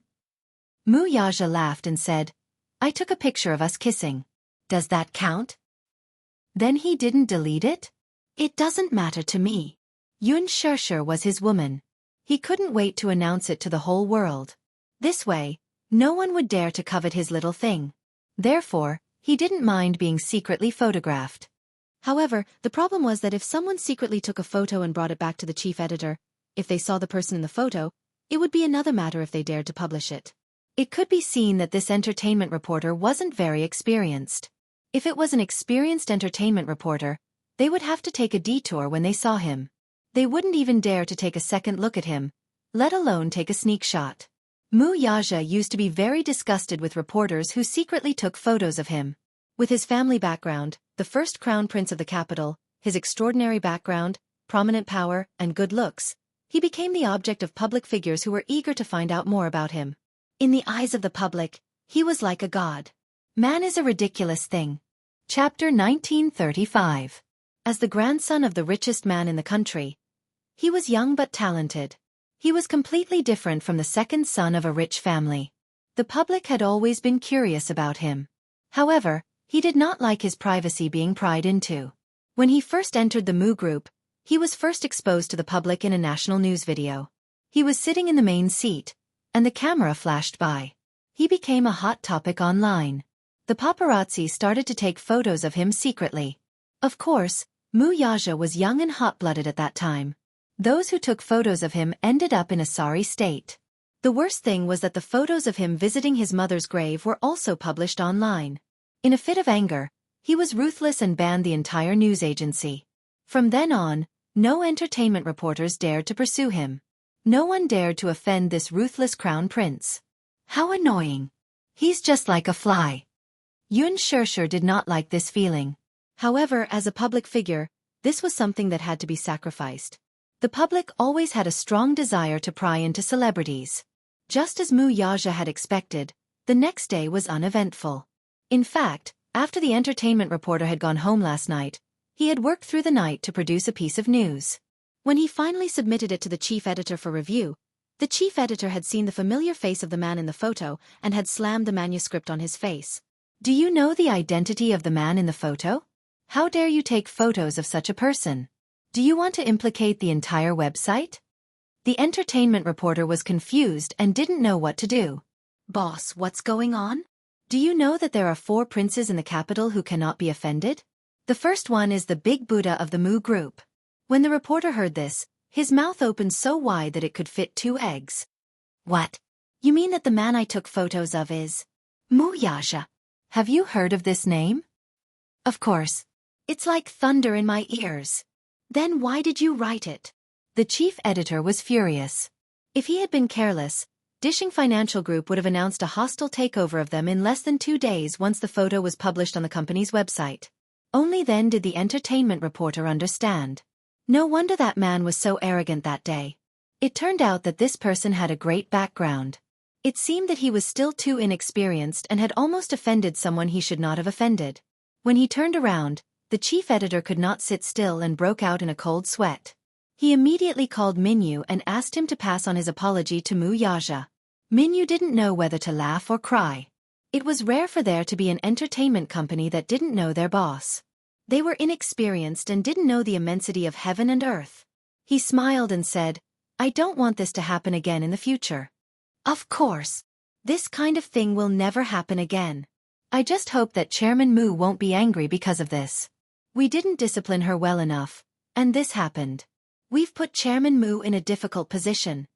Mu Yaja laughed and said, I took a picture of us kissing. Does that count? Then he didn't delete it? It doesn't matter to me. Yun Shesher was his woman. He couldn't wait to announce it to the whole world. This way, no one would dare to covet his little thing. Therefore, he didn't mind being secretly photographed. However, the problem was that if someone secretly took a photo and brought it back to the chief editor, if they saw the person in the photo, it would be another matter if they dared to publish it. It could be seen that this entertainment reporter wasn't very experienced. If it was an experienced entertainment reporter, they would have to take a detour when they saw him. They wouldn't even dare to take a second look at him, let alone take a sneak shot. Mu Yaja used to be very disgusted with reporters who secretly took photos of him. With his family background, the first crown prince of the capital, his extraordinary background, prominent power, and good looks, he became the object of public figures who were eager to find out more about him. In the eyes of the public, he was like a god. Man is a ridiculous thing. Chapter 1935. As the grandson of the richest man in the country, he was young but talented. He was completely different from the second son of a rich family. The public had always been curious about him. However, he did not like his privacy being pried into. When he first entered the Mu group, he was first exposed to the public in a national news video. He was sitting in the main seat, and the camera flashed by. He became a hot topic online. The paparazzi started to take photos of him secretly. Of course, Mu Yaja was young and hot-blooded at that time. Those who took photos of him ended up in a sorry state. The worst thing was that the photos of him visiting his mother's grave were also published online. In a fit of anger, he was ruthless and banned the entire news agency. From then on, no entertainment reporters dared to pursue him. No one dared to offend this ruthless crown prince. How annoying. He's just like a fly. Yun Shesher did not like this feeling. However, as a public figure, this was something that had to be sacrificed. The public always had a strong desire to pry into celebrities. Just as Mu Yaja had expected, the next day was uneventful. In fact, after the entertainment reporter had gone home last night, he had worked through the night to produce a piece of news. When he finally submitted it to the chief editor for review, the chief editor had seen the familiar face of the man in the photo and had slammed the manuscript on his face. Do you know the identity of the man in the photo? How dare you take photos of such a person? Do you want to implicate the entire website? The entertainment reporter was confused and didn't know what to do. Boss, what's going on? Do you know that there are 4 princes in the capital who cannot be offended? The first one is the big Buddha of the Mu group. When the reporter heard this, his mouth opened so wide that it could fit 2 eggs. What? You mean that the man I took photos of is Mu Yaja? Have you heard of this name? Of course. It's like thunder in my ears. Then why did you write it? The chief editor was furious. If he had been careless, Dishing Financial Group would have announced a hostile takeover of them in less than 2 days once the photo was published on the company's website. Only then did the entertainment reporter understand. No wonder that man was so arrogant that day. It turned out that this person had a great background. It seemed that he was still too inexperienced and had almost offended someone he should not have offended. When he turned around, the chief editor could not sit still and broke out in a cold sweat. He immediately called Minyu and asked him to pass on his apology to Mu Yaja. Minyu didn't know whether to laugh or cry. It was rare for there to be an entertainment company that didn't know their boss. They were inexperienced and didn't know the immensity of heaven and earth. He smiled and said, I don't want this to happen again in the future. Of course. This kind of thing will never happen again. I just hope that Chairman Mu won't be angry because of this. We didn't discipline her well enough, and this happened. We've put Chairman Mu in a difficult position.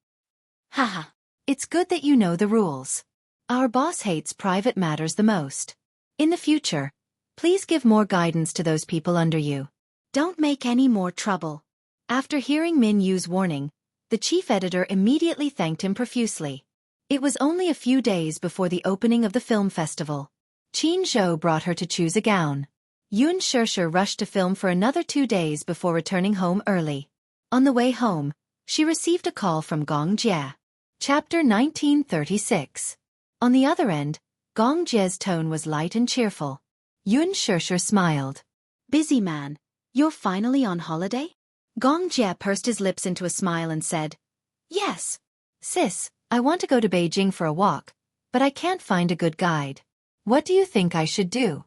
Haha. It's good that you know the rules. Our boss hates private matters the most. In the future, please give more guidance to those people under you. Don't make any more trouble. After hearing Min Yu's warning, the chief editor immediately thanked him profusely. It was only a few days before the opening of the film festival. Qin Zhou brought her to choose a gown. Yun Shesher rushed to film for another 2 days before returning home early. On the way home, she received a call from Gong Jie. Chapter 1936. On the other end, Gong Jie's tone was light and cheerful. Yun Shesher smiled. Busy man. You're finally on holiday? Gong Jie pursed his lips into a smile and said, Yes. Sis, I want to go to Beijing for a walk, but I can't find a good guide. What do you think I should do?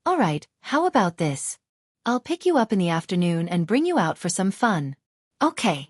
Alright, how about this? I'll pick you up in the afternoon and bring you out for some fun. Okay.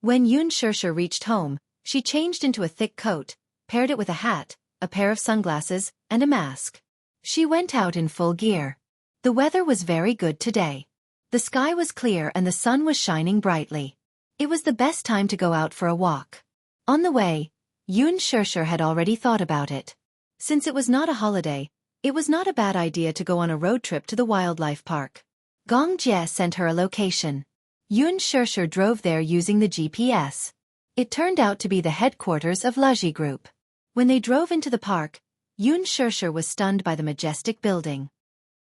When Yun Shishir reached home, she changed into a thick coat, paired it with a hat, a pair of sunglasses, and a mask. She went out in full gear. The weather was very good today. The sky was clear and the sun was shining brightly. It was the best time to go out for a walk. On the way, Yun Shishir had already thought about it. Since it was not a holiday, it was not a bad idea to go on a road trip to the wildlife park. Gong Jie sent her a location. Yun Shishir drove there using the GPS. It turned out to be the headquarters of LoveLore Group. When they drove into the park, Yun Shishir was stunned by the majestic building.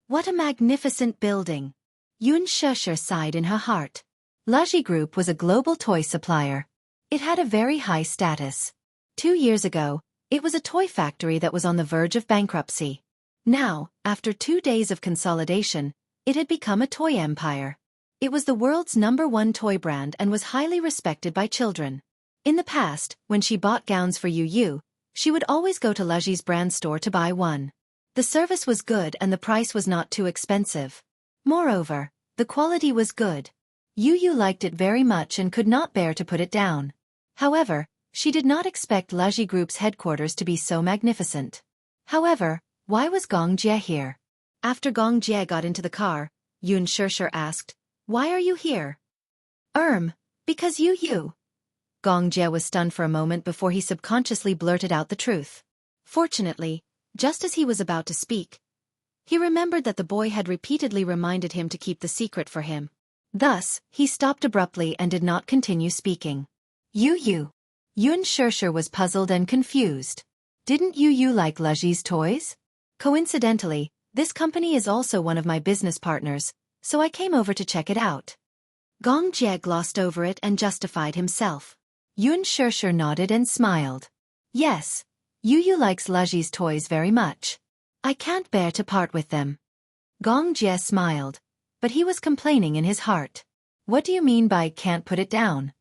What a magnificent building! Yun Shishir sighed in her heart. LoveLore Group was a global toy supplier. It had a very high status. 2 years ago, it was a toy factory that was on the verge of bankruptcy. Now, after 2 days of consolidation, it had become a toy empire. It was the world's #1 toy brand and was highly respected by children. In the past, when she bought gowns for Yu, she would always go to LoveLore's brand store to buy one. The service was good and the price was not too expensive. Moreover, the quality was good. Yu liked it very much and could not bear to put it down. However, she did not expect LoveLore Group's headquarters to be so magnificent. However, why was Gong Jie here? After Gong Jie got into the car, Yun Shishir asked, Why are you here? Because Yu. Gong Jie was stunned for a moment before he subconsciously blurted out the truth. Fortunately, just as he was about to speak, he remembered that the boy had repeatedly reminded him to keep the secret for him. Thus, he stopped abruptly and did not continue speaking. Yu. Yun Shishir was puzzled and confused. Didn't Yu like LoveLore's toys? Coincidentally, this company is also one of my business partners, so I came over to check it out. Gong Jie glossed over it and justified himself. Yun Shishir nodded and smiled. Yes, Yu likes LoveLore's toys very much. I can't bear to part with them. Gong Jie smiled, but he was complaining in his heart. What do you mean by can't put it down?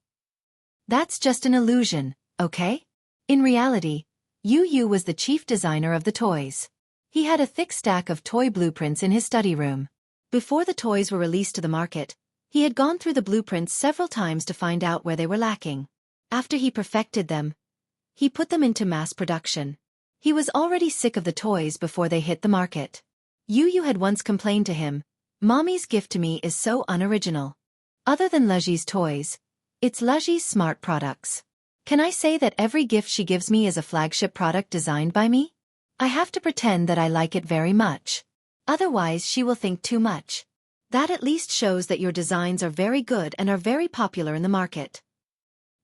That's just an illusion, okay? In reality, Yu was the chief designer of the toys. He had a thick stack of toy blueprints in his study room. Before the toys were released to the market, he had gone through the blueprints several times to find out where they were lacking. After he perfected them, he put them into mass production. He was already sick of the toys before they hit the market. Yu had once complained to him, Mommy's gift to me is so unoriginal. Other than LoveLore's toys, it's LoveLore's smart products. Can I say that every gift she gives me is a flagship product designed by me? I have to pretend that I like it very much. Otherwise she will think too much. That at least shows that your designs are very good and are very popular in the market.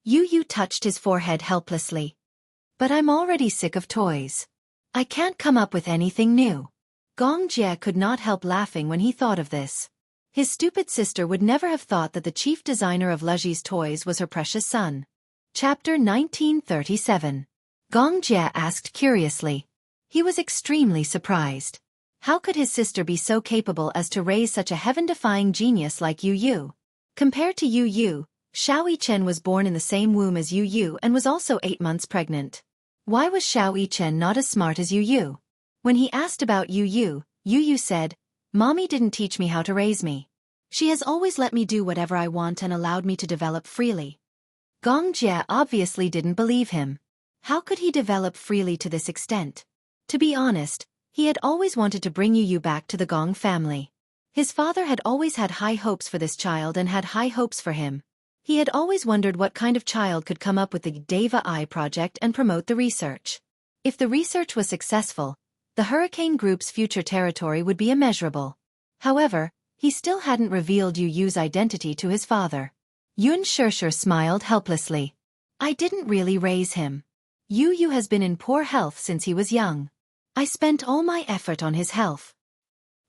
Yu touched his forehead helplessly. But I'm already sick of toys. I can't come up with anything new. Gong Jie could not help laughing when he thought of this. His stupid sister would never have thought that the chief designer of LoveLore's toys was her precious son. Chapter 1937. Gong Jie asked curiously. He was extremely surprised. How could his sister be so capable as to raise such a heaven-defying genius like Yu? Compared to Yu, Xiao Yichen was born in the same womb as Yu and was also 8 months pregnant. Why was Xiao Yichen not as smart as Yu? When he asked about Yu said, Mommy didn't teach me how to raise me. She has always let me do whatever I want and allowed me to develop freely. Gong Jie obviously didn't believe him. How could he develop freely to this extent? To be honest, he had always wanted to bring Yu back to the Gong family. His father had always had high hopes for this child and had high hopes for him. He had always wondered what kind of child could come up with the Deva Eye project and promote the research. If the research was successful, the Hurricane Group's future territory would be immeasurable. However, he still hadn't revealed Yu's identity to his father. Yun Shishir smiled helplessly. I didn't really raise him. Yu has been in poor health since he was young. I spent all my effort on his health.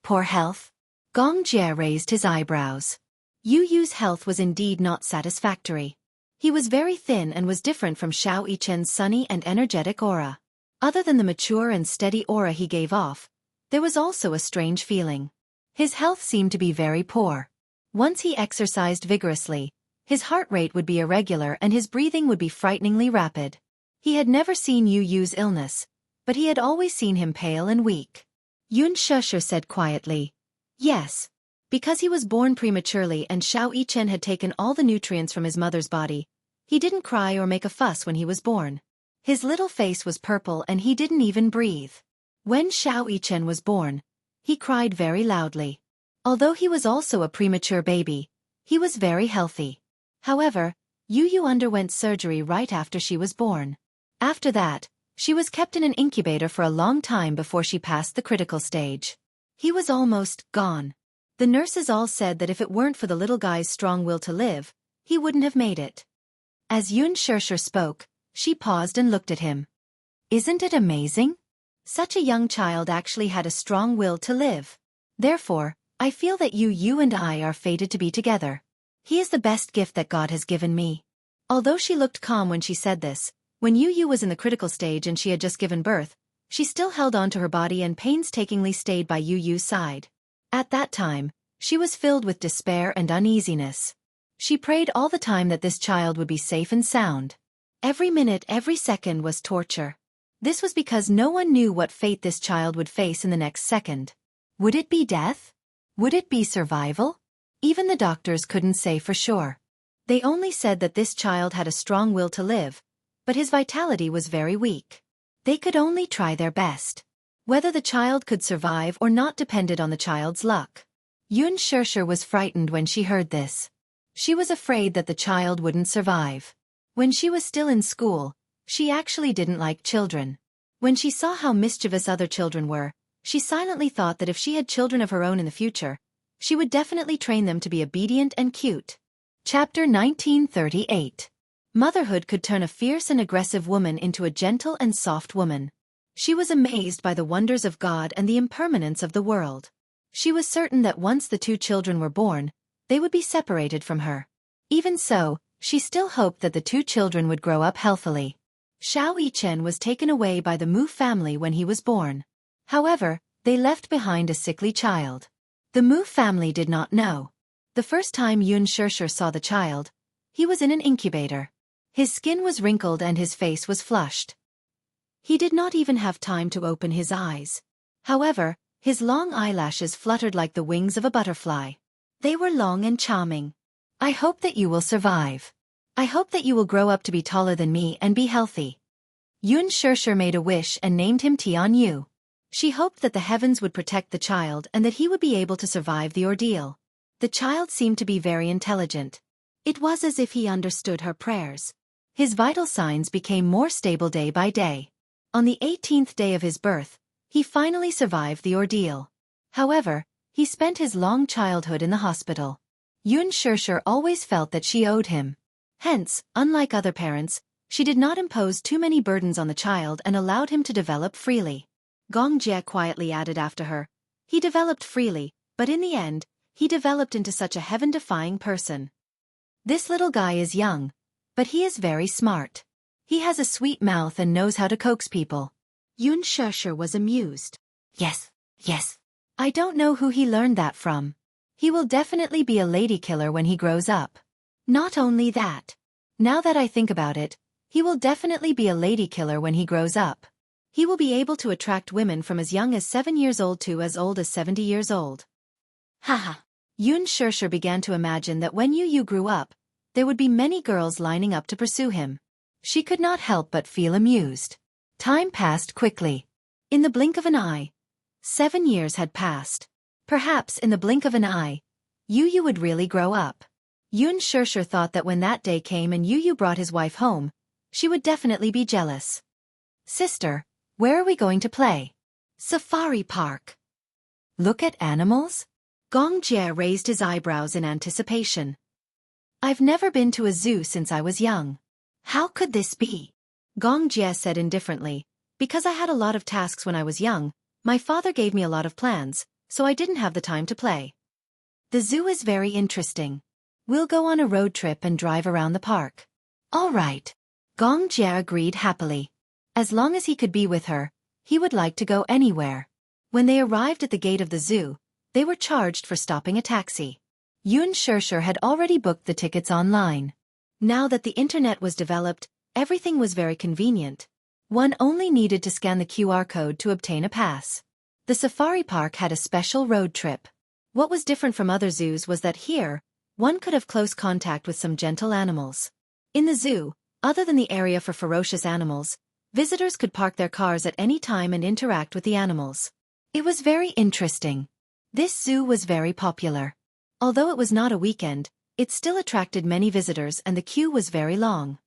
Poor health? Gong Jie raised his eyebrows. Yu's health was indeed not satisfactory. He was very thin and was different from Xiao Yichen's sunny and energetic aura. Other than the mature and steady aura he gave off, there was also a strange feeling. His health seemed to be very poor. Once he exercised vigorously, his heart rate would be irregular and his breathing would be frighteningly rapid. He had never seen Yu Yu's illness, but he had always seen him pale and weak. Yun Shusher said quietly, "Yes." Because he was born prematurely and Xiao Yichen had taken all the nutrients from his mother's body, he didn't cry or make a fuss when he was born. His little face was purple and he didn't even breathe. When Xiao Yichen was born, he cried very loudly. Although he was also a premature baby, he was very healthy. However, Yu Yu underwent surgery right after she was born. After that, she was kept in an incubator for a long time before she passed the critical stage. He was almost gone. The nurses all said that if it weren't for the little guy's strong will to live, he wouldn't have made it. As Yun Shusher spoke, she paused and looked at him. Isn't it amazing? Such a young child actually had a strong will to live. Therefore, I feel that you and I are fated to be together. He is the best gift that God has given me. Although she looked calm when she said this, when Yu Yu was in the critical stage and she had just given birth, she still held on to her body and painstakingly stayed by Yu Yu's side. At that time, she was filled with despair and uneasiness. She prayed all the time that this child would be safe and sound. Every minute, every second was torture. This was because no one knew what fate this child would face in the next second. Would it be death? Would it be survival? Even the doctors couldn't say for sure. They only said that this child had a strong will to live, but his vitality was very weak. They could only try their best. Whether the child could survive or not depended on the child's luck. Yun Shusher was frightened when she heard this. She was afraid that the child wouldn't survive. When she was still in school, she actually didn't like children. When she saw how mischievous other children were, she silently thought that if she had children of her own in the future, she would definitely train them to be obedient and cute. Chapter 1938. Motherhood could turn a fierce and aggressive woman into a gentle and soft woman. She was amazed by the wonders of God and the impermanence of the world. She was certain that once the two children were born, they would be separated from her. Even so, she still hoped that the two children would grow up healthily. Xiao Yichen was taken away by the Mu family when he was born. However, they left behind a sickly child. The Mu family did not know. The first time Yun Shusher saw the child, he was in an incubator. His skin was wrinkled and his face was flushed. He did not even have time to open his eyes. However, his long eyelashes fluttered like the wings of a butterfly. They were long and charming. I hope that you will survive. I hope that you will grow up to be taller than me and be healthy. Yun Shusher made a wish and named him Tian Yu. She hoped that the heavens would protect the child and that he would be able to survive the ordeal. The child seemed to be very intelligent. It was as if he understood her prayers. His vital signs became more stable day by day. On the 18th day of his birth, he finally survived the ordeal. However, he spent his long childhood in the hospital. Yun Shusher always felt that she owed him. Hence, unlike other parents, she did not impose too many burdens on the child and allowed him to develop freely. Gong Jie quietly added after her, he developed freely, but in the end, he developed into such a heaven-defying person. This little guy is young, but he is very smart. He has a sweet mouth and knows how to coax people. Yun Shusher was amused. Yes. I don't know who he learned that from. He will definitely be a lady killer when he grows up. Not only that. Now that I think about it, he will definitely be a lady killer when he grows up. He will be able to attract women from as young as 7 years old to as old as 70 years old. Haha. Yun Shusher began to imagine that when Yu Yu grew up, there would be many girls lining up to pursue him. She could not help but feel amused. Time passed quickly. In the blink of an eye, 7 years had passed. Perhaps in the blink of an eye, Yu Yu would really grow up. Yun Shusher thought that when that day came and Yu Yu brought his wife home, she would definitely be jealous. Sister, where are we going to play? Safari Park. Look at animals? Gong Jie raised his eyebrows in anticipation. I've never been to a zoo since I was young. How could this be? Gong Jie said indifferently, because I had a lot of tasks when I was young, my father gave me a lot of plans, so I didn't have the time to play. The zoo is very interesting. We'll go on a road trip and drive around the park. All right. Gong Jie agreed happily. As long as he could be with her, he would like to go anywhere. When they arrived at the gate of the zoo, They were charged for stopping a taxi. Yun Shirshir had already booked the tickets online. Now that the internet was developed, everything was very convenient. One only needed to scan the QR code to obtain a pass. The safari park had a special road trip. What was different from other zoos was that here, one could have close contact with some gentle animals. In the zoo, other than the area for ferocious animals, visitors could park their cars at any time and interact with the animals. It was very interesting. This zoo was very popular. Although it was not a weekend, it still attracted many visitors and the queue was very long.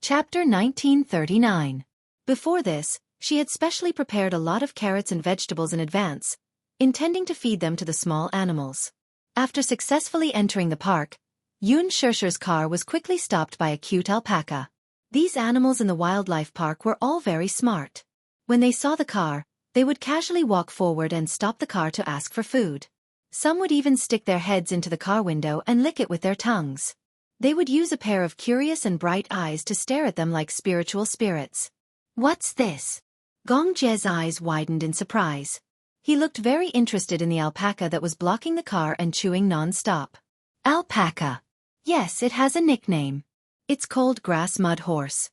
Chapter 1939. Before this, she had specially prepared a lot of carrots and vegetables in advance, intending to feed them to the small animals. After successfully entering the park, Yun Shirshir's car was quickly stopped by a cute alpaca. These animals in the wildlife park were all very smart. When they saw the car, they would casually walk forward and stop the car to ask for food. Some would even stick their heads into the car window and lick it with their tongues. They would use a pair of curious and bright eyes to stare at them like spiritual spirits. What's this? Gongje's eyes widened in surprise. He looked very interested in the alpaca that was blocking the car and chewing non-stop. Alpaca. Yes, it has a nickname. It's called Grass Mud Horse.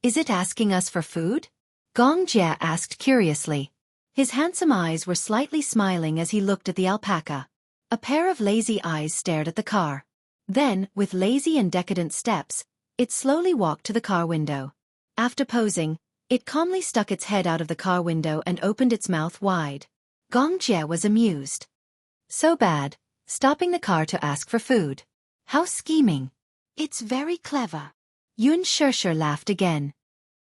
Is it asking us for food? Gongjie asked curiously. His handsome eyes were slightly smiling as he looked at the alpaca. A pair of lazy eyes stared at the car. Then, with lazy and decadent steps, it slowly walked to the car window. After posing, it calmly stuck its head out of the car window and opened its mouth wide. Gongjie was amused. So bad, stopping the car to ask for food. How scheming. It's very clever. Yun Shirshir laughed again.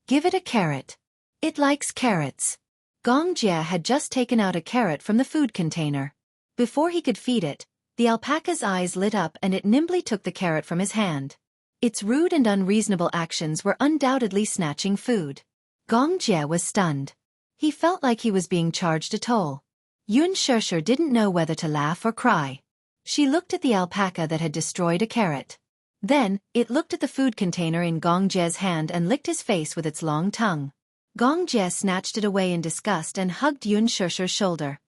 Give it a carrot. It likes carrots. Gongjie had just taken out a carrot from the food container. Before he could feed it, the alpaca's eyes lit up and it nimbly took the carrot from his hand. Its rude and unreasonable actions were undoubtedly snatching food. Gongjie was stunned. He felt like he was being charged a toll. Yun Shirshir didn't know whether to laugh or cry. She looked at the alpaca that had destroyed a carrot. Then, it looked at the food container in Gongjie's hand and licked his face with its long tongue. Gongjie snatched it away in disgust and hugged Yun Shirshir's shoulder.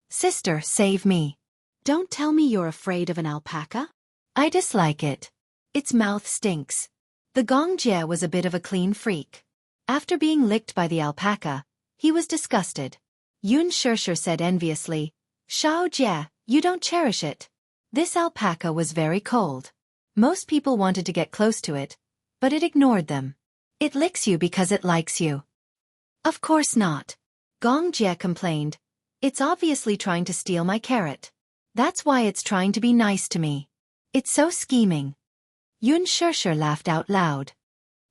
Sister, save me. Don't tell me you're afraid of an alpaca. I dislike it. Its mouth stinks. The Gongjie was a bit of a clean freak. After being licked by the alpaca, he was disgusted. Yun Shirshir said enviously, Shao Jie, you don't cherish it. This alpaca was very cold. Most people wanted to get close to it, but it ignored them. It licks you because it likes you. Of course not. Gongjie complained. It's obviously trying to steal my carrot. That's why it's trying to be nice to me. It's so scheming. Yun Shirshir laughed out loud.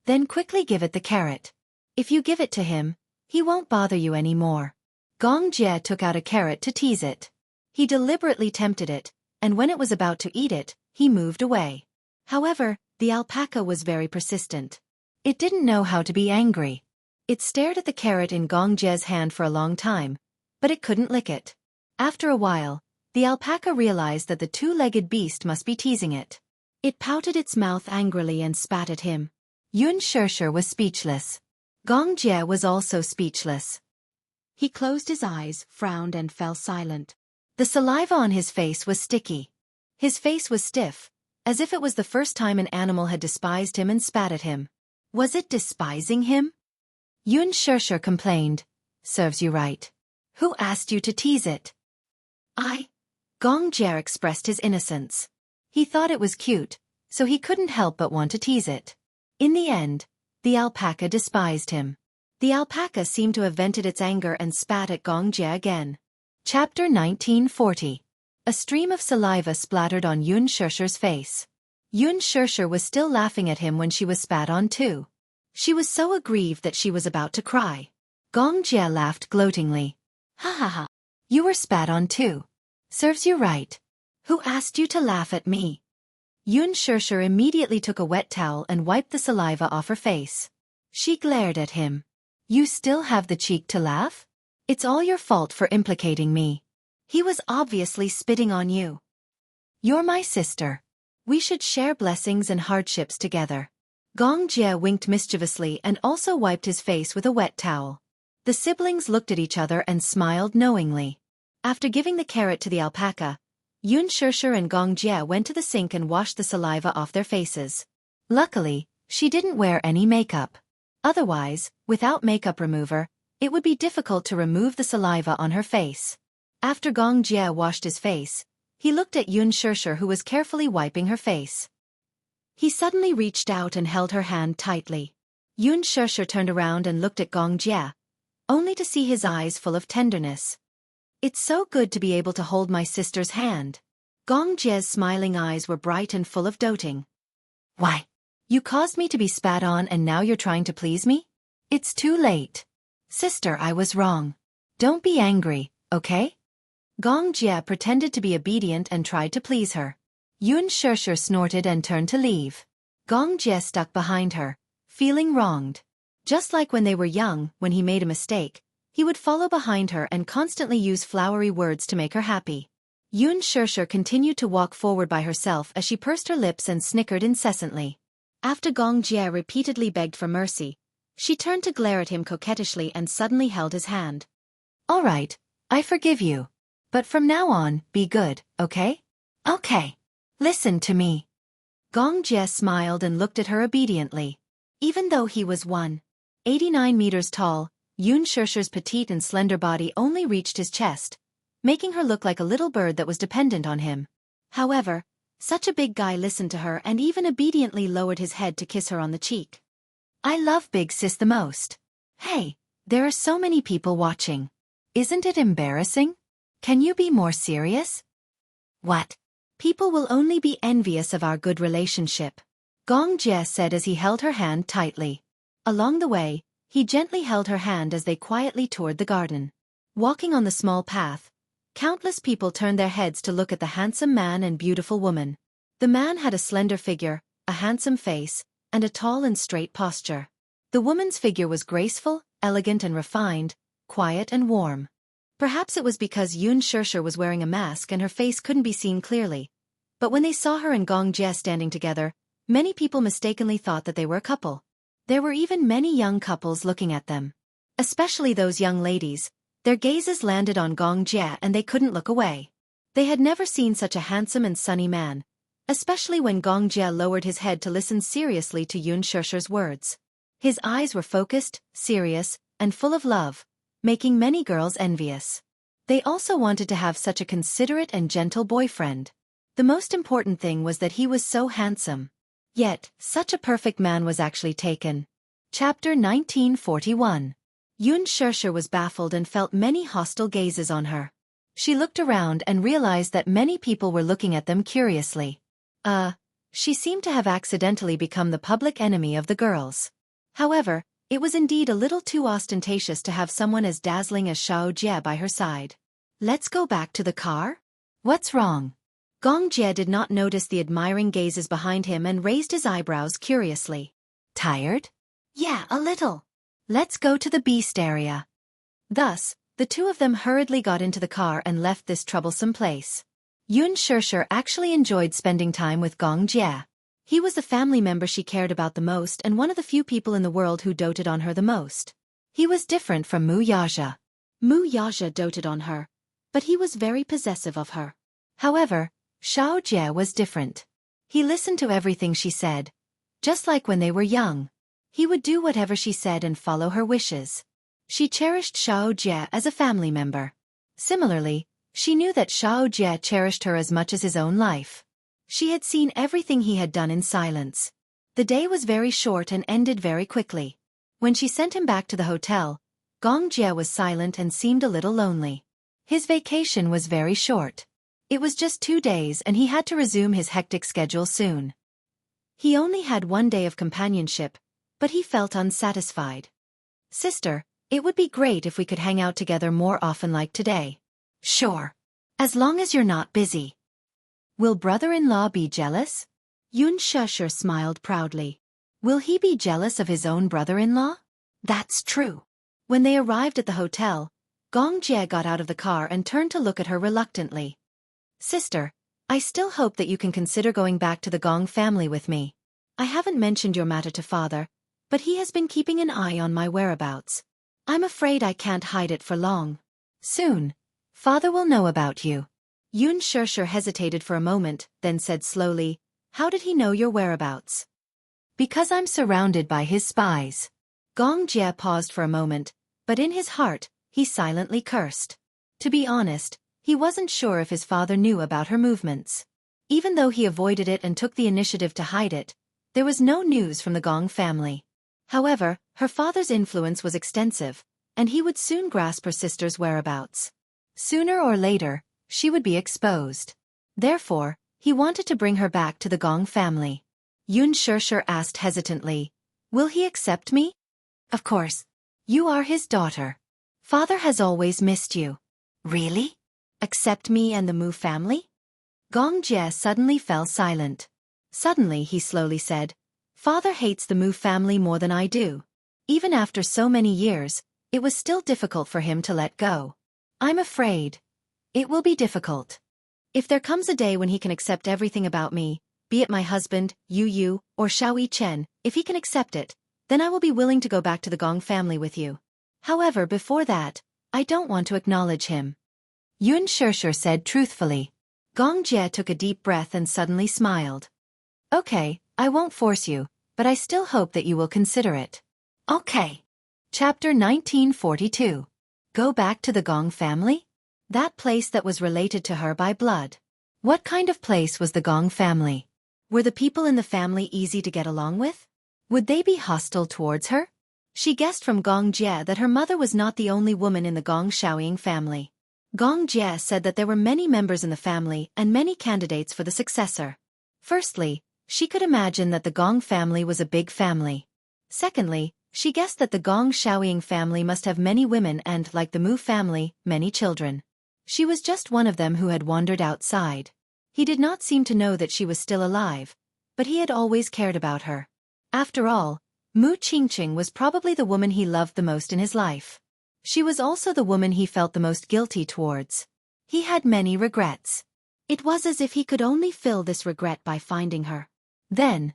Then quickly give it the carrot. If you give it to him, he won't bother you anymore. Gongjie took out a carrot to tease it. He deliberately tempted it, and when it was about to eat it, he moved away. However, the alpaca was very persistent. It didn't know how to be angry. It stared at the carrot in Gongjie's hand for a long time, but it couldn't lick it. After a while, the alpaca realized that the two-legged beast must be teasing it. It pouted its mouth angrily and spat at him. Yun Shirshir was speechless. Gongjie was also speechless. He closed his eyes, frowned and fell silent. The saliva on his face was sticky. His face was stiff, as if it was the first time an animal had despised him and spat at him. Was it despising him? Yun Shirshir complained. Serves you right. Who asked you to tease it? I. Gongjie expressed his innocence. He thought it was cute, so he couldn't help but want to tease it. In the end, the alpaca despised him. The alpaca seemed to have vented its anger and spat at Gongjie again. Chapter 1940. A stream of saliva splattered on Yun Shirshir's face. Yun Shirshir was still laughing at him when she was spat on too. She was so aggrieved that she was about to cry. Gongjie laughed gloatingly. Ha ha ha. You were spat on too. Serves you right. Who asked you to laugh at me? Yun Shirshir immediately took a wet towel and wiped the saliva off her face. She glared at him. You still have the cheek to laugh? It's all your fault for implicating me. He was obviously spitting on you. You're my sister. We should share blessings and hardships together. Gongjie winked mischievously and also wiped his face with a wet towel. The siblings looked at each other and smiled knowingly. After giving the carrot to the alpaca, Yun Shirshir and Gong Jie went to the sink and washed the saliva off their faces. Luckily, she didn't wear any makeup. Otherwise, without makeup remover, it would be difficult to remove the saliva on her face. After Gong Jie washed his face, he looked at Yun Shirshir, who was carefully wiping her face. He suddenly reached out and held her hand tightly. Yun Shirshir turned around and looked at Gong Jie, only to see his eyes full of tenderness. "It's so good to be able to hold my sister's hand." Gong Jie's smiling eyes were bright and full of doting. "Why? You caused me to be spat on and now you're trying to please me? It's too late. Sister, I was wrong. Don't be angry, okay?" Gong Jie pretended to be obedient and tried to please her. Yun Shirshir snorted and turned to leave. Gong Jie stuck behind her, feeling wronged. Just like when they were young, when he made a mistake, he would follow behind her and constantly use flowery words to make her happy. Yun Shirshir continued to walk forward by herself as she pursed her lips and snickered incessantly. After Gong Jie repeatedly begged for mercy, she turned to glare at him coquettishly and suddenly held his hand. "All right, I forgive you. But from now on, be good, okay? Okay. Listen to me." Gong Jie smiled and looked at her obediently. Even though he was 189 meters tall, Yun Shirshir's petite and slender body only reached his chest, making her look like a little bird that was dependent on him. However, such a big guy listened to her and even obediently lowered his head to kiss her on the cheek. "I love Big Sis the most. Hey, there are so many people watching. Isn't it embarrassing? Can you be more serious?" "What? People will only be envious of our good relationship," Gong Jie said as he held her hand tightly. Along the way, he gently held her hand as they quietly toured the garden. Walking on the small path, countless people turned their heads to look at the handsome man and beautiful woman. The man had a slender figure, a handsome face, and a tall and straight posture. The woman's figure was graceful, elegant and refined, quiet and warm. Perhaps it was because Yun Shirshir was wearing a mask and her face couldn't be seen clearly. But when they saw her and Gong Jie standing together, many people mistakenly thought that they were a couple. There were even many young couples looking at them. Especially those young ladies, their gazes landed on Gong Jie and they couldn't look away. They had never seen such a handsome and sunny man, especially when Gong Jie lowered his head to listen seriously to Yun Shirshir's words. His eyes were focused, serious, and full of love, making many girls envious. They also wanted to have such a considerate and gentle boyfriend. The most important thing was that he was so handsome. Yet, such a perfect man was actually taken. Chapter 1941. Yun Shirshir was baffled and felt many hostile gazes on her. She looked around and realized that many people were looking at them curiously. She seemed to have accidentally become the public enemy of the girls. However, it was indeed a little too ostentatious to have someone as dazzling as Shao Jie by her side. "Let's go back to the car? What's wrong?" Gong Jie did not notice the admiring gazes behind him and raised his eyebrows curiously. "Tired?" "Yeah, a little. Let's go to the beast area." Thus, the two of them hurriedly got into the car and left this troublesome place. Yun Shirshir actually enjoyed spending time with Gong Jie. He was the family member she cared about the most and one of the few people in the world who doted on her the most. He was different from Mu Yaja. Mu Yaja doted on her, but he was very possessive of her. However, Shao Jie was different. He listened to everything she said. Just like when they were young. He would do whatever she said and follow her wishes. She cherished Shao Jie as a family member. Similarly, she knew that Shao Jie cherished her as much as his own life. She had seen everything he had done in silence. The day was very short and ended very quickly. When she sent him back to the hotel, Gong Jie was silent and seemed a little lonely. His vacation was very short. It was just 2 days and he had to resume his hectic schedule soon. He only had 1 day of companionship, but he felt unsatisfied. "Sister, it would be great if we could hang out together more often like today." "Sure. As long as you're not busy." "Will brother-in-law be jealous?" Yun Shirshir smiled proudly. Will he be jealous of his own brother-in-law? That's true. When they arrived at the hotel, Gong Jie got out of the car and turned to look at her reluctantly. "Sister, I still hope that you can consider going back to the Gong family with me. I haven't mentioned your matter to father, but he has been keeping an eye on my whereabouts. I'm afraid I can't hide it for long. Soon, Father will know about you. Yoon Shirshir hesitated for a moment, then said slowly, how did he know your whereabouts? Because I'm surrounded by his spies. Gong Jie paused for a moment, but in his heart, he silently cursed. To be honest, he wasn't sure if his father knew about her movements. Even though he avoided it and took the initiative to hide it, there was no news from the Gong family. However, her father's influence was extensive, and he would soon grasp her sister's whereabouts. Sooner or later, she would be exposed. Therefore, he wanted to bring her back to the Gong family. Yoon Shirshir asked hesitantly, will he accept me? Of course. You are his daughter. Father has always missed you. Really? Accept me and the Mu family? Gong Jie suddenly fell silent. Suddenly he slowly said, Father hates the Mu family more than I do. Even after so many years, it was still difficult for him to let go. I'm afraid. It will be difficult. If there comes a day when he can accept everything about me, be it my husband, Yu, or Xiao Yichen, if he can accept it, then I will be willing to go back to the Gong family with you. However, before that, I don't want to acknowledge him. Yoon Shirshir said truthfully. Gong Jie took a deep breath and suddenly smiled. Okay, I won't force you, but I still hope that you will consider it. Okay. Chapter 1942. Go back to the Gong family? That place that was related to her by blood. What kind of place was the Gong family? Were the people in the family easy to get along with? Would they be hostile towards her? She guessed from Gong Jie that her mother was not the only woman in the Gong Shaoying family. Gong Jie said that there were many members in the family and many candidates for the successor. Firstly, she could imagine that the Gong family was a big family. Secondly, she guessed that the Gong Shaoying family must have many women and, like the Mu family, many children. She was just one of them who had wandered outside. He did not seem to know that she was still alive, but he had always cared about her. After all, Mu Qingqing was probably the woman he loved the most in his life. She was also the woman he felt the most guilty towards. He had many regrets. It was as if he could only fill this regret by finding her. Then,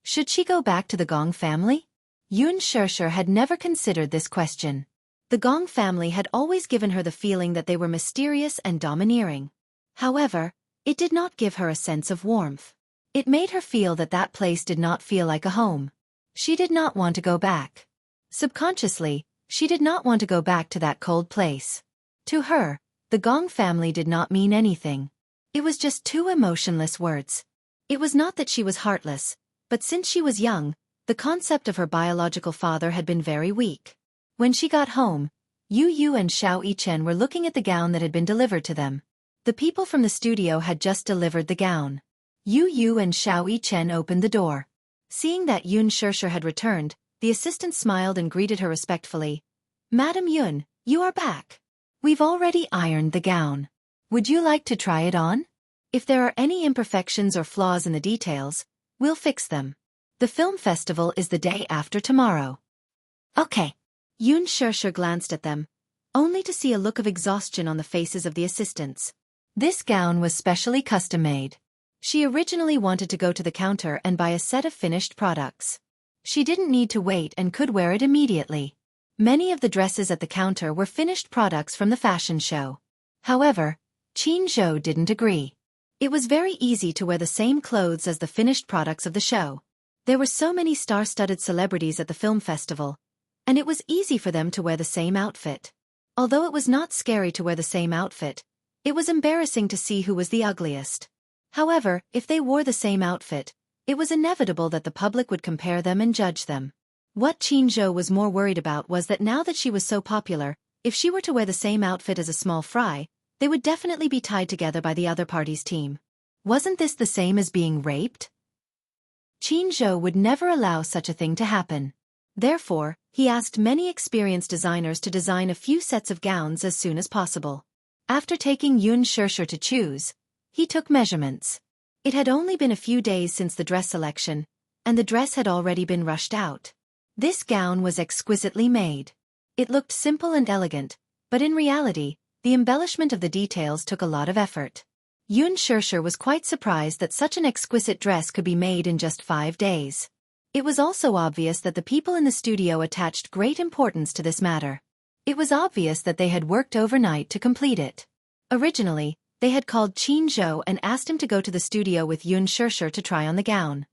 should she go back to the Gong family? Yoon Shirshir had never considered this question. The Gong family had always given her the feeling that they were mysterious and domineering. However, it did not give her a sense of warmth. It made her feel that that place did not feel like a home. She did not want to go back. Subconsciously, she did not want to go back to that cold place. To her, the Gong family did not mean anything. It was just two emotionless words. It was not that she was heartless, but since she was young, the concept of her biological father had been very weak. When she got home, Yu and Xiao Yichen were looking at the gown that had been delivered to them. The people from the studio had just delivered the gown. Yu and Xiao Yichen opened the door. Seeing that Yoon Shirshir had returned, the assistant smiled and greeted her respectfully. Madam Yoon, you are back. We've already ironed the gown. Would you like to try it on? If there are any imperfections or flaws in the details, we'll fix them. The film festival is the day after tomorrow. Okay. Yoon Shirshir glanced at them, only to see a look of exhaustion on the faces of the assistants. This gown was specially custom-made. She originally wanted to go to the counter and buy a set of finished products. She didn't need to wait and could wear it immediately. Many of the dresses at the counter were finished products from the fashion show. However, Qin Zhou didn't agree. It was very easy to wear the same clothes as the finished products of the show. There were so many star-studded celebrities at the film festival, and it was easy for them to wear the same outfit. Although it was not scary to wear the same outfit, it was embarrassing to see who was the ugliest. However, if they wore the same outfit, it was inevitable that the public would compare them and judge them. What Qin Zhou was more worried about was that now that she was so popular, if she were to wear the same outfit as a small fry, they would definitely be tied together by the other party's team. Wasn't this the same as being raped? Qin Zhou would never allow such a thing to happen. Therefore, he asked many experienced designers to design a few sets of gowns as soon as possible. After taking Yoon Shirshir to choose, he took measurements. It had only been a few days since the dress selection, and the dress had already been rushed out. This gown was exquisitely made. It looked simple and elegant, but in reality, the embellishment of the details took a lot of effort. Yoon Shirshir was quite surprised that such an exquisite dress could be made in just 5 days. It was also obvious that the people in the studio attached great importance to this matter. It was obvious that they had worked overnight to complete it. Originally, they had called Qin Zhou and asked him to go to the studio with Yun Shishir to try on the gown.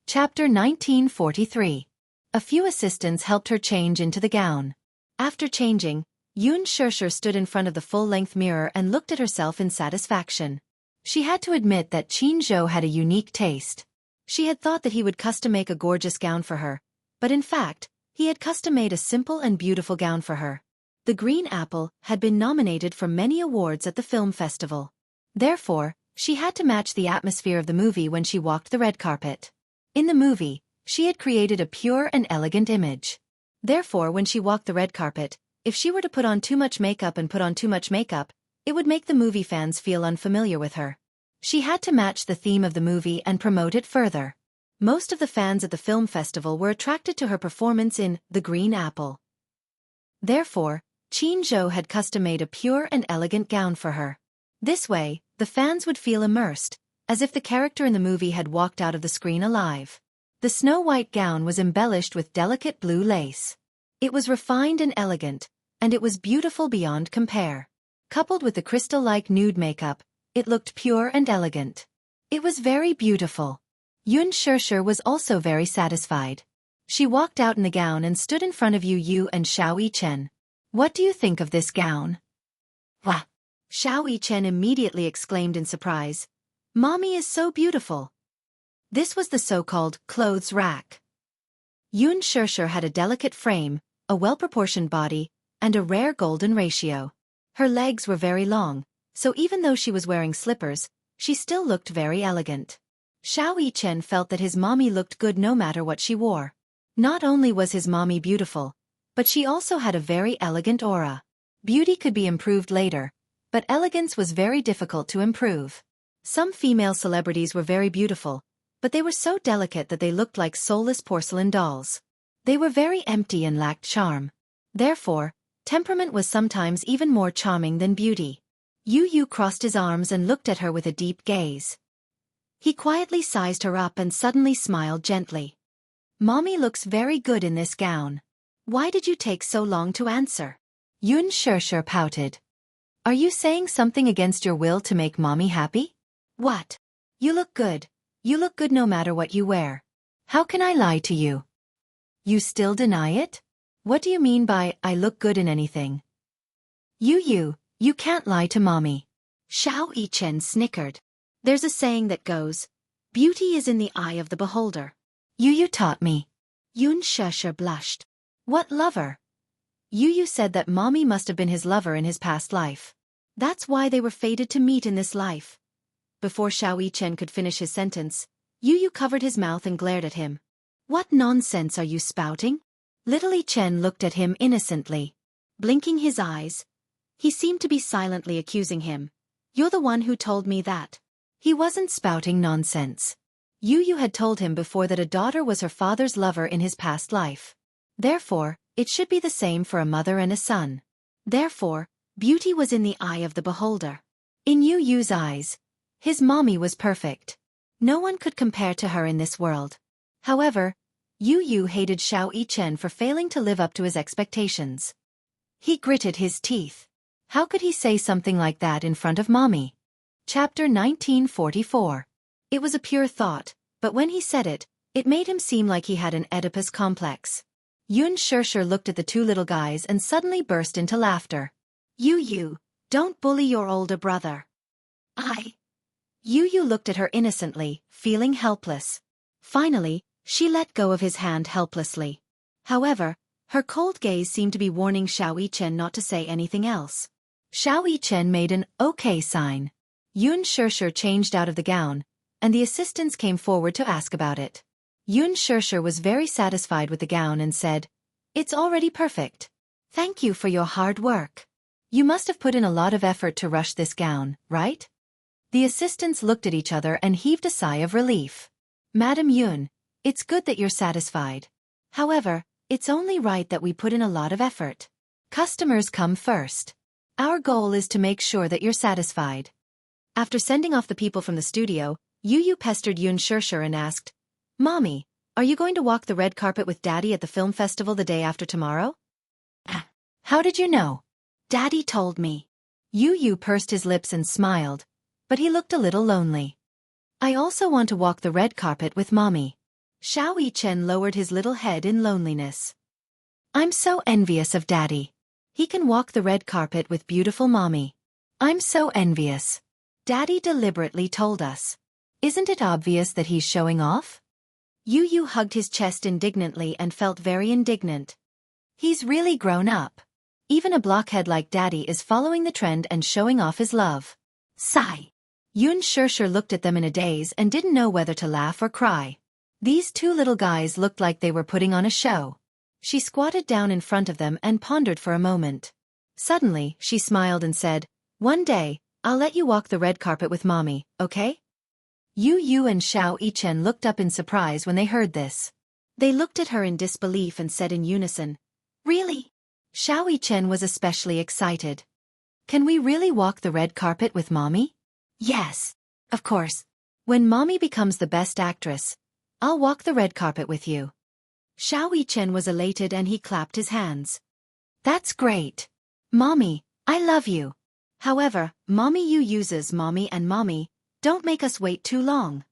Chapter 1943. A few assistants helped her change into the gown. After changing, Yun Shishir stood in front of the full-length mirror and looked at herself in satisfaction. She had to admit that Qin Zhou had a unique taste. She had thought that he would custom-make a gorgeous gown for her, but in fact, he had custom-made a simple and beautiful gown for her. The Green Apple had been nominated for many awards at the film festival. Therefore, she had to match the atmosphere of the movie when she walked the red carpet. In the movie, she had created a pure and elegant image. Therefore, when she walked the red carpet, if she were to put on too much makeup, it would make the movie fans feel unfamiliar with her. She had to match the theme of the movie and promote it further. Most of the fans at the film festival were attracted to her performance in The Green Apple. Therefore, Qin Zhou had custom-made a pure and elegant gown for her. This way, the fans would feel immersed, as if the character in the movie had walked out of the screen alive. The snow-white gown was embellished with delicate blue lace. It was refined and elegant, and it was beautiful beyond compare. Coupled with the crystal-like nude makeup, it looked pure and elegant. It was very beautiful. Yun Shishir was also very satisfied. She walked out in the gown and stood in front of Yu and Xiao Yichen. "What do you think of this gown?" "Wah!" Xiao Yichen immediately exclaimed in surprise. "Mommy is so beautiful." This was the so-called clothes rack. Yun Shishir had a delicate frame, a well-proportioned body, and a rare golden ratio. Her legs were very long, so even though she was wearing slippers, she still looked very elegant. Xiao Yichen felt that his mommy looked good no matter what she wore. Not only was his mommy beautiful, but she also had a very elegant aura. Beauty could be improved later, but elegance was very difficult to improve. Some female celebrities were very beautiful, but they were so delicate that they looked like soulless porcelain dolls. They were very empty and lacked charm. Therefore, temperament was sometimes even more charming than beauty. Yu crossed his arms and looked at her with a deep gaze. He quietly sized her up and suddenly smiled gently. "Mommy looks very good in this gown. Why did you take so long to answer?" Yun Shishir pouted. "Are you saying something against your will to make mommy happy?" "What? You look good. You look good no matter what you wear. How can I lie to you?" "You still deny it? What do you mean by, I look good in anything?" You can't lie to mommy." Xiao Yichen snickered. "There's a saying that goes, beauty is in the eye of the beholder." "Yu taught me." Yun Shishir blushed. "What lover?" Yu said that mommy must have been his lover in his past life. That's why they were fated to meet in this life. Before Xiao Yichen could finish his sentence, Yu covered his mouth and glared at him. "What nonsense are you spouting?" Little Yichen looked at him innocently. Blinking his eyes, he seemed to be silently accusing him. "You're the one who told me that." He wasn't spouting nonsense. Yu had told him before that a daughter was her father's lover in his past life. Therefore, it should be the same for a mother and a son. Therefore, beauty was in the eye of the beholder. In Yu's eyes, his mommy was perfect. No one could compare to her in this world. However, Yu hated Xiao Yichen for failing to live up to his expectations. He gritted his teeth. How could he say something like that in front of mommy? Chapter 1944. It was a pure thought, but when he said it, it made him seem like he had an Oedipus complex. Yun Shishir looked at the two little guys and suddenly burst into laughter. Yu, don't bully your older brother." Yu looked at her innocently, feeling helpless. Finally, she let go of his hand helplessly. However, her cold gaze seemed to be warning Xiao Yichen not to say anything else. Xiao Yichen made an okay sign. Yun Shishir changed out of the gown, and the assistants came forward to ask about it. Yun Shishir was very satisfied with the gown and said, "It's already perfect. Thank you for your hard work. You must have put in a lot of effort to rush this gown, right?" The assistants looked at each other and heaved a sigh of relief. "Madam Yun, it's good that you're satisfied. However, it's only right that we put in a lot of effort. Customers come first. Our goal is to make sure that you're satisfied." After sending off the people from the studio, Yu pestered Yun Shishir and asked, "Mommy, are you going to walk the red carpet with Daddy at the film festival the day after tomorrow?" "How did you know?" "Daddy told me." Yu Yu pursed his lips and smiled, but he looked a little lonely. I also want to walk the red carpet with Mommy. Xiao Yichen lowered his little head in loneliness. I'm so envious of Daddy. He can walk the red carpet with beautiful Mommy. I'm so envious. Daddy deliberately told us. Isn't it obvious that he's showing off? Yu Yu hugged his chest indignantly and felt very indignant. He's really grown up. Even a blockhead like Daddy is following the trend and showing off his love. Sigh. Yun Shirshir looked at them in a daze and didn't know whether to laugh or cry. These two little guys looked like they were putting on a show. She squatted down in front of them and pondered for a moment. Suddenly, she smiled and said, "One day, I'll let you walk the red carpet with Mommy, okay?" Yu Yu and Xiao Yichen looked up in surprise when they heard this. They looked at her in disbelief and said in unison, "Really?" Xiao Yichen was especially excited. "Can we really walk the red carpet with Mommy?" "Yes, of course. When Mommy becomes the best actress, I'll walk the red carpet with you." Xiao Yichen was elated and he clapped his hands. "That's great. Mommy, I love you. However, Mommy Yu uses Mommy and Mommy, don't make us wait too long.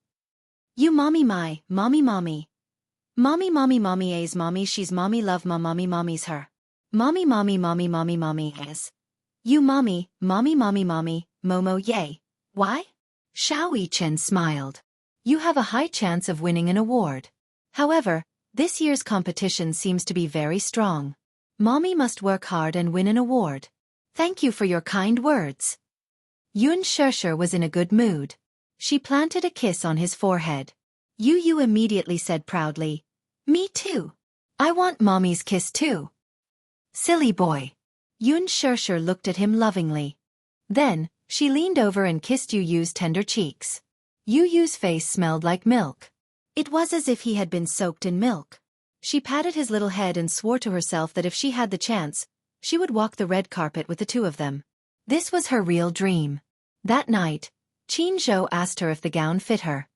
You Mommy my, Mommy Mommy. Mommy Mommy Mommy A's Mommy she's Mommy love ma Mommy Mommy's her. Mommy Mommy Mommy Mommy Mommy is. You Mommy, Mommy Mommy Mommy, Momo yay. Why?" Xiao Yichen smiled. "You have a high chance of winning an award. However, this year's competition seems to be very strong. Mommy must work hard and win an award. Thank you for your kind words." Yun Shirshir was in a good mood. She planted a kiss on his forehead. Yu Yu immediately said proudly, "Me too. I want Mommy's kiss too." "Silly boy." Yun Shirshir looked at him lovingly. Then, she leaned over and kissed Yu Yu's tender cheeks. Yu Yu's face smelled like milk. It was as if he had been soaked in milk. She patted his little head and swore to herself that if she had the chance, she would walk the red carpet with the two of them. This was her real dream. That night, Qin Zhou asked her if the gown fit her.